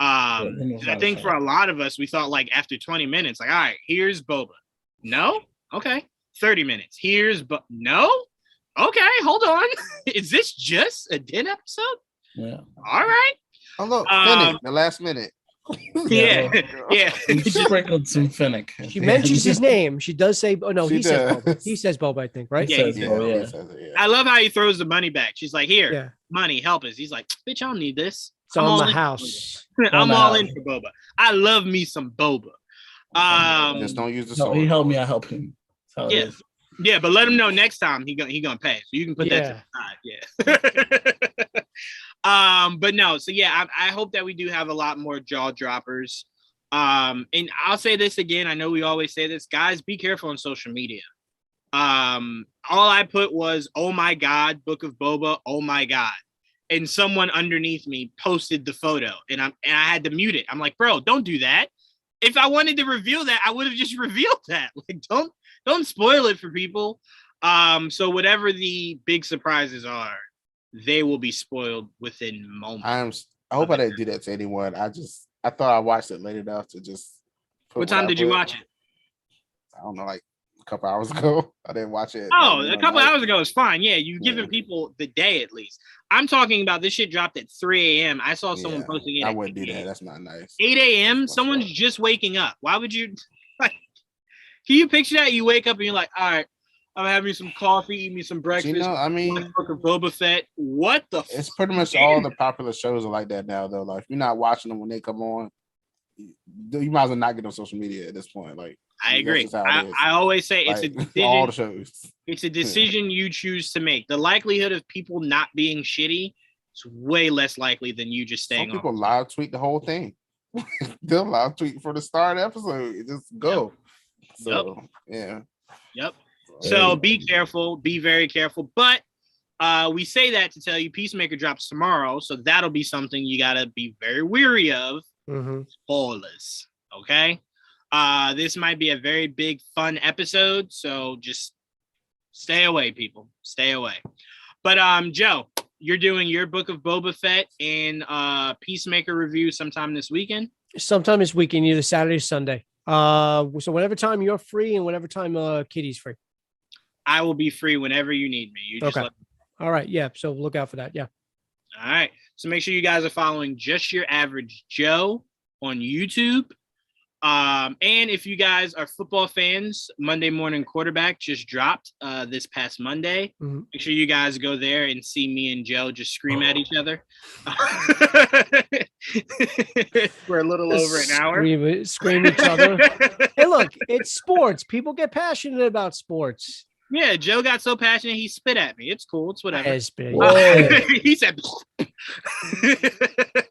I think for a lot of us, we thought like after 20 minutes, like, all right, here's Boba. No? Okay. 30 minutes. No? Okay, hold on. Is this just a Din episode? Yeah. All right. Oh, look, Fennec, the last minute. Yeah. He sprinkled some Fennec. She mentions his name. She does say, oh no, he says Boba. He says Boba, I think, right? Yeah, he says it. I love how he throws the money back. She's like, here, money, help us. He's like, bitch, I don't need this. It's on the house. I'm all in for Boba. I love me some Boba. Just don't use the sword. He helped me, I help him. Yeah, but let him know next time he gonna pay. So you can put that to the side. Yeah. But no, so I hope that we do have a lot more jaw droppers. And I'll say this again. I know we always say this, guys, be careful on social media. All I put was, oh my God, Book of Boba, oh my God. And someone underneath me posted the photo and I had to mute it. I'm like, bro, don't do that. If I wanted to reveal that, I would have just revealed that. Like, don't spoil it for people. So whatever the big surprises are, they will be spoiled within moments. I hope I didn't do that to anyone. I just I thought I watched it late enough to just. What time did you watch it? I don't know, like a couple hours ago. I didn't watch it. Oh, a couple hours ago is fine. Yeah, you giving people the day at least. I'm talking about this shit dropped at 3 a.m. I saw someone posting it. I wouldn't do that. That's not nice. 8 a.m. Someone's just waking up. Why would you? Like, can you picture that? You wake up and you're like, all right, I'm having me some coffee, eat me some breakfast. I mean, Book of Boba Fett. What the? It's pretty much all the popular shows are like that now, though. Like, if you're not watching them when they come on, you might as well not get on social media at this point. Like, I agree. I always say it's a decision. All the shows. It's a decision you choose to make. The likelihood of people not being shitty is way less likely than you just staying. Some people live tweet the whole thing. They'll live tweet for the start of the episode. Just go. Yep. So yeah. Yep. So be careful. Be very careful. But we say that to tell you Peacemaker drops tomorrow, so that'll be something you gotta be very weary of. Spoilers. Okay. This might be a very big fun episode, so just stay away, people. Stay away. But Joe, you're doing your Book of Boba Fett and Peacemaker review sometime this weekend. Sometime this weekend, either Saturday or Sunday. So whatever time you're free and whatever time Kitty's free. I will be free whenever you need me. You just okay. All right. Yeah. So look out for that. Yeah. All right. So make sure you guys are following Just Your Average Joe on YouTube. And if you guys are football fans, Monday Morning Quarterback just dropped this past Monday. Make sure you guys go there and see me and Joe just scream at each other for a little over an hour. Scream each other. Hey, look, it's sports. People get passionate about sports. Yeah, Joe got so passionate he spit at me. It's cool. It's whatever. He said.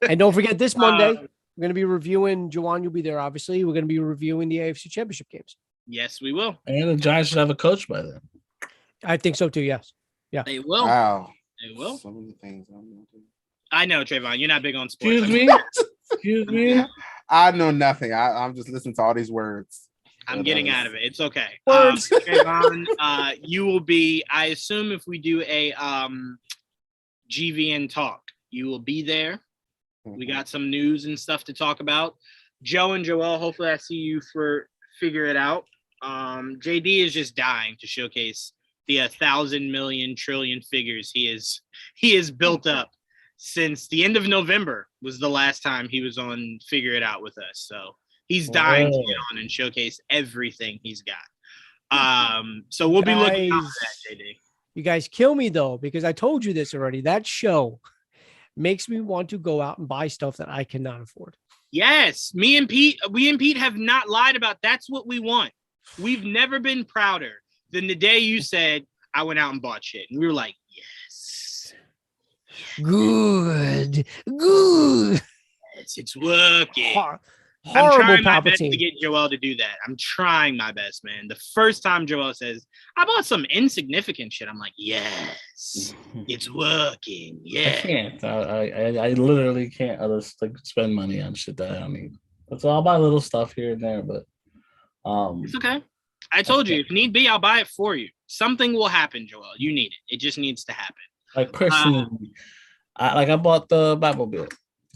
And don't forget this Monday. We're going to be reviewing, Jawan, you'll be there, obviously. We're going to be reviewing the AFC Championship games. Yes, we will. And the Giants should have a coach by then. I think so, too, yes. Yeah. They will. Wow. They will. So many things. I know, Trayvon, you're not big on sports. Excuse me? I know nothing. I'm just listening to all these words. I'm getting out of it. It's okay. Trayvon, you will be, I assume if we do a GVN talk, you will be there. We got some news and stuff to talk about. Joe and Joel, hopefully I see you for Figure It Out. JD is just dying to showcase the 1,000 million trillion figures he is built up since the end of November was the last time he was on Figure It Out with us. So he's dying to get on and showcase everything he's got. So we'll be looking out for that, JD. You guys kill me though, because I told you this already. That show makes me want to go out and buy stuff that I cannot afford. Yes, we and Pete have not lied about that's what we want. We've never been prouder than the day you said, I went out and bought shit. And we were like, yes. Good. Yes, it's working. I'm trying my best to get Joel to do that. I'm trying my best, man. The first time Joel says, I bought some insignificant shit, I'm like, yes, it's working. Yeah. I can't. I literally can't spend money on shit that I don't need. It's all about little stuff here and there, but it's okay. I told you, if need be, I'll buy it for you. Something will happen, Joel. You need it. It just needs to happen. Like personally, I bought the Batmobile.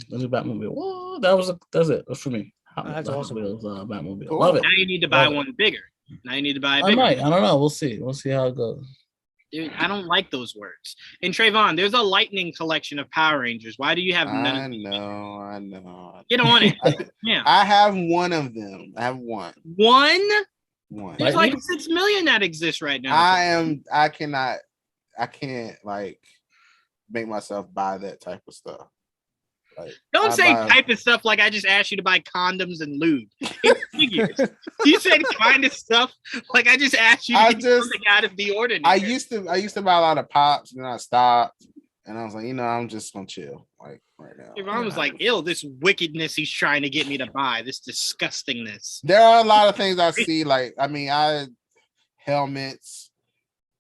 The new Batmobile. Whoa, that's it. That's for me. That's awesome. Batmobile. Cool. Love it. Now you need to buy one bigger. Now you need to buy a I bigger. might. I don't know. We'll see. We'll see how it goes. Dude, I don't like those words. And Trayvon, there's a lightning collection of Power Rangers. Why do you have none of them? I know. Get on it. Yeah. I have one of them. I have one. One? There's Lightning? like 6 million that exists right now. I can't like make myself buy that type of stuff. Like, Don't say type of stuff like I just asked you to buy condoms and lube. It's figures. You said kind of stuff like I just asked you to get something out of the ordinary. I used to buy a lot of pops, and then I stopped, and I was like, I'm just gonna chill like right now. Everyone was like, "Ill, this wickedness he's trying to get me to buy, this disgustingness." There are a lot of things I see. Like, helmets,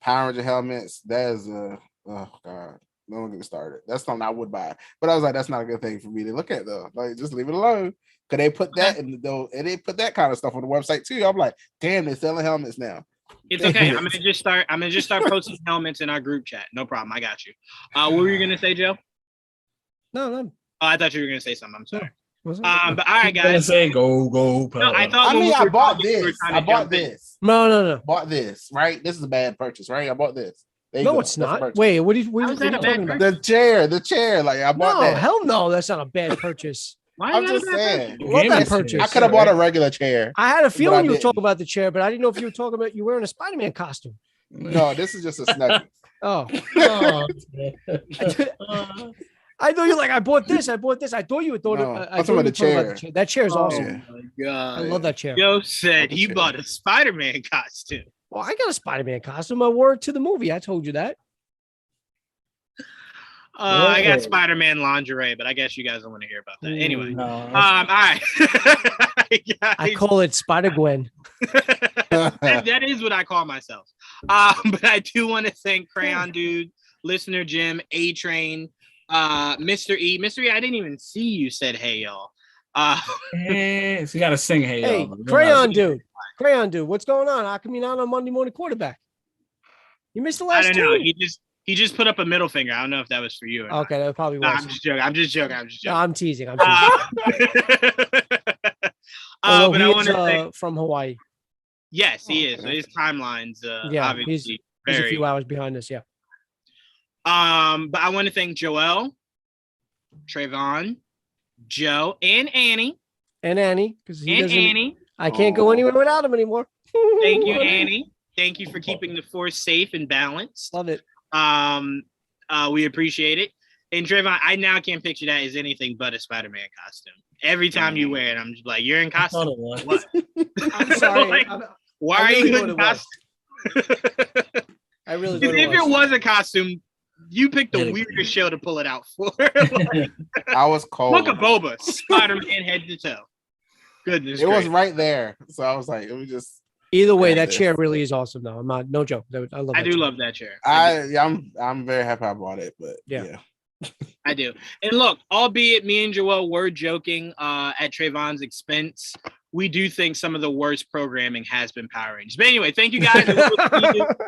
Power Ranger helmets. That is oh god. Don't get me started. That's something I would buy, but I was like, that's not a good thing for me to look at though. Like, just leave it alone. Cause they put that and they put that kind of stuff on the website too. I'm like, damn, they're selling helmets now. It's okay. I'm gonna just start posting helmets in our group chat. No problem. I got you. What were you gonna say, Joe? No. Oh, I thought you were gonna say something. I'm sorry. Was it? But all right, I'm gonna guys. say go No, I thought. I when mean, we I were bought talking, we were this. trying I to bought jump in. this. No. Bought this. Right. This is a bad purchase. Right. I bought this. There you No, go. it's That's a not. purchase. Wait, what are you, How is that a bad talking about? purchase? The chair. Like I bought No, that. hell no, that's not a bad purchase. Why I'm is that just a bad saying. purchase? Love that Game purchase. I could have bought a regular chair. I had a I feeling you were didn't. talking about the chair, but I didn't know if you were talking about you wearing a Spider-Man costume. No, this is just a snuggie. Oh, Oh, I thought you were like, I bought this. I thought you were thought. No, I I'm thought you talking were about the talking about chair. the chair. That chair is awesome. Yeah. Oh my god! I love that chair. Joe said Love the he chair. bought a Spider-Man costume. Well, I got a Spider-Man costume. I wore it to the movie. I told you that. I got Whoa. Spider-Man lingerie, but I guess you guys don't want to hear about that. Anyway, no, all right. I call it Spider-Gwen. that is what I call myself. But I do want to thank Crayon Dude, Listener Jim, A Train, Mr. E. Mr. E, I didn't even see you said hey y'all. so you gotta sing hey, Hey, y'all. Crayon Dude, what's going on? How come you're not on Monday Morning Quarterback? You missed the I last don't know. two. He just put up a middle finger. I don't know if that was for you or not. Okay, that probably No, was. I'm just joking. I'm just joking. No, I'm teasing. But I Although want he to say is from Hawaii. yes, he is. Okay. His timeline's Yeah, obviously He's a very. few hours behind us. Yeah. But I want to thank Joel, Trayvon, Joe, and Annie. And Annie, because he And doesn't. Annie. I can't go anywhere without him anymore. Thank you, Annie. Thank you for keeping the force safe and balanced. Love it. We appreciate it. And Trayvon, I now can't picture that as anything but a Spider-Man costume. Every time you wear it, I'm just like, you're in I thought costume. it was. What? I'm sorry. Like, I Why are really you thought in it was. costume? I really Because thought if it was a costume, you picked the Let it weirdest show to pull it out for. Like, I was cold. Book of Boba, Spider-Man head to toe. Goodness, It was gracious. right there, so I was like, let me just. Either way, Yeah, that it is. chair really is awesome, though. I'm not, no joke. I love. I that do chair. love that chair. I'm very happy I bought it, but Yeah. yeah. I do. And look, albeit me and Joel were joking at Trayvon's expense, we do think some of the worst programming has been Power Rangers. But anyway, thank you guys.